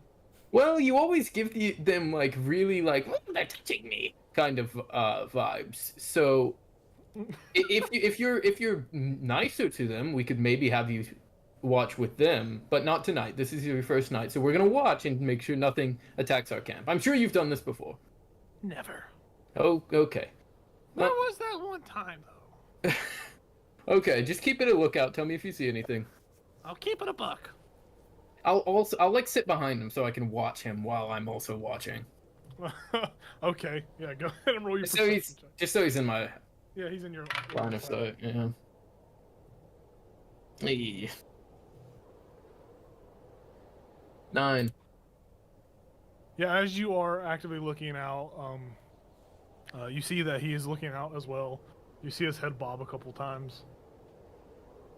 Well, you always give them like really like "Oh, they're touching me" kind of vibes. So if you're nicer to them, we could maybe have you watch with them, but not tonight. This is your first night, so we're gonna watch and make sure nothing attacks our camp. I'm sure you've done this before. Never. Oh, okay. Where Well- was that one time though? Okay, just keep it a lookout. Tell me if you see anything. I'll keep it a buck. I'll like sit behind him so I can watch him while I'm also watching. Okay, yeah, go ahead and roll your So perception he's check. just so he's in my Yeah, he's in your line of sight. Yeah. Hey. 9. Yeah, as you are actively looking out, you see that he is looking out as well. You see his head bob a couple times.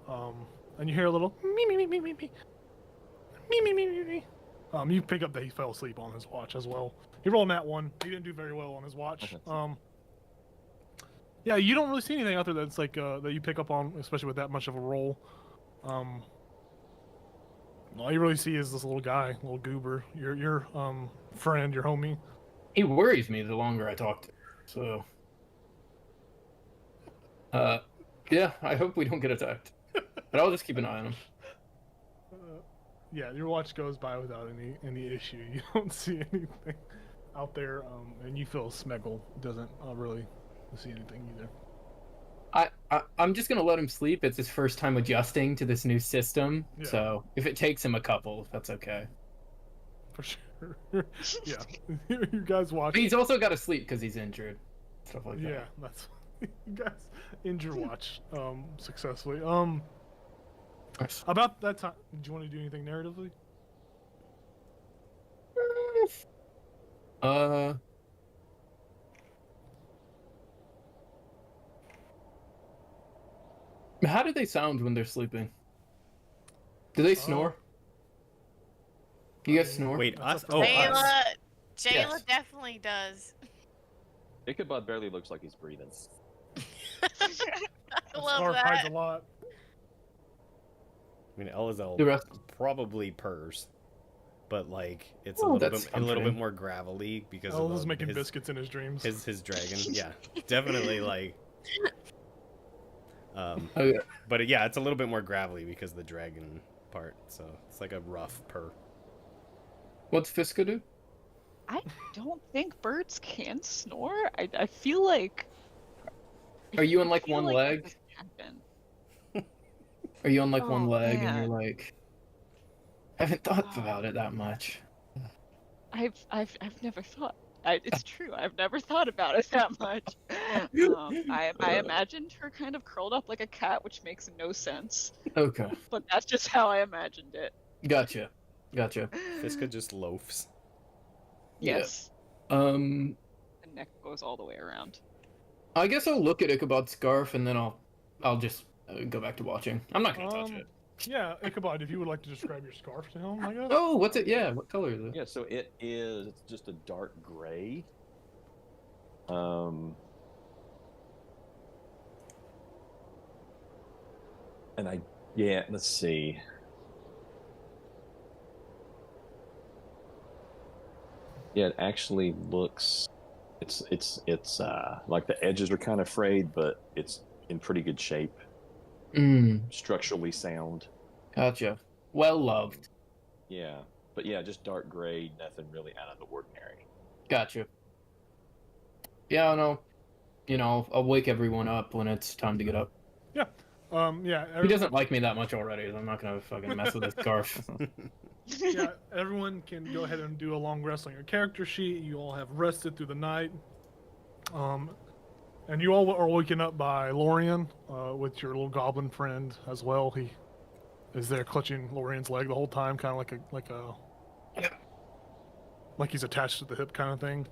And you hear a little me me me me me me me me me me me. You pick up that he fell asleep on his watch as well. He rolled that one. He didn't do very well on his watch. Okay. Yeah, you don't really see anything out there that's like that you pick up on, especially with that much of a roll. All you really see is this little guy, little goober, your friend, your homie. He worries me the longer I talk to him. So yeah, I hope we don't get attacked. But I'll just keep an eye on him. Yeah, your watch goes by without any issue. You don't see anything out there, and you feel Smeggle doesn't really see anything either. I'm just gonna let him sleep. It's his first time adjusting to this new system, Yeah. so if it takes him a couple, that's okay. For sure. Yeah, you guys watch. But he's also got to sleep because he's injured, stuff like that. Yeah, that's you guys end your watch successfully. About that time, did you want to do anything narratively? How do they sound when they're sleeping? Do they snore? You guys snore? Wait, That's us? up to Oh, Jayla. us. Jayla Yes. definitely does. Ichabod barely looks like he's breathing. I love Scarf hides that. a lot. I mean, Elazar The rest. probably purrs, but like it's Oh, a little that's bit comforting. comforting. more gravelly because Oh, of he's making his, biscuits in his dreams. his dragon. Yeah, definitely like. Oh yeah. But yeah, it's a little bit more gravelly because of the dragon part. So it's like a rough purr. What's Fiska do? I don't think birds can snore. I feel like. Are you on I like feel one like leg? that doesn't happen. Are you on like Oh, one leg and man. you're like? I haven't thought about it that much. I've never thought. It's true. I've never thought about it that much. I imagined her kind of curled up like a cat, which makes no sense. Okay, But that's just how I imagined it. gotcha. Fiska just loafs. Yeah. Yes. The neck goes all the way around. I guess I'll look at Ichabod's scarf and then I'll just go back to watching. I'm not gonna touch it. Yeah, Ichabod, if you would like to describe your scarf to him, I guess. Oh, what's it? Yeah, what color is it? Yeah, so it is just a dark gray. And let's see. Yeah, it actually looks. It's like the edges are kind of frayed, but it's in pretty good shape. Structurally sound. Gotcha. Well loved. Yeah, but yeah, just dark gray, nothing really out of the ordinary. Gotcha. Yeah, I'll wake everyone up when it's time to get up. Yeah. He doesn't like me that much already, so I'm not gonna fucking mess with his scarf. Yeah, everyone can go ahead and do a long rest on your character sheet. You all have rested through the night. And you all are waken up by Lorian, with your little goblin friend as well. He is there clutching Lorian's leg the whole time, kind of like he's attached to the hip kind of thing.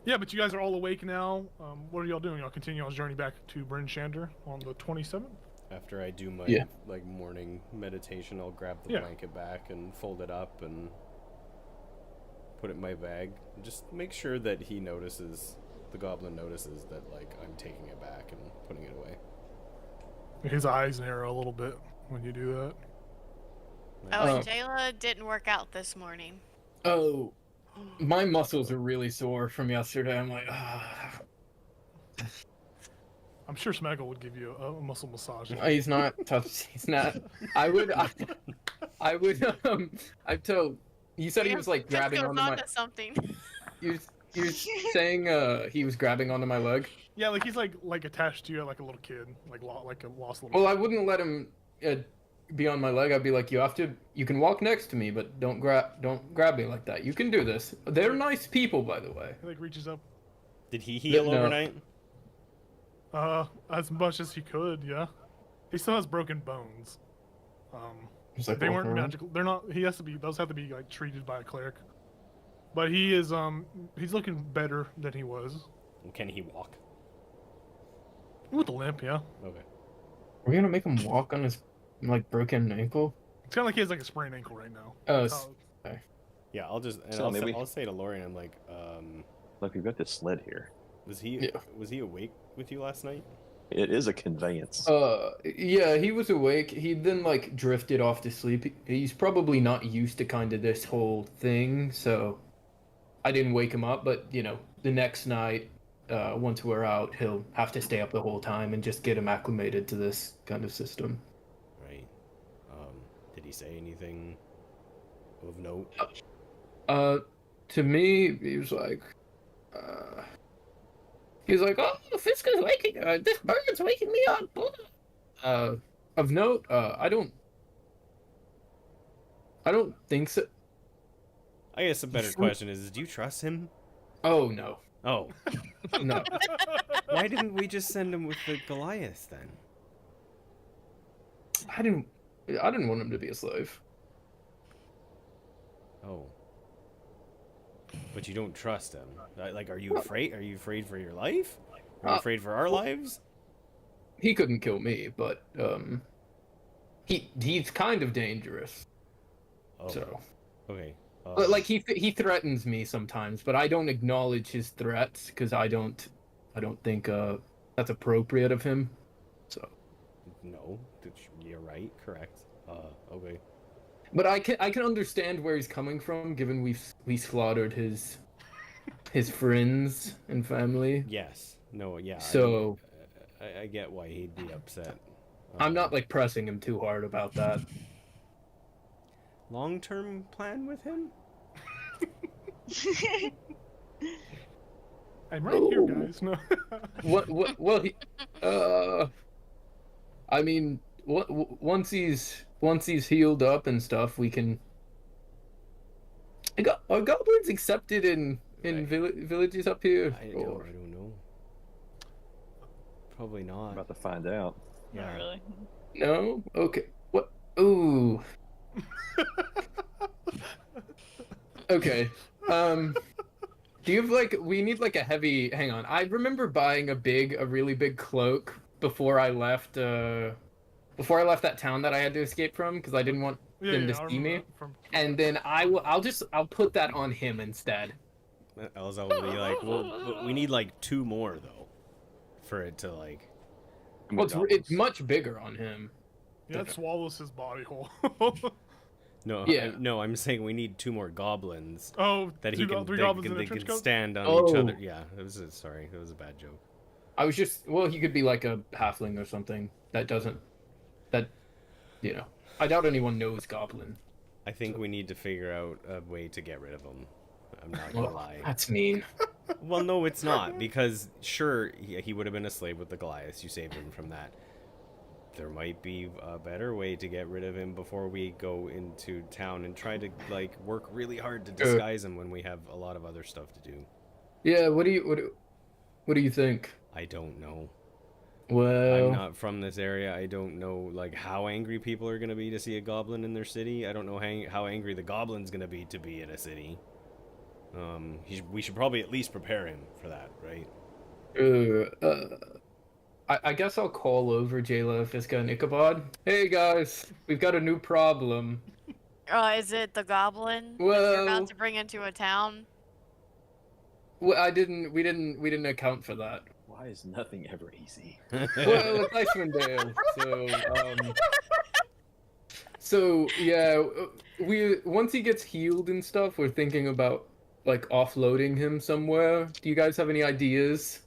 Yeah, but you guys are all awake now. What are y'all doing? Y'all continue y'all's journey back to Bryn Shander on the 27th? After I do my like morning meditation, I'll grab the blanket back and fold it up and put it in my bag. Just make sure that the goblin notices that like I'm taking it back and putting it away. His eyes narrow a little bit when you do that. Oh, and Jayla didn't work out this morning. Oh, my muscles are really sore from yesterday. I'm like, I'm sure Smeggle would give you a muscle massage. He's not touched. He's not. I would. I've told. You said he was like grabbing onto my. Something. You're saying he was grabbing onto my leg. Yeah, like he's like attached to you like a little kid, like a lost little. Well, I wouldn't let him be on my leg. I'd be like, you can walk next to me, but don't grab me like that. You can do this. They're nice people, by the way. He like reaches up. Did he heal overnight? As much as he could, yeah. He still has broken bones. Like they weren't magical. They're not. Those have to be like treated by a cleric. But he is. He's looking better than he was. Can he walk? With a limp, yeah. Okay. We're gonna make him walk on his like broken ankle. It's kind of like he has like a sprained ankle right now. Okay. Yeah, I'll say to Lorian, I'm like, Look, we've got this sled here. Was he awake with you last night? It is a conveyance. Yeah, he was awake. He then like drifted off to sleep. He's probably not used to kind of this whole thing, so I didn't wake him up. But the next night, once we're out, he'll have to stay up the whole time and just get him acclimated to this kind of system. Right. Did he say anything of note? To me, he was like, oh, Fiska's waking. This bird's waking me up. Of note, I don't think so. I guess a better question is, do you trust him? Oh no. Oh. No. Why didn't we just send him with the Goliath then? I didn't want him to be a slave. Oh. But you don't trust him. Like, are you afraid? Are you afraid for your life? Are you afraid for our lives? He couldn't kill me, but he's kind of dangerous. Oh. So. Okay. Like he threatens me sometimes, but I don't acknowledge his threats because I don't think that's appropriate of him. So. No, you're right. Correct. Okay. But I can understand where he's coming from, given we slaughtered his friends and family. Yes. No. Yeah. So. I get why he'd be upset. I'm not like pressing him too hard about that. Long-term plan with him? I'm right here, guys. No. Well, I mean, once he's healed up and stuff, we can. Are goblins accepted in villages up here? I don't know. Probably not. I'm about to find out. Yeah. Not really. No? Okay. What? Ooh. Okay. Do you have we need a heavy, hang on. I remember buying a really big cloak before I left before I left that town that I had to escape from because I didn't want them to I see me. remember from And then I'll put that on him instead. Elza will be like, well, but we need like 2 more though, for it to like. Well, it's much bigger on him. Yeah, it swallows his body whole. No, Yeah. no, I'm saying we need 2 more goblins Oh, that he can, three they goblins can, in a they trench can coat? stand on each Oh. other. Yeah, sorry, it was a bad joke. I was just he could be like a halfling or something that doesn't I doubt anyone knows goblin. I think we need to figure out a way to get rid of him. I'm not gonna lie. That's mean. Well, no, it's not, because sure, he would have been a slave with the Goliaths. You saved him from that. There might be a better way to get rid of him before we go into town and try to like work really hard to disguise him when we have a lot of other stuff to do. Yeah, what do you think? I don't know. Well, I'm not from this area. I don't know like how angry people are gonna be to see a goblin in their city. I don't know how angry the goblin's gonna be to be in a city. We should probably at least prepare him for that, right? I guess I'll call over Jayla, Fiska, and Ichabod. Hey guys, we've got a new problem. Is it the goblin that you're Well, about to bring into a town? we didn't account for that. Why is nothing ever easy? Well, it's Icewind Dale, so yeah, once he gets healed and stuff, we're thinking about like offloading him somewhere. Do you guys have any ideas?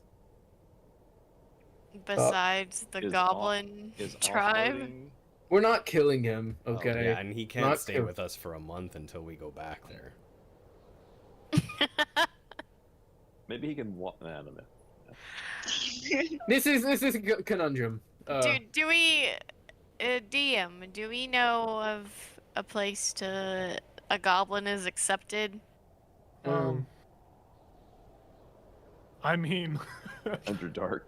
Besides the Is goblin Is tribe? offloading- We're not killing him, Oh, okay? yeah, and he can't Not stay kill- with us for a month until we go back there. Maybe he can walk. I don't know. This is a conundrum. Do we, DM? Do we know of a place a goblin is accepted? I mean, Underdark.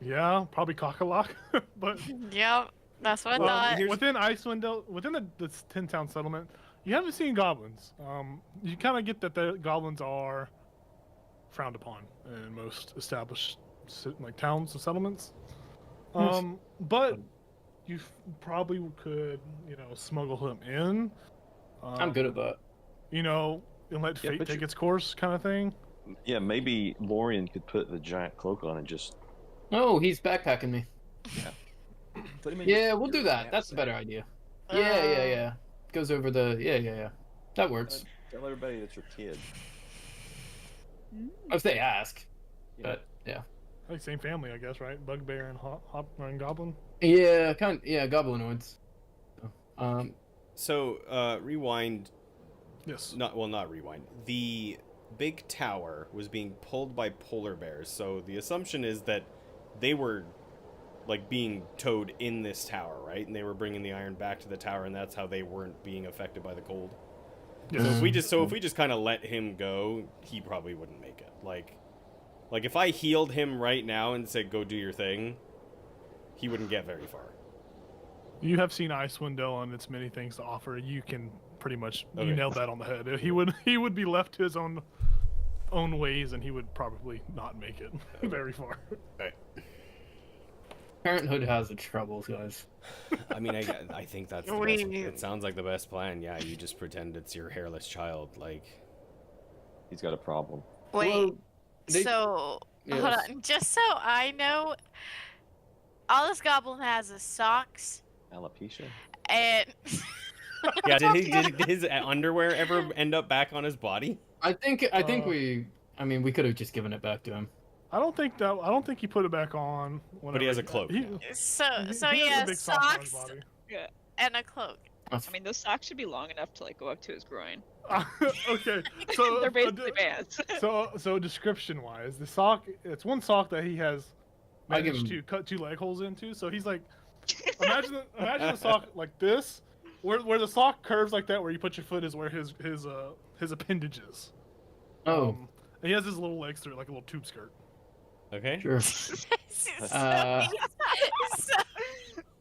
yeah, probably Cockalock, but Yep, that's what I well, thought. within Icewind Dale, within the 10-town settlement, you haven't seen goblins. You kind of get that the goblins are frowned upon in most established like towns and settlements. But you probably could, smuggle him in. I'm good at that. And let Yeah, fate but take you- its course, kind of thing. Yeah, maybe Lorian could put the giant cloak on and just Oh, he's backpacking me. put him in. Yeah, we'll do that. That's a better idea. Yeah. Goes over the yeah. That works. Tell everybody that's your kid. If they ask. Yeah. But yeah. Like same family, I guess, right? Bugbear and and Goblin. Yeah, goblinoids. So, rewind. Yes. Not rewind. The big tower was being pulled by polar bears, so the assumption is that they were like being towed in this tower, right? And they were bringing the iron back to the tower, and that's how they weren't being affected by the cold. Yes. So if we just kind of let him go, he probably wouldn't make it. Like if I healed him right now and said go do your thing, he wouldn't get very far. You have seen Icewind Dale and its many things to offer. You can pretty much Okay. you nailed that on the head. He would be left to his own ways, and he would probably not make it very far. Right. Parenthood has its troubles, guys. I mean, I think that's the best. It sounds like the best plan. Yeah, you just pretend it's your hairless child. Like, He's got a problem. Wait, Well, they- so hold Yes. on, just so I know, all this goblin has is socks Alopecia. and yeah, did his underwear ever end up back on his body? I think we could have just given it back to him. I don't think he put it back on. But he has a cloak now. so he he has a has big sock on his socks body. and a cloak. I mean, those socks should be long enough to like go up to his groin. Okay, so They're basically pants. So description wise, the sock, it's one sock that he has I give managed him- to cut 2 leg holes into. So he's like, imagine a sock like this, where the sock curves like that, where you put your foot is where his appendage is. Oh, And he has his little legs through it, like a little tube skirt. Okay. sure. Uh,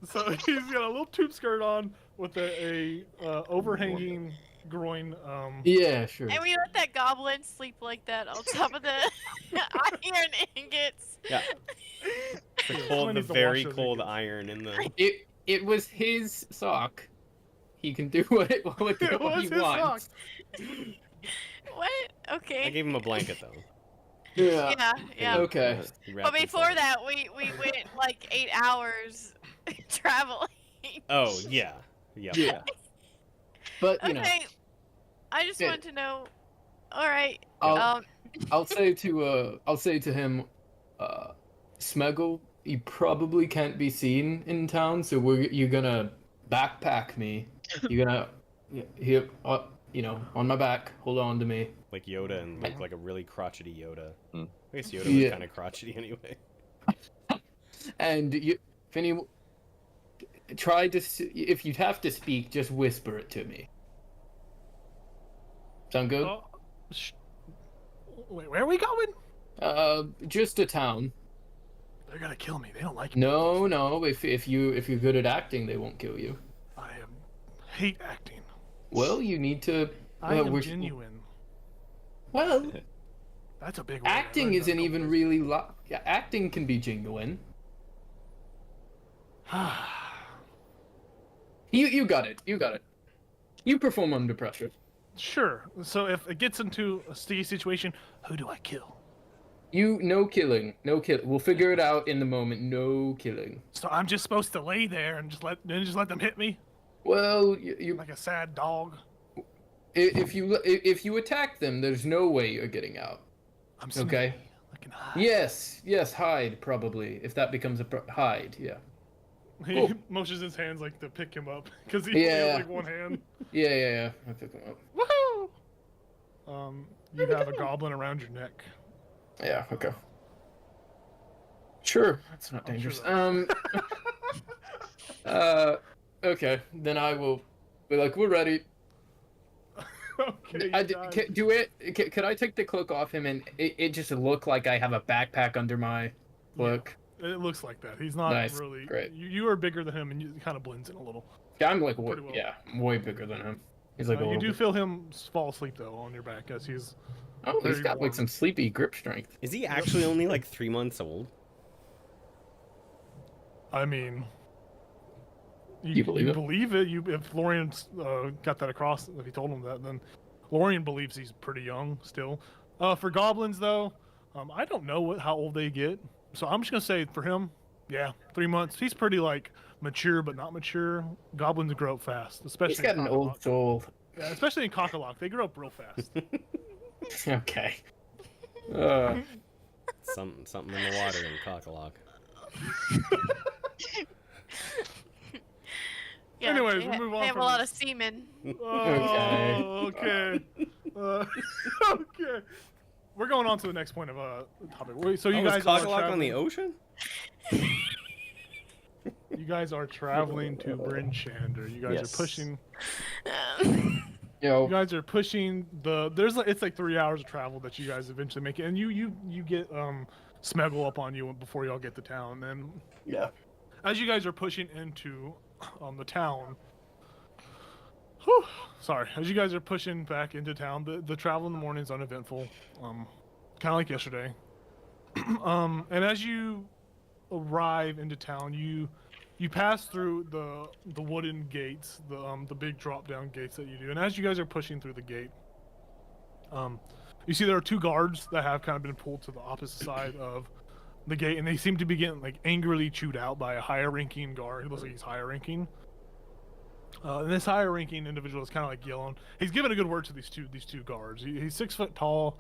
So he's got a little tube skirt on with a overhanging groin. Yeah, sure. And we let that goblin sleep like that on top of the iron ingots. Yeah. Someone The needs to very wash those cold ingots. iron in the. it was his sock. He can do what It what was he his wants. What? I Okay. gave him a blanket though. Yeah. Yeah, yeah. Okay. He But wrapped before himself. that, we went like 8 hours traveling. Oh yeah, yeah. Yeah. But you know, Okay, I just Yeah. want to know. All right. I'll Um, I'll say to him, Smeggle, you probably can't be seen in town, so you're gonna backpack me. You're gonna here, on my back, hold on to me. Like Yoda and look like a really crotchety Yoda. Hmm. I guess Yoda was Yeah. kind of crotchety anyway. And if any try to if you have to speak, just whisper it to me. Sound good? Oh, wait, where are we going? Just a town. They're gonna kill me. They don't like me. No. If you're good at acting, they won't kill you. I hate acting. Well, you need to. I am we're- genuine. Well, That's a big word. I acting learned isn't that even really. Yeah, acting can be genuine. You got it. You got it. You perform under pressure. Sure. So if it gets into a sticky situation, who do I kill? No killing. No kill. We'll figure it out in the moment. No killing. So I'm just supposed to lay there and just let them hit me Well, you like a sad dog. if you attack them, there's no way you're getting out. I'm Okay. sneaky. I can hide. Yes, hide probably. If that becomes a hide, yeah. He Cool. motions his hands like to pick him up because he Yeah. only has like one hand. Yeah. I pick them up. Woohoo! You have a goblin around your neck. Yeah. Okay. Sure, that's not I'm sure dangerous. Okay. Then I will be like, we're ready. Okay. Could I take the cloak off him and it just look like I have a backpack under my cloak? It looks like that. He's not Nice, really. great. You are bigger than him, and it kind of blends in a little. Yeah, I'm like Pretty well. way bigger than him. He's like a You little do bit- feel him fall asleep though on your back as he's. Oh, he's very got warm. like some sleepy grip strength. Is he actually only like 3 months old? I mean. You believe it? Believe it. If Lorian got that across, if he told him that, then Lorian believes he's pretty young still. For goblins though, I don't know how old they get, so I'm just gonna say for him, yeah, 3 months. He's pretty like mature but not mature. Goblins grow up fast, especially. He's got in an old Cockalock. soul. Yeah, especially in Cockalock, they grow up real fast. Okay. Something in the water in Cockalock. yeah, Anyways, they we'll move on They have a from lot this. of semen. Oh, okay. Okay. We're going on to the next point of topic. So you Oh, guys is are Cockalock on the traveling- ocean? You guys are traveling to Bryn Shander. You guys Yes. are pushing. Yo, You guys are pushing the. It's like 3 hours of travel that you guys eventually make it, and you get Smeggle up on you before y'all get to town. And yeah. as you guys are pushing into the town. Whew, sorry, as you guys are pushing back into town, the travel in the morning is uneventful, kind of like yesterday. And as you arrive into town, you pass through the wooden gates, the big drop down gates that you do. And as you guys are pushing through the gate, you see there are two guards that have kind of been pulled to the opposite side of the gate, and they seem to be getting like angrily chewed out by a higher ranking guard. He looks like he's higher ranking. And this higher ranking individual is kind of like yelling. He's giving a good word to these two guards. He's 6 foot tall.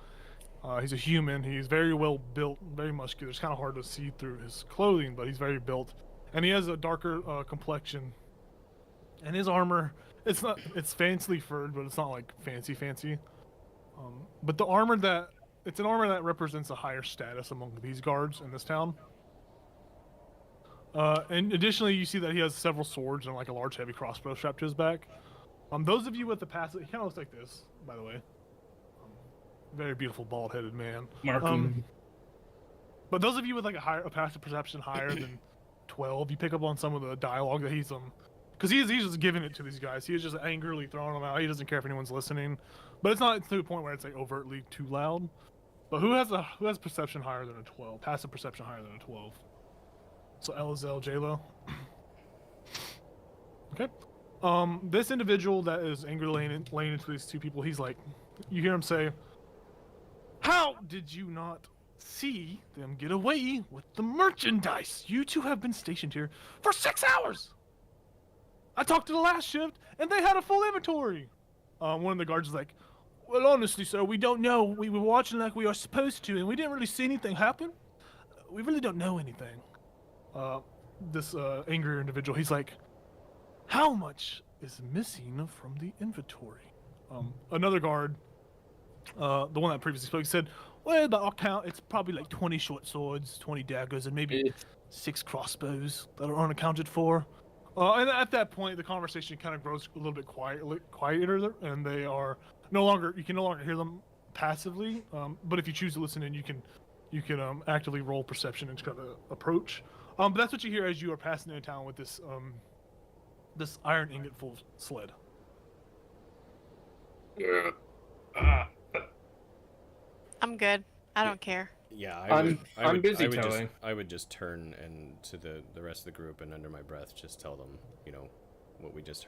He's a human. He's very well built, very muscular. It's kind of hard to see through his clothing, but he's very built. And he has a darker complexion. And his armor, it's fancily furred, but it's not like fancy. But it's an armor that represents a higher status among these guards in this town. And additionally, you see that he has several swords and like a large heavy crossbow strapped to his back. Those of you with the passive, he kind of looks like this, by the way. Very beautiful bald-headed man. Marking. But those of you with like a passive perception higher than 12, you pick up on some of the dialogue that he's because he's just giving it to these guys. He's just angrily throwing them out. He doesn't care if anyone's listening, but it's not to the point where it's like overtly too loud. But who has perception higher than a 12? Passive perception higher than a 12. So Elazar, J-Lo. Okay. This individual that is angrily laying into these two people, he's like, you hear him say, "How did you not see them get away with the merchandise? You two have been stationed here for 6 hours. I talked to the last shift, and they had a full inventory." One of the guards is like, "Well, honestly, sir, we don't know. We were watching like we are supposed to, and we didn't really see anything happen. We really don't know anything." This angry individual, he's like, "How much is missing from the inventory?" Another guard, the one that previously spoke, said, "Well, by our count, it's probably like 20 short swords, 20 daggers, and maybe 6 crossbows that are unaccounted for." And at that point, the conversation kind of grows a little bit quieter, and they are you can no longer hear them passively. But if you choose to listen in, you can actively roll perception and kind of approach. But that's what you hear as you are passing into town with this iron ingot full sled. I'm good. I don't care. Yeah, I'm busy towing. I would just turn and to the rest of the group and under my breath just tell them, what I just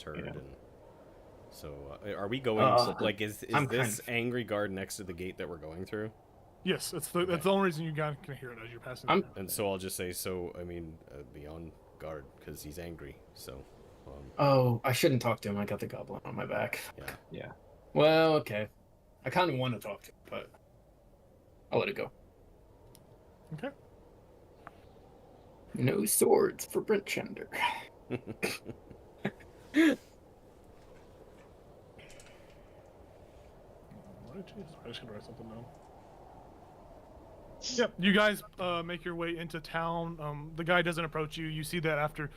heard, Yeah. and so are we going? Like, is this angry guard next to the gate that we're going through? Yes, that's the only reason you guys can hear it as you're passing. And so I'll just say, be on guard because he's angry. So. Oh, I shouldn't talk to him. I got the goblin on my back. Yeah. Well, okay. I kind of want to talk to him, but I'll let it go. Okay. No swords for Brent Chender. I just gotta write something down. Yep, you guys make your way into town. The guy doesn't approach you. You see that after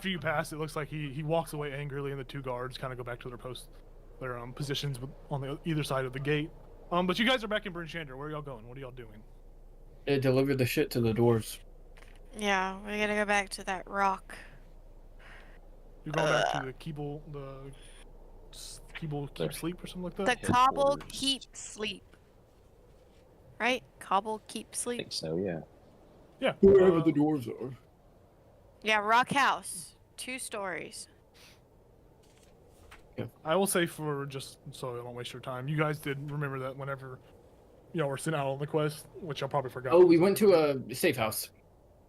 you pass, it looks like he walks away angrily, and the two guards kind of go back to their positions on either side of the gate. But you guys are back in Bryn Shander. Where are y'all going? What are y'all doing? It delivered the shit to the dwarves. Yeah, we gotta go back to that rock. You're going back to the Keeble keep sleep or something like that? The cobble Headquarters. keep sleep. Right? Cobble keep I sleep. think so, yeah. Yeah. Wherever the dwarves are. Yeah, rock house. 2 stories. I will say, for just so I don't waste your time, you guys did remember that whenever y'all were sent out on the quest, which y'all probably forgot. Oh, we went to a safe house.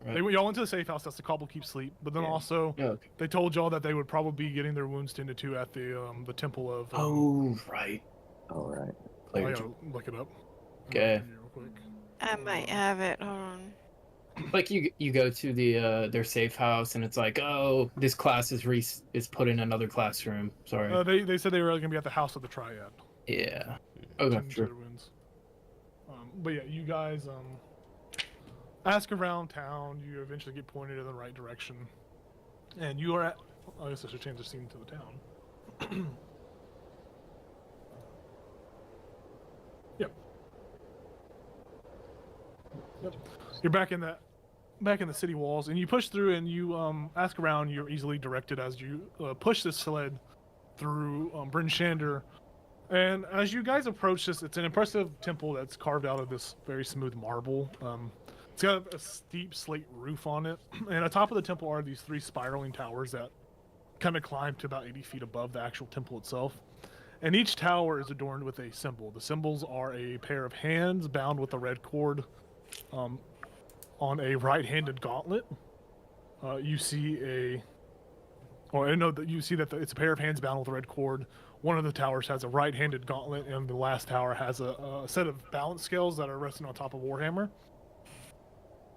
Right. Y'all went to the safe house. That's the cobble keep sleep. But then also, Okay. they told y'all that they would probably be getting their wounds tended to at the temple of. Oh, right. All right. I gotta look it up. Okay. Real quick. I might have it. Hold on. Like you go to the their safe house and it's like, oh, this class is put in another classroom. Sorry. They said they were gonna be at the house of the Triad. Yeah. tending Okay. to Sure. their wounds. But yeah, you guys ask around town. You eventually get pointed in the right direction, and you are at. I guess I should change the scene to the town. Yep. You're back in the city walls, and you push through, and you ask around. You're easily directed as you push this sled through Bryn Shander. And as you guys approach this, it's an impressive temple that's carved out of this very smooth marble. It's got a steep slate roof on it, and on top of the temple are these 3 spiraling towers that kind of climb to about 80 feet above the actual temple itself. And each tower is adorned with a symbol. The symbols are a pair of hands bound with a red cord on a right-handed gauntlet. You see that it's a pair of hands bound with a red cord. One of the towers has a right-handed gauntlet, and the last tower has a set of balance scales that are resting on top of Warhammer.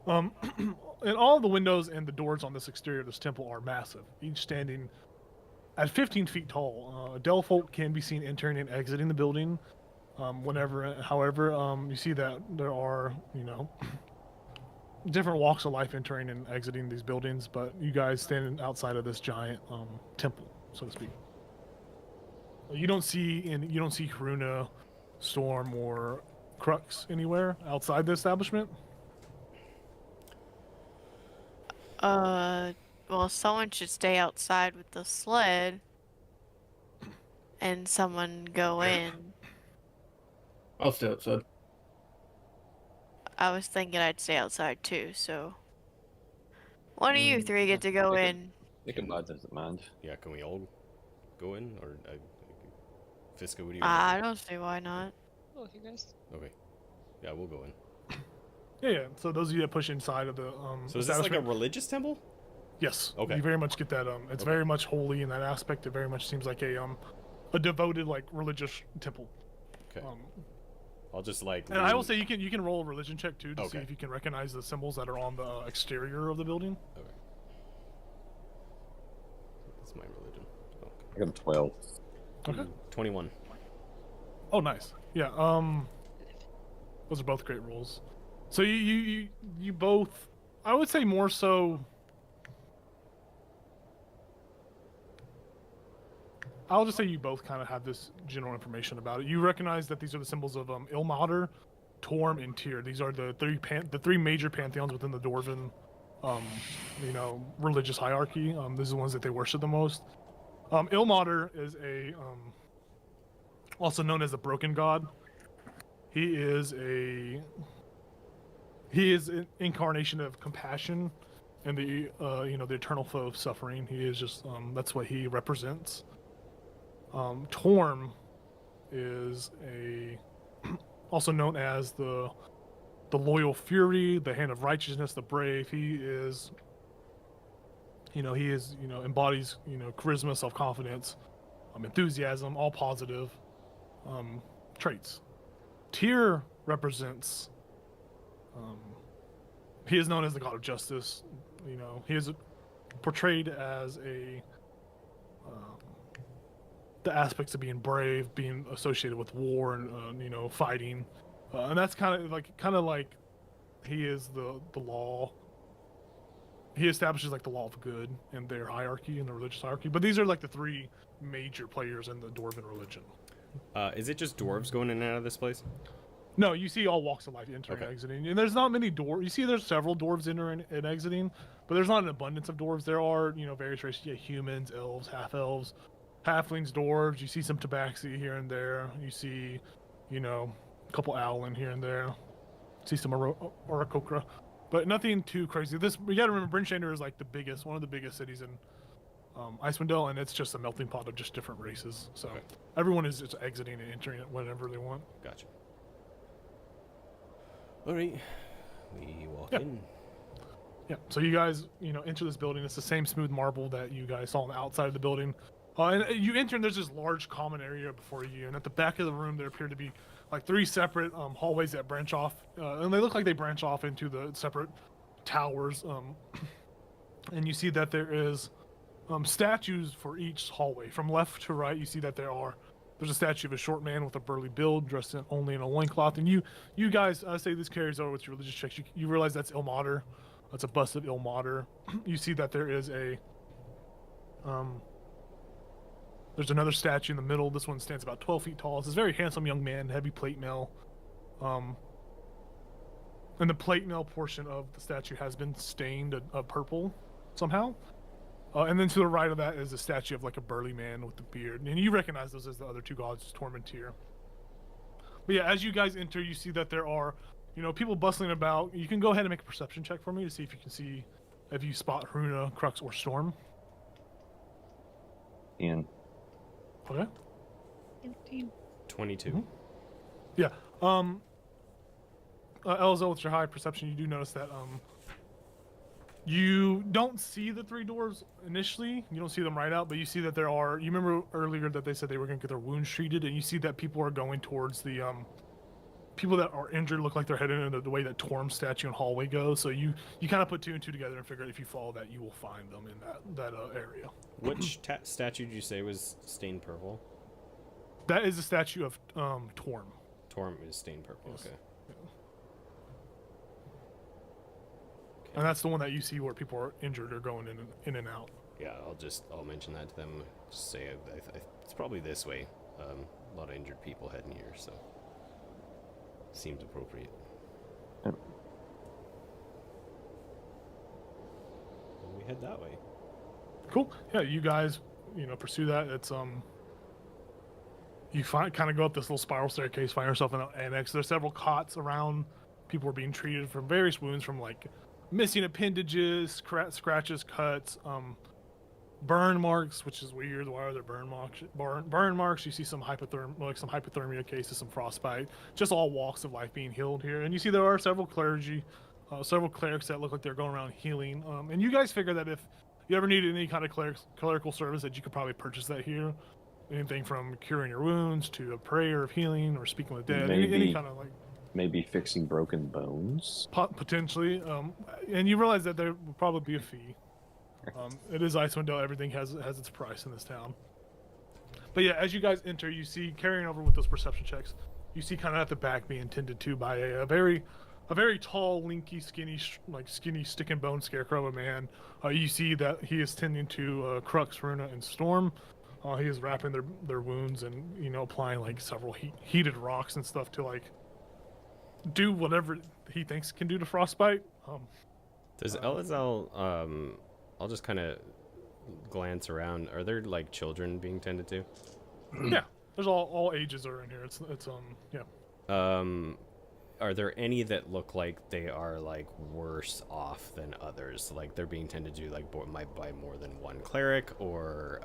And all the windows and the doors on this exterior of this temple are massive, each standing at 15 feet tall. Delfolk can be seen entering and exiting the building however, you see that there are, different walks of life entering and exiting these buildings, but you guys standing outside of this giant temple, so to speak. You don't see Haruna, Storm, or Crux anywhere outside the establishment. Well, someone should stay outside with the sled, and someone go in. I'll stay outside. I was thinking I'd stay outside too, so one of you 3 get to go in. Ichabod doesn't mind. Yeah, can we all go in? Or Fiska, what do you I don't see why not. Oh, you guys. Okay. Yeah, we'll go in. Yeah. So those of you that push inside of the So is this like a establishment- religious temple? Yes. Okay. You very much get that. It's Okay. very much holy in that aspect. It very much seems like a devoted like religious temple. Okay. I'll just like. And I will say you can roll a religion check too to see Okay. if you can recognize the symbols that are on the exterior of the building. Okay. That's my religion. Okay. I got a 12. Okay. 21. Oh, nice. Yeah. Those are both great rolls. So you both, I would say more so. I'll just say you both kind of have this general information about it. You recognize that these are the symbols of Ilmater, Torm, and Tyr. These are the three major pantheons within the Dwarven, religious hierarchy. These are the ones that they worship the most. Ilmater is also known as the Broken God. He is an incarnation of compassion and the eternal foe of suffering. He is just that's what he represents. Torm is also known as the loyal fury, the hand of righteousness, the brave. He embodies charisma, self-confidence, enthusiasm, all positive traits. Tyr represents. He is known as the god of justice. He is portrayed as the aspects of being brave, being associated with war and fighting, and that's kind of like he is the law. He establishes like the law of good in their hierarchy, in the religious hierarchy. But these are like the three major players in the Dwarven religion. Is it just dwarves going in and out of this place? No, you see all walks of life entering and exiting, and there's not many dwarves. You see, there's several dwarves entering and exiting, but there's not an abundance of dwarves. There are various races: humans, elves, half elves, halflings, dwarves. You see some tabaxi here and there. You see, a couple owlin here and there. See some Aarakocra, but nothing too crazy. We gotta remember, Bryn Shander is like one of the biggest cities in Icewind Dale, and it's just a melting pot of just different races. So everyone is just exiting and entering it whenever they want. Gotcha. All right, we walk in. Yeah. So you guys, enter this building. It's the same smooth marble that you guys saw on the outside of the building. And you enter, and there's this large common area before you. And at the back of the room, there appear to be like three separate hallways that branch off, and they look like they branch off into the separate towers. And you see that there is statues for each hallway. From left to right, you see that there's a statue of a short man with a burly build, dressed only in a loincloth. And you guys, I say this carries over with your religious checks. You realize that's Ilmater. That's a bust of Ilmater. You see that there is there's another statue in the middle. This one stands about 12 feet tall. It's a very handsome young man, heavy plate mail. And the plate mail portion of the statue has been stained a purple somehow. And then to the right of that is a statue of like a burly man with a beard. And you recognize those as the other two gods, Torm and Tyr. But yeah, as you guys enter, you see that there are, people bustling about. You can go ahead and make a perception check for me to see if you spot Hruna, Crux, or Storm. And Okay. 13. 22. Mm-hmm. Yeah. Elzo, with your high perception, you do notice that you don't see the three dwarves initially. You don't see them right out, but you see that there are. You remember earlier that they said they were going to get their wounds treated, and you see that people are going towards the people that are injured. Look like they're heading in the way that Torm's statue and hallway goes. So you kind of put two and two together and figure out if you follow that, you will find them in that area. Which statue did you say was stained purple? That is the statue of Torm. Torm is stained purple. Yes. Okay. And that's the one that you see where people are injured or going in and out. Yeah, I'll mention that to them. Just say it's probably this way. A lot of injured people heading here, so seems appropriate. Yep. And we head that way. Cool. Yeah, you guys, pursue that. It's you kind of go up this little spiral staircase, find yourself in an annex. There's several cots around. People are being treated for various wounds, from like missing appendages, scratches, cuts. burn marks, which is weird. Why are there burn marks? Burn marks. You see some hypothermia cases, some frostbite. Just all walks of life being healed here. And you see there are several clerics that look like they're going around healing. And you guys figure that if you ever needed any kind of clerical service, that you could probably purchase that here. Anything from curing your wounds to a prayer of healing or speaking with dead. Any kind of like. Maybe fixing broken bones. Potentially. And you realize that there will probably be a fee. It is Icewind Dale. Everything has its price in this town. But yeah, as you guys enter, you see, carrying over with those perception checks, you see kind of at the back being tended to by a very tall, lanky, skinny stick and bone scarecrow of a man. You see that he is tending to Crux, Runa, and Storm. He is wrapping their wounds and applying like several heated rocks and stuff to like do whatever he thinks can do to frostbite. Does Elazal, I'll just kind of glance around. Are there like children being tended to? Yeah, there's all ages are in here. It's yeah. Are there any that look like they are like worse off than others? Like they're being tended to like by more than one cleric, or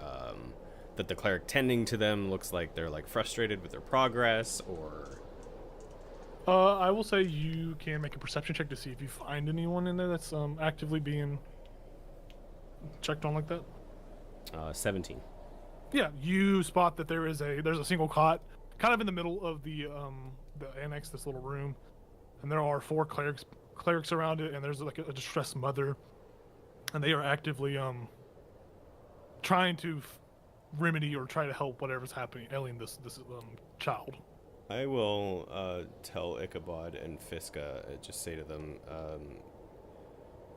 that the cleric tending to them looks like they're like frustrated with their progress, or? I will say you can make a perception check to see if you find anyone in there that's actively being checked on like that. 17. Yeah, you spot that there's a single cot, kind of in the middle of the annex, this little room, and there are 4 clerics around it, and there's like a distressed mother, and they are actively trying to remedy or try to help whatever's happening, ailing this child. I will tell Ichabod and Fiska, just say to them,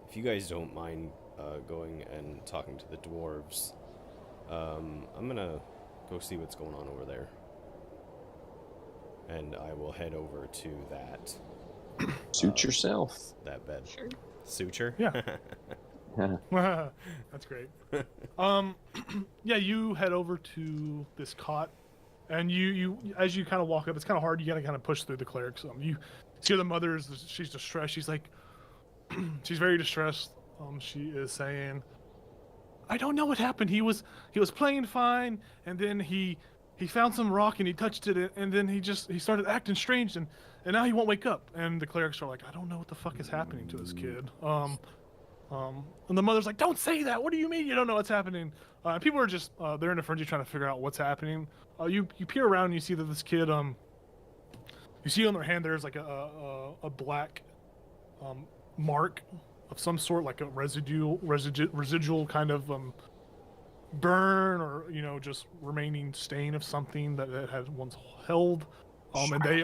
if you guys don't mind going and talking to the dwarves, I'm gonna go see what's going on over there. And I will head over to that. Suit yourself. That bed. Sure. Suture? Yeah. That's great. Yeah, you head over to this cot, and you as you kind of walk up, it's kind of hard. You gotta kind of push through the clerics. You see the mother she's distressed. She's like, she's very distressed. She is saying, I don't know what happened. He was playing fine, and then he found some rock and he touched it, and then he started acting strange, and now he won't wake up. And the clerics are like, I don't know what the fuck is happening to this kid. And the mother's like, don't say that. What do you mean you don't know what's happening? People are just they're in a frenzy trying to figure out what's happening. You peer around and you see that this kid you see on their hand there's like a black mark of some sort, like a residual kind of burn, or just remaining stain of something that it had once held. And they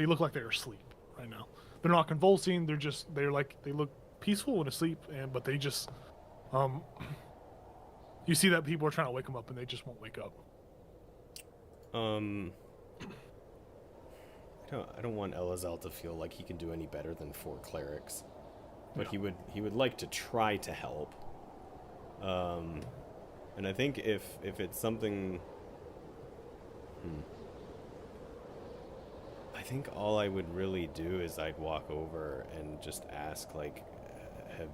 look like they're asleep right now. They're not convulsing. They look peaceful and asleep, but they just you see that people are trying to wake them up and they just won't wake up. I don't want Elazal to feel like he can do any better than 4 clerics, but he would like to try to help. And I think if it's something, I think all I would really do is I'd walk over and just ask, like, have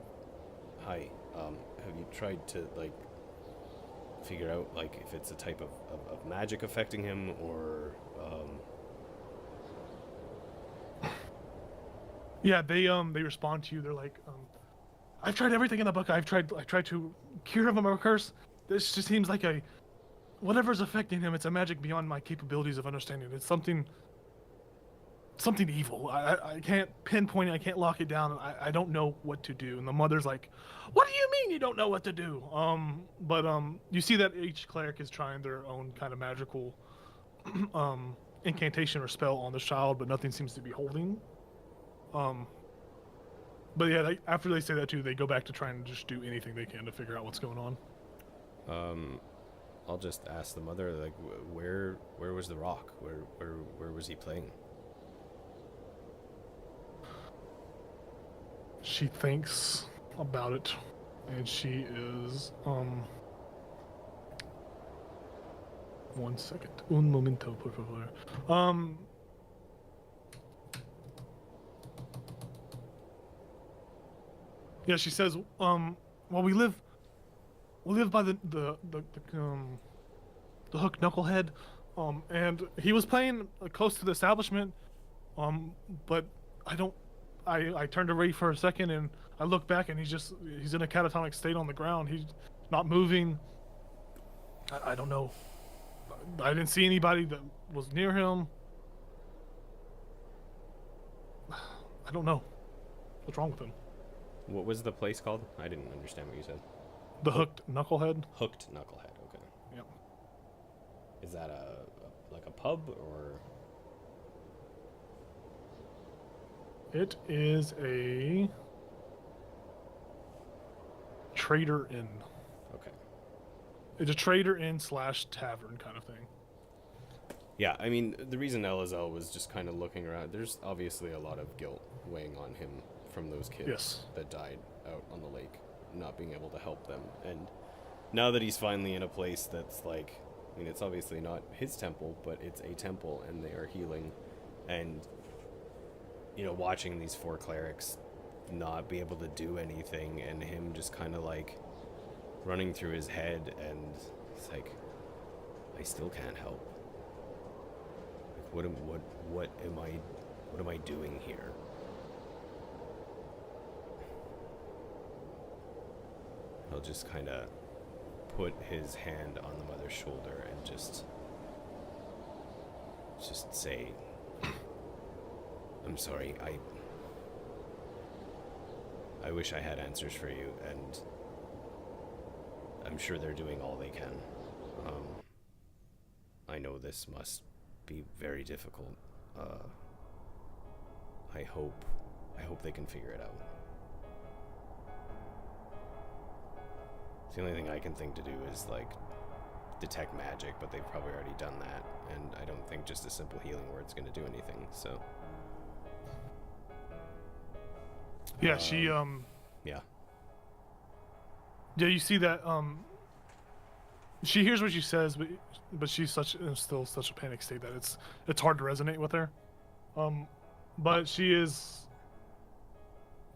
you tried to like figure out like if it's a type of magic affecting him, or Yeah, they respond to you. They're like, I've tried everything in the book. I've tried to cure him of a curse. This just seems like whatever's affecting him. It's a magic beyond my capabilities of understanding. It's something evil. I can't pinpoint it. I can't lock it down. I don't know what to do. And the mother's like, what do you mean you don't know what to do? But you see that each cleric is trying their own kind of magical incantation or spell on the child, but nothing seems to be holding. But yeah, after they say that too, they go back to trying to just do anything they can to figure out what's going on. I'll just ask the mother, like, where was the rock? Where was he playing? She thinks about it, and she is one second. Un momento, por favor. Yeah, she says, well, we live live by the hook knucklehead, and he was playing close to the establishment, but I turned away for a second and I look back and he's in a catatonic state on the ground. He's not moving. I don't know. I didn't see anybody that was near him. I don't know what's wrong with him. What was the place called? I didn't understand what you said. The Hooked Knucklehead. Hooked Knucklehead. Okay. Yep. Is that like a pub or? It is a Trader Inn. Okay. It's a Trader Inn / tavern kind of thing. Yeah, I mean, the reason Elazar was just kind of looking around, there's obviously a lot of guilt weighing on him from those kids that died out on the lake, not being able to help them. And now that he's finally in a place that's like, I mean, it's obviously not his temple, but it's a temple and they are healing. And, you know, watching these 4 clerics not be able to do anything and him just kind of like running through his head, and it's like, I still can't help. What am I doing here? He'll just kind of put his hand on the mother's shoulder and just say, I'm sorry, I wish I had answers for you, and I'm sure they're doing all they can. I know this must be very difficult. I hope they can figure it out. The only thing I can think to do is like detect magic, but they've probably already done that, and I don't think just a simple healing word's going to do anything. So yeah, she yeah. Yeah, you see that she hears what she says, but she's still such a panic state that it's hard to resonate with her. But she's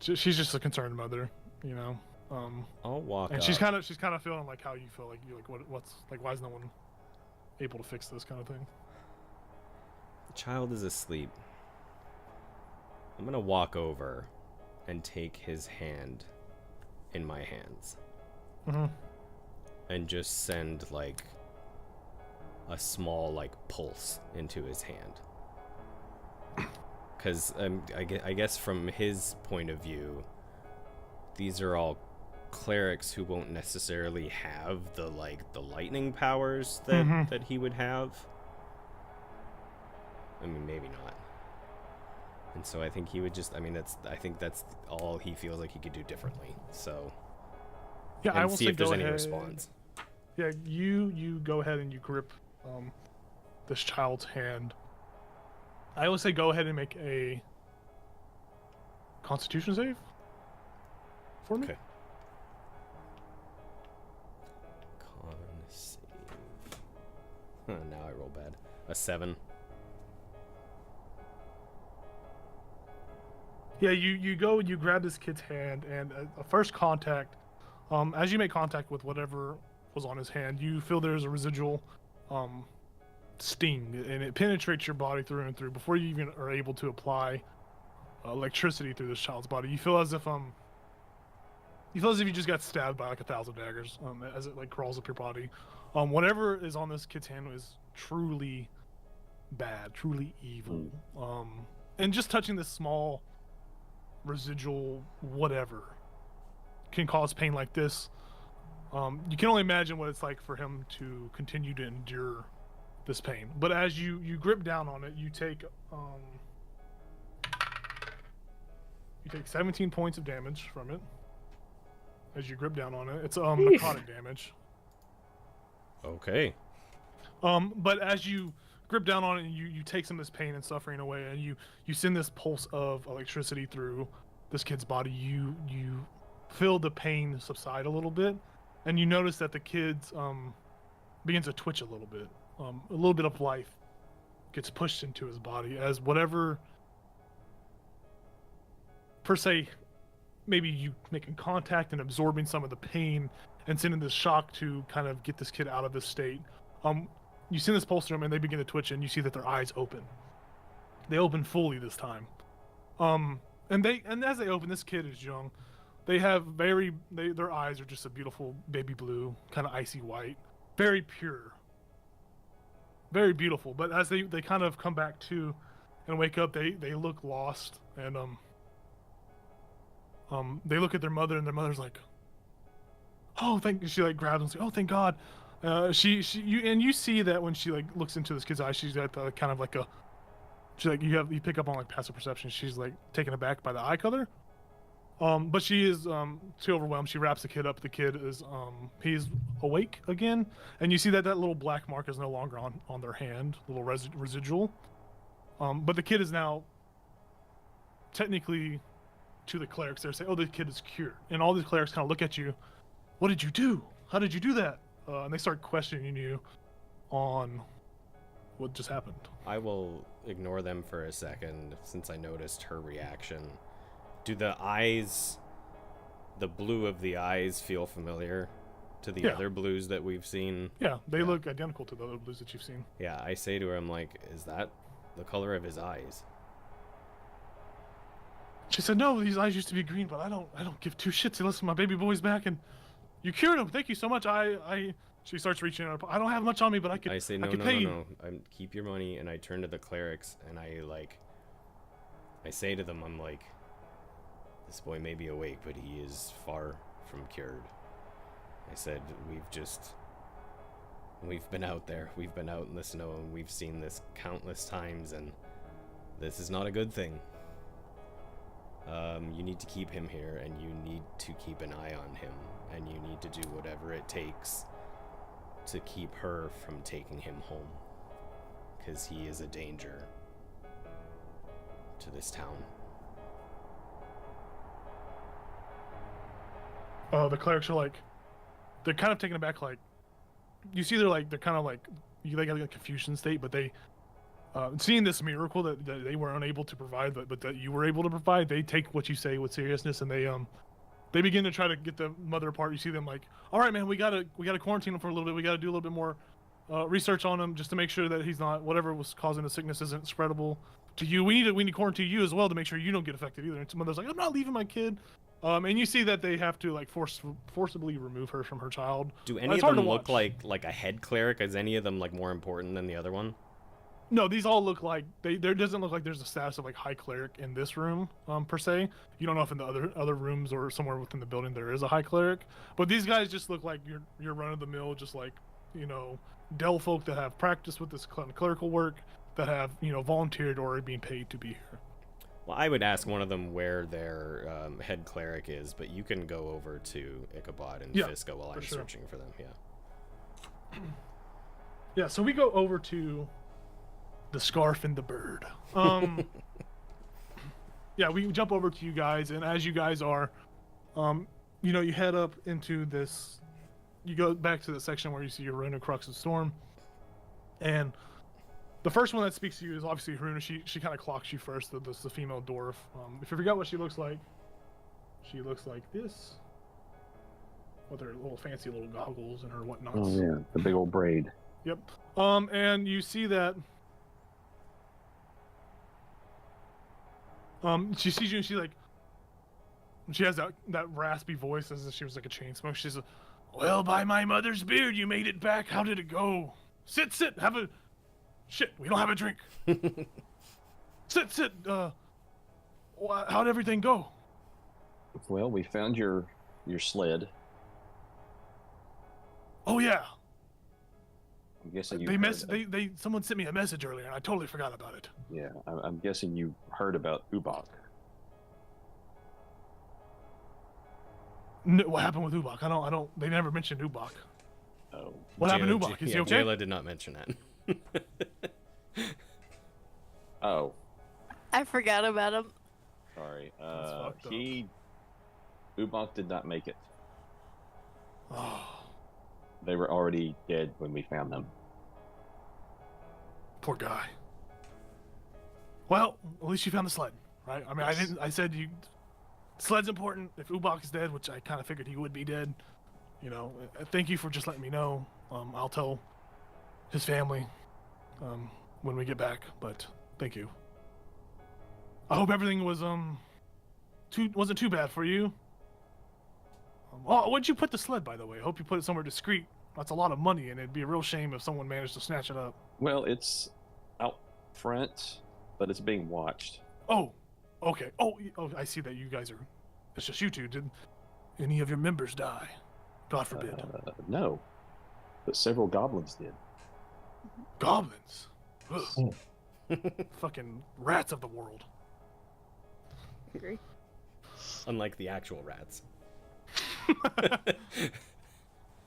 just a concerned mother, you know. I'll walk and up. she's kind of feeling like how you feel, like you're like what's like, why is no one able to fix this kind of thing? The child is asleep. I'm gonna walk over and take his hand in my hands. Mm-hmm. And just send like a small like pulse into his hand. Because I guess from his point of view, these are all clerics who won't necessarily have the lightning powers that that he would have. I mean, maybe not. And so I think he would just, I think that's all he feels like he could do differently. So yeah, and I will see say if there's go any ahead. response. Yeah, you go ahead and you grip this child's hand. I will say go ahead and make a Constitution save for me. Okay. Con save. Now I roll bad. A 7. Yeah, you go and you grab this kid's hand, and a first contact, as you make contact with whatever was on his hand, you feel there's a residual sting, and it penetrates your body through and through before you even are able to apply electricity through this child's body. You feel as if you just got stabbed by like 1,000 daggers as it like crawls up your body. Whatever is on this kid's hand is truly bad, truly evil. And just touching this small residual whatever can cause pain like this. You can only imagine what it's like for him to continue to endure this pain. But as you grip down on it, you take 17 points of damage from it. As you grip down on it, it's necrotic damage. Okay. But as you grip down on it, and you take some of this pain and suffering away, and you send this pulse of electricity through this kid's body, you feel the pain subside a little bit, and you notice that the kid's begins to twitch a little bit. A little bit of life gets pushed into his body as whatever, per se, maybe you making contact and absorbing some of the pain and sending this shock to kind of get this kid out of this state. You send this pulse to them, and they begin to twitch, and you see that their eyes open. They open fully this time. And as they open, this kid is young. They have their eyes are just a beautiful baby blue, kind of icy white, very pure, very beautiful. But as they kind of come back to and wake up, they look lost, and they look at their mother, and their mother's like, oh, she like grabs them and says, oh, thank God. You see that when she like looks into this kid's eyes, she's got kind of like you pick up on like passive perception. She's like taken aback by the eye color. But she is too overwhelmed. She wraps the kid up. The kid is he's awake again, and you see that little black mark is no longer on their hand, little residual. But the kid is now technically, to the clerics, they're saying, oh, the kid is cured. And all these clerics kind of look at you. What did you do? How did you do that? And they start questioning you on what just happened. I will ignore them for a second since I noticed her reaction. Do the eyes, the blue of the eyes, feel familiar to the other blues that we've seen? Yeah, they look identical to the other blues that you've seen. Yeah, I say to her, I'm like, is that the color of his eyes? She said, no, these eyes used to be green, but I don't give two shits unless my baby boy's back, and you cured him. Thank you so much. She starts reaching out. I don't have much on me, but I could say, no. Keep your money, and I turn to the clerics, and I say to them, I'm like, this boy may be awake, but he is far from cured. I said, we've been out there. We've been out in the snow, and we've seen this countless times, and this is not a good thing. You need to keep him here, and you need to keep an eye on him, and you need to do whatever it takes to keep her from taking him home, because he is a danger to this town. The clerics are like, they're kind of taken aback. Like, you see, they're kind of like, they got like a confusion state, but they, seeing this miracle that they were unable to provide, but that you were able to provide, they take what you say with seriousness, and they begin to try to get the mother apart. You see them like, all right, man, we gotta quarantine him for a little bit. We gotta do a little bit more research on him just to make sure that he's not, whatever was causing the sickness isn't spreadable to you. We need to quarantine you as well to make sure you don't get affected either. And some mother's like, I'm not leaving my kid. And you see that they have to like forcibly remove her from her child. Do any of them look like a head cleric? Is any of them like more important than the other one? No, these all look like there doesn't look like there's a status of like high cleric in this room per se. You don't know if in the other rooms or somewhere within the building there is a high cleric, but these guys just look like your run of the mill, just like, you know, Dell folk that have practiced with this clerical work, that have, you know, volunteered or are being paid to be here. Well, I would ask one of them where their head cleric is, but you can go over to Ichabod and Fisco while I'm searching for them. Yeah. Yeah. So we go over to the Scarf and the Bird. Yeah, we jump over to you guys, and as you guys are, you know, you head up into this. You go back to the section where you see your Haruna, Crux, and Storm, and the first one that speaks to you is obviously Haruna. She kind of clocks you first. The female dwarf. If you forgot what she looks like this, with her little fancy little goggles and her whatnots. Oh yeah, the big old braid. Yep. And you see that. She sees you and she has that raspy voice as if she was like a chain smoker. She's like, well, by my mother's beard, you made it back. How did it go? Sit, have a... Shit, we don't have a drink. Sit. How'd everything go? Well, we found your sled. Oh yeah. I'm guessing someone sent me a message earlier and I totally forgot about it. Yeah, I'm guessing you heard about Ubak. No, what happened with Ubak? I don't. They never mentioned Ubak. Oh. What happened to Ubak? Is he okay? Jayla did not mention that. Oh. I forgot about him. Sorry. Ubak did not make it. Oh. They were already dead when we found them. Poor guy. Well, at least you found the sled, right? I mean, yes. I said sled's important. If Ubak is dead, which I kind of figured he would be dead, you know, thank you for just letting me know. I'll tell his family when we get back, but thank you. I hope everything was wasn't too bad for you. Oh, where'd you put the sled, by the way? I hope you put it somewhere discreet. That's a lot of money, and it'd be a real shame if someone managed to snatch it up. Well, it's out front, but it's being watched. Oh, okay. Oh, I see that you guys are. It's just you two. Did any of your members die? God forbid. No, but several goblins did. Goblins. Ugh. Fucking rats of the world. Agree. Unlike the actual rats.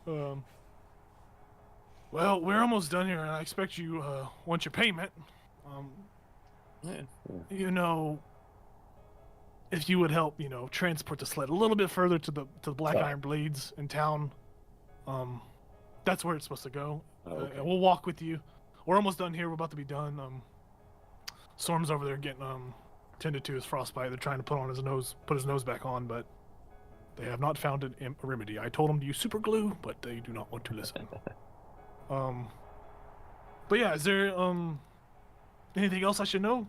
Well, we're almost done here, and I expect you want your payment. You know, if you would help, you know, transport the sled a little bit further to the Black Iron Blades in town. That's where it's supposed to go. Okay. We'll walk with you. We're almost done here. We're about to be done. Storm's over there getting tended to his frostbite. They're trying to put his nose back on, but they have not found a remedy. I told them to use super glue, but they do not want to listen. But yeah, is there anything else I should know?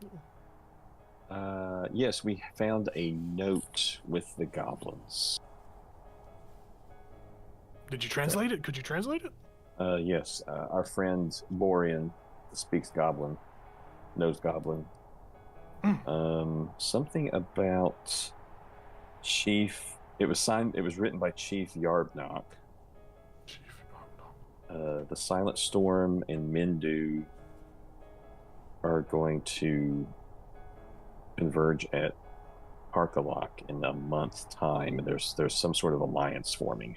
Yes, we found a note with the goblins. Did you translate it? Could you translate it? Yes, our friend Lorian speaks Goblin, knows Goblin. Something about Chief. It was written by Chief Yarbnock. The Silent Storm and Mindu are going to converge at Parkalok in a month's time. There's some sort of alliance forming.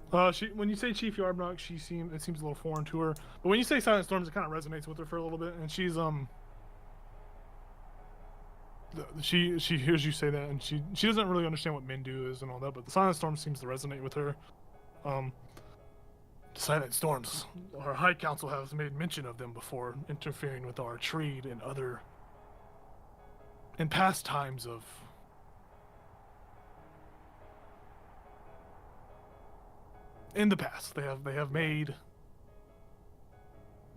When you say Chief Yarbnock, it seems a little foreign to her. But when you say Silent Storms, it kind of resonates with her for a little bit, and she's she hears you say that, and she doesn't really understand what Mindu is and all that, but the Silent Storm seems to resonate with her. Silent Storms, our High Council has made mention of them before, interfering with our trade and in past times of in the past. They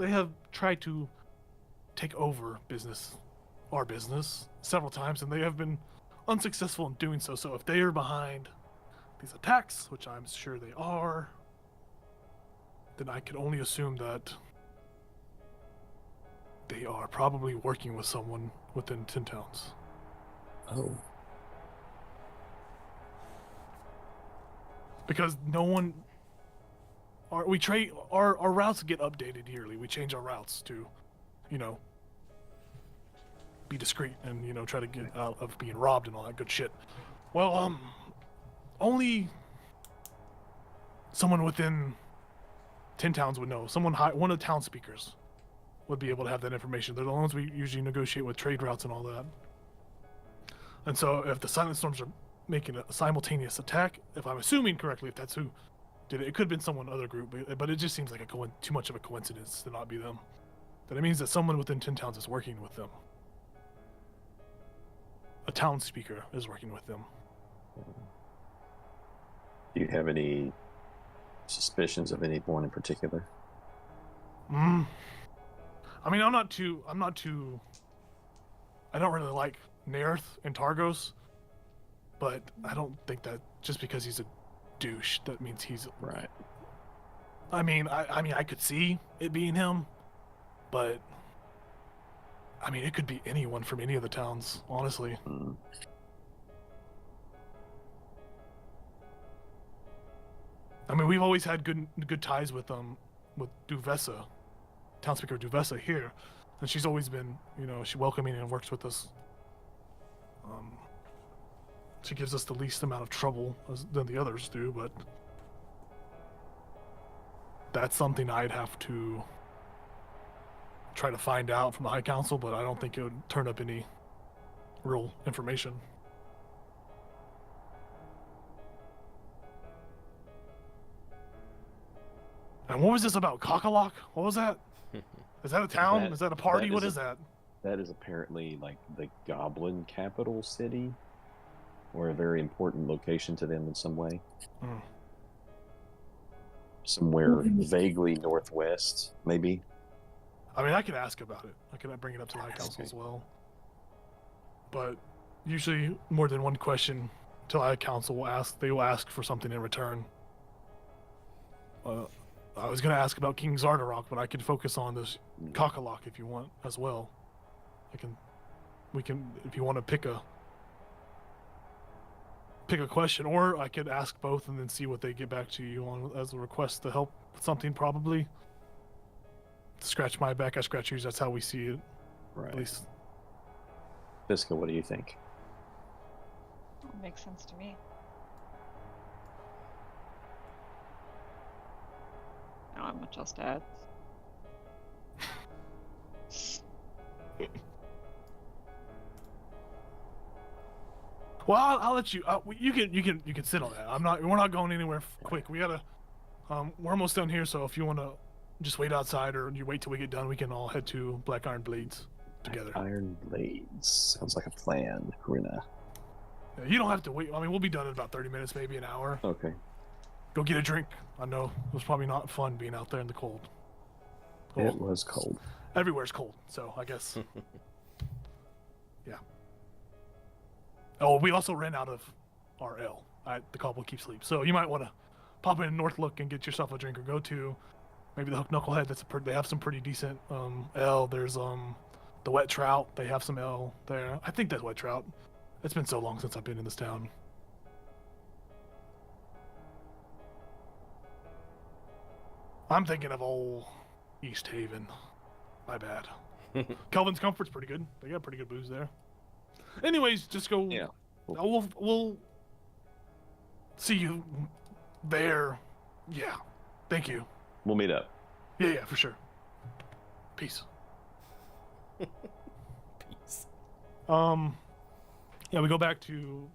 have tried to take over our business several times, and they have been unsuccessful in doing so. So if they are behind these attacks, which I'm sure they are, then I can only assume that they are probably working with someone within 10 towns. Oh. Because no one... our routes get updated yearly. We change our routes to, you know, be discreet and, you know, try to get out of being robbed and all that good shit. Well, only someone within 10 towns would know. One of the town speakers would be able to have that information. They're the ones we usually negotiate with trade routes and all that. And so if the Silent Storms are making a simultaneous attack, if I'm assuming correctly, if that's who did it, it could have been someone other group, but it just seems like too much of a coincidence to not be them. That it means that someone within 10 towns is working with them. A town speaker is working with them. Do you have any suspicions of anyone in particular? I mean, I don't really like Nerth and Targos, but I don't think that just because he's a douche, that means he's right. I mean, I could see it being him, but I mean, it could be anyone from any of the towns, honestly. I mean, we've always had good ties with Duvessa, town speaker Duvessa here, and she's always been, you know, she welcoming and works with us. She gives us the least amount of trouble than the others do, but that's something I'd have to try to find out from the High Council, but I don't think it would turn up any real information. And what was this about? Kakalak? What was that? Is that a town? Is that a party? What is that? That is apparently like the goblin capital city. or a very important location to them in some way. Mm. Somewhere vaguely northwest, maybe. I mean, I could ask about it. I could bring it up to the High Council as well. But usually, more than one question to the High Council will ask. They will ask for something in return. I was gonna ask about King Zardarok, but I can focus on this Kakalak if you want as well. We can, if you want to pick a question, or I could ask both and then see what they get back to you on as a request to help with something, probably. Scratch my back, I scratch yours. That's how we see it. Right. At least. Fiska, what do you think? Makes sense to me. I don't have much else to add. Well, I'll let you. You can sit on that. We're not going anywhere quick. We gotta. We're almost done here. So if you wanna just wait outside, or you wait till we get done, we can all head to Black Iron Blades together. Iron Blades sounds like a plan, Karina. Yeah, you don't have to wait. I mean, we'll be done in about 30 minutes, maybe an hour. Okay. Go get a drink. I know it was probably not fun being out there in the cold. It was cold. Everywhere's cold, so I guess. Yeah. Oh, we also ran out of our ale at the Cobble Keep Sleep, so you might want to pop in North Look and get yourself a drink, or go to maybe the Hook Knucklehead. They have some pretty decent ale. There's the Wet Trout. They have some ale there. I think that's Wet Trout. It's been so long since I've been in this town. I'm thinking of old East Haven. My bad. Kelvin's Comfort's pretty good. They got pretty good booze there. Anyways, just go. Yeah. We'll see you there. Yeah. Thank you. We'll meet up. Yeah, for sure. Peace. Peace. Yeah, we go back to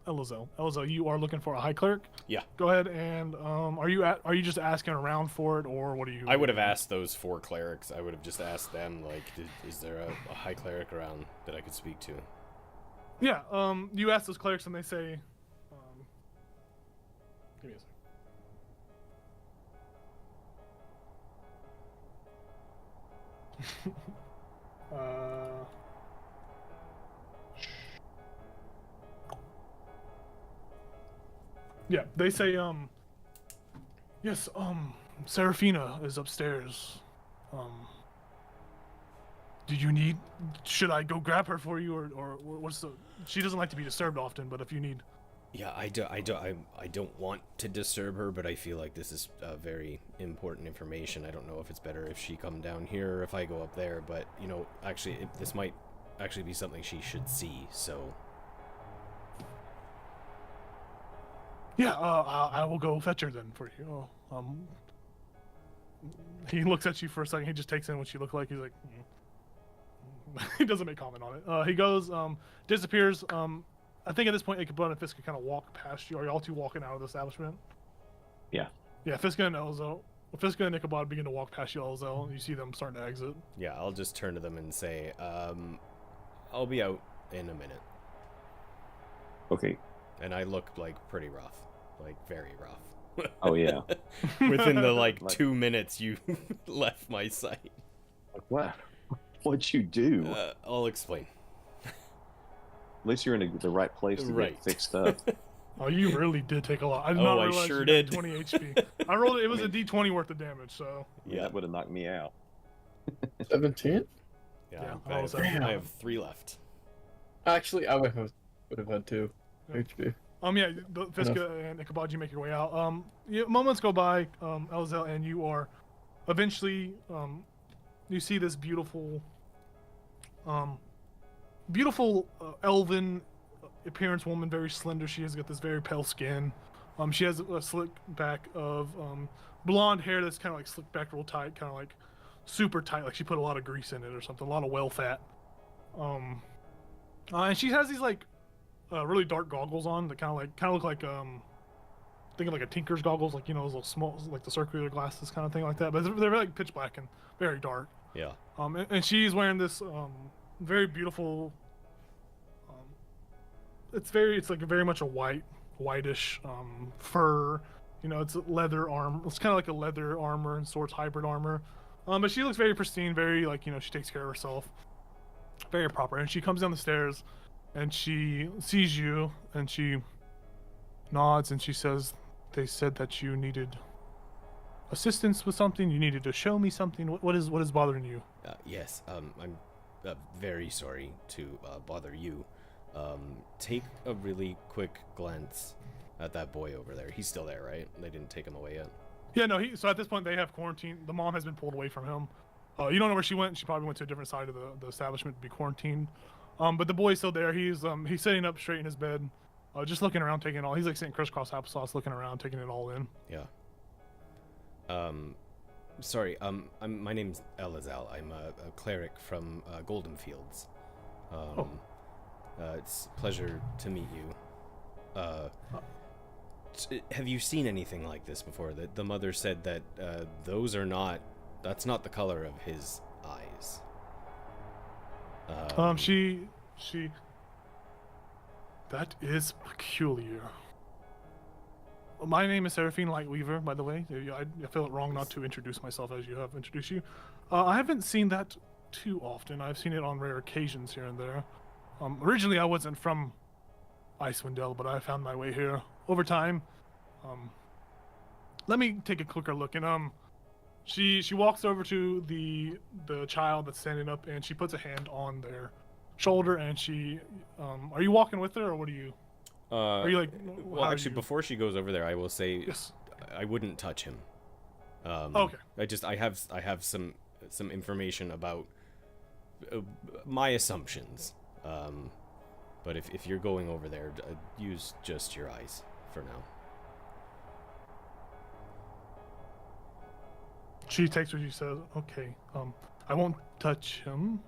Elizel. Elizel, you are looking for a high cleric? Yeah. Go ahead and are you just asking around for it, or what are you? I would have asked those 4 clerics. I would have just asked them, like, is there a high cleric around that I could speak to? Yeah. You ask those clerics and they say, give me a second. Yeah, they say, yes, Serafina is upstairs. Should I go grab her for you, or what's the, she doesn't like to be disturbed often, but if you need. Yeah, I don't want to disturb her, but I feel like this is very important information. I don't know if it's better if she come down here or if I go up there, but, you know, actually, this might actually be something she should see, so... Yeah, I will go fetch her then for you. He looks at you for a second, he just takes in what she looks like, he's like... he doesn't make comment on it. He goes, disappears, I think at this point, Ichabod and Fiska kind of walk past you. Are y'all two walking out of the establishment? Yeah. Yeah, Fiska and Elzo. Fiska and Ichabod begin to walk past you, Elzo, and you see them starting to exit. Yeah, I'll just turn to them and say, I'll be out in a minute. Okay. And I look, like, pretty rough. Like, very rough. Oh, yeah. Within the, like 2 minutes you left my sight. Like, what? What'd you do? I'll explain. At least you're in the right place to get fixed up. Oh, you really did take a lot. I did not realize I sure you did. had 20 HP. I rolled it. It was a D20 worth of damage, so. Yeah, that would have knocked me out. 17? Yeah, Yeah, I have 3 left. Actually, I would have had 2 HP. Yeah, Fiska and Ichabod, you make your way out. Moments go by, Elzel, and you are eventually, you see this beautiful, elven appearance woman, very slender. She has got this very pale skin. She has a slick back of blonde hair that's kind of like slicked back real tight, kind of like super tight, like she put a lot of grease in it or something, a lot of whale fat. And she has these like really dark goggles on that kind of look like think of like a tinker's goggles, like, you know, those little small, like the circular glasses kind of thing like that. But they're like pitch black and very dark. Yeah. And she's wearing this very beautiful it's like very much a whitish fur. You know, it's leather arm. It's kind of like a leather armor and swords hybrid armor. But she looks very pristine, very like, you know, she takes care of herself, very proper. And she comes down the stairs, and she sees you, and she nods, and she says, "They said that you needed assistance with something. You needed to show me something. What is bothering you?" Yes. I'm very sorry to bother you. Take a really quick glance at that boy over there. He's still there, right? They didn't take him away yet. Yeah, no. So at this point, they have quarantine. The mom has been pulled away from him. You don't know where she went. She probably went to a different side of the establishment to be quarantined. But the boy's still there. He's sitting up straight in his bed, just looking around, taking it all. He's like sitting crisscross applesauce, looking around, taking it all in. Yeah. Sorry. My name's Elazal. I'm a cleric from Golden Fields. It's a pleasure to meet you. Have you seen anything like this before? The mother said that that's not the color of his eyes. That is peculiar. My name is Seraphine Lightweaver, by the way. I feel it wrong not to introduce myself as you have introduced you. I haven't seen that too often. I've seen it on rare occasions here and there. Originally, I wasn't from Icewind Dale, but I found my way here over time. Let me take a quicker look. And she walks over to the child that's standing up, and she puts a hand on their shoulder. And she, are you walking with her, or what are you? Are you like? Well, actually, before she goes over there, I will say, yes, I wouldn't touch him. Okay. I have some information about my assumptions. But if you're going over there, use just your eyes for now. She takes what you says. Okay. I won't touch him.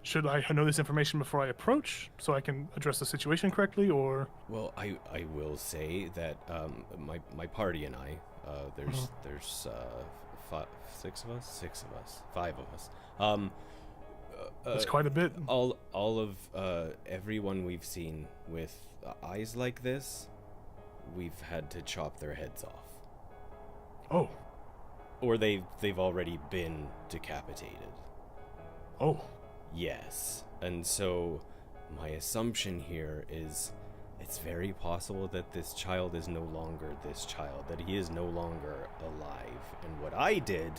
Should I know this information before I approach, so I can address the situation correctly, or? Well, I will say that my party and I, there's six of us, five of us. That's quite a bit. All of everyone we've seen with eyes like this, we've had to chop their heads off. Oh. Or they've already been decapitated. Oh. Yes. And so my assumption here is it's very possible that this child is no longer this child, that he is no longer alive. And what I did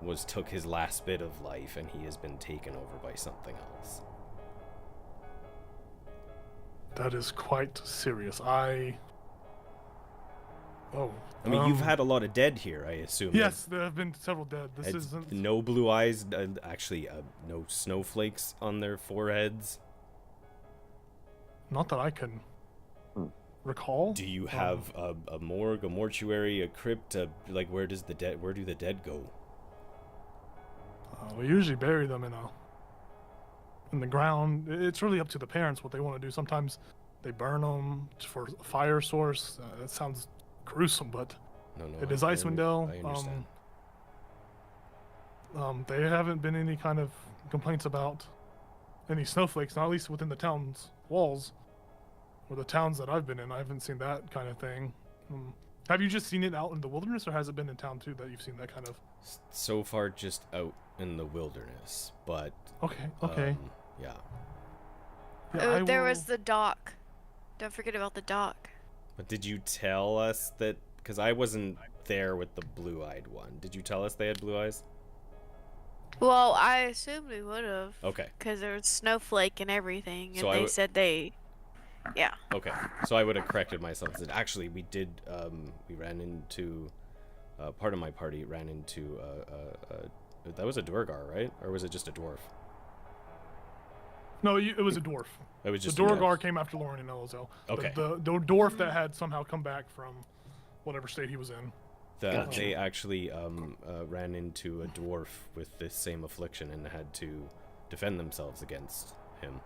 was took his last bit of life, and he has been taken over by something else. That is quite serious. I mean, you've had a lot of dead here, I assume. Yes, there have been several dead. This isn't... No blue eyes, actually, no snowflakes on their foreheads. Not that I can recall. Do you have a morgue, a mortuary, a crypt? Where do the dead go? We usually bury them in the ground. It's really up to the parents what they want to do. Sometimes they burn them for a fire source. That sounds gruesome, but no, it is Icewind Dale. I understand. There haven't been any kind of complaints about any snowflakes, not at least within the town's walls, or the towns that I've been in. I haven't seen that kind of thing. Have you just seen it out in the wilderness, or has it been in town too that you've seen that kind of? So far, just out in the wilderness, but okay. Oh, there was the dock. Don't forget about the dock. But did you tell us that? Because I wasn't there with the blue-eyed one. Did you tell us they had blue eyes? Well, I assumed we would have. Okay. Because there was snowflake and everything, and So they said they. Yeah. Okay, so I would have corrected myself. That actually we did. We ran into. Part of my party ran into. That was a Duergar, right? Or was it just a dwarf? No, it was a dwarf. It was just the Duergar came after Lauren and Elazal. Okay. The dwarf that had somehow come back from whatever state he was in. They actually ran into a dwarf with this same affliction and had to defend themselves against him.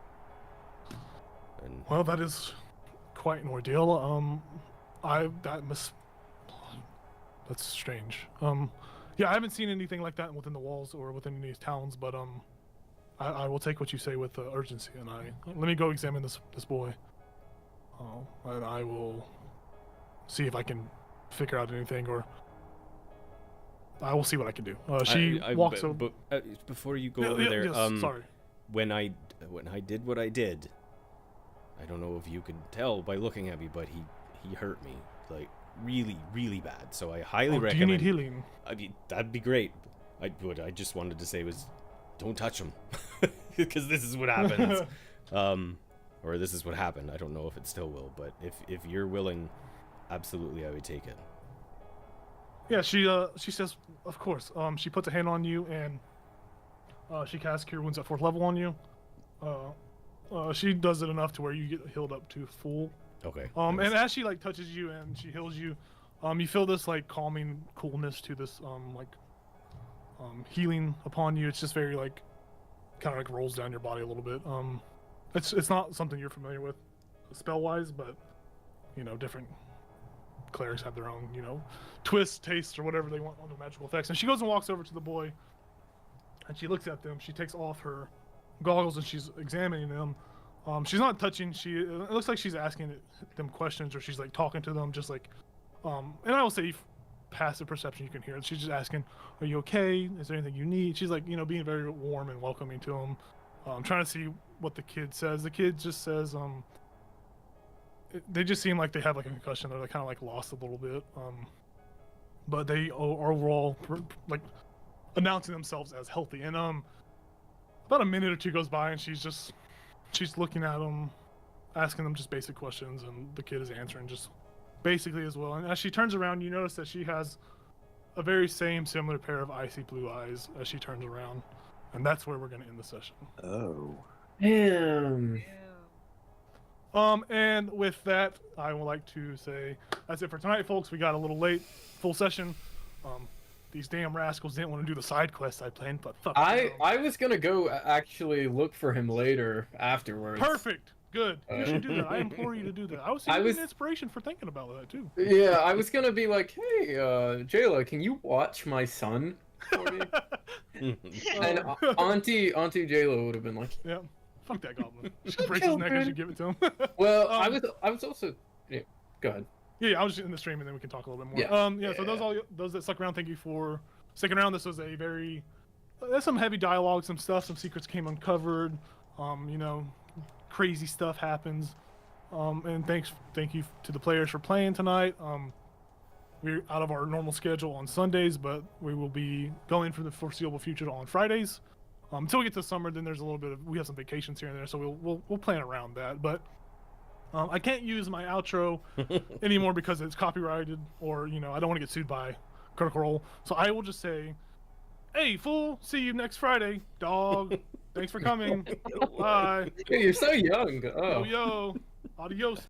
And well, that is quite an ordeal. That's strange. Yeah, I haven't seen anything like that within the walls or within any towns, but I will take what you say with urgency, and let me go examine this boy. And I will see if I can figure out anything, or I will see what I can do. She walks over. Before you go over there, yes, sorry. when I did what I did, I don't know if you can tell by looking at me, but he hurt me like really, really bad. So I highly recommend. Do you need healing? I mean, that'd be great. What I just wanted to say was, don't touch him, because this is what happens. Or this is what happened. I don't know if it still will, but if you're willing, absolutely, I would take it. Yeah, she says, of course. She puts a hand on you, and she casts Cure Wounds at 4th level on you. She does it enough to where you get healed up to full. Okay. And as she like touches you and she heals you, you feel this like calming coolness to this healing upon you. It's just very like kind of like rolls down your body a little bit. It's not something you're familiar with spell wise, but you know, different clerics have their own, you know, twists, tastes, or whatever they want on their magical effects. And she goes and walks over to the boy, and she looks at them. She takes off her goggles and she's examining them. She's not touching. It looks like she's asking them questions, or she's like talking to them, just like. And I will say, passive perception, you can hear it. She's just asking, "Are you okay? Is there anything you need?" She's like, you know, being very warm and welcoming to him. Trying to see what the kid says. The kid just says, they just seem like they have like a concussion. They're like, kind of like lost a little bit. But they are overall like announcing themselves as healthy. And about a minute or two goes by, and she's looking at them, asking them just basic questions, and the kid is answering just basically as well. And as she turns around, you notice that she has a very similar pair of icy blue eyes as she turns around. And that's where we're going to end the session. Oh. Damn. And with that, I would like to say that's it for tonight, folks. We got a little late, full session. These damn rascals didn't want to do the side quest I planned, but fuck. I was gonna go actually look for him later afterwards. Perfect. Good. You should do that. I implore you to do that. I was getting inspiration for thinking about that too. Yeah, I was gonna be like, hey, Jayla, can you watch my son for me? And Auntie Jayla would have been like, yeah, fuck that goblin. She breaks his neck as you give it to him. well, I was also, yeah, go ahead. Yeah, I was just in the stream, and then we can talk a little bit more. So those that stuck around, thank you for sticking around. This was a there's some heavy dialogue, some stuff, some secrets came uncovered. You know, crazy stuff happens. And thank you to the players for playing tonight. We're out of our normal schedule on Sundays, but we will be going for the foreseeable future on Fridays. Until we get to summer, then there's a little bit we have some vacations here and there, so we'll plan around that. But I can't use my outro anymore because it's copyrighted, or you know, I don't want to get sued by Critical Role. So I will just say, "Hey, fool! See you next Friday, dog. Thanks for coming. Bye." Hey, you're so young. Oh. Yo, adios."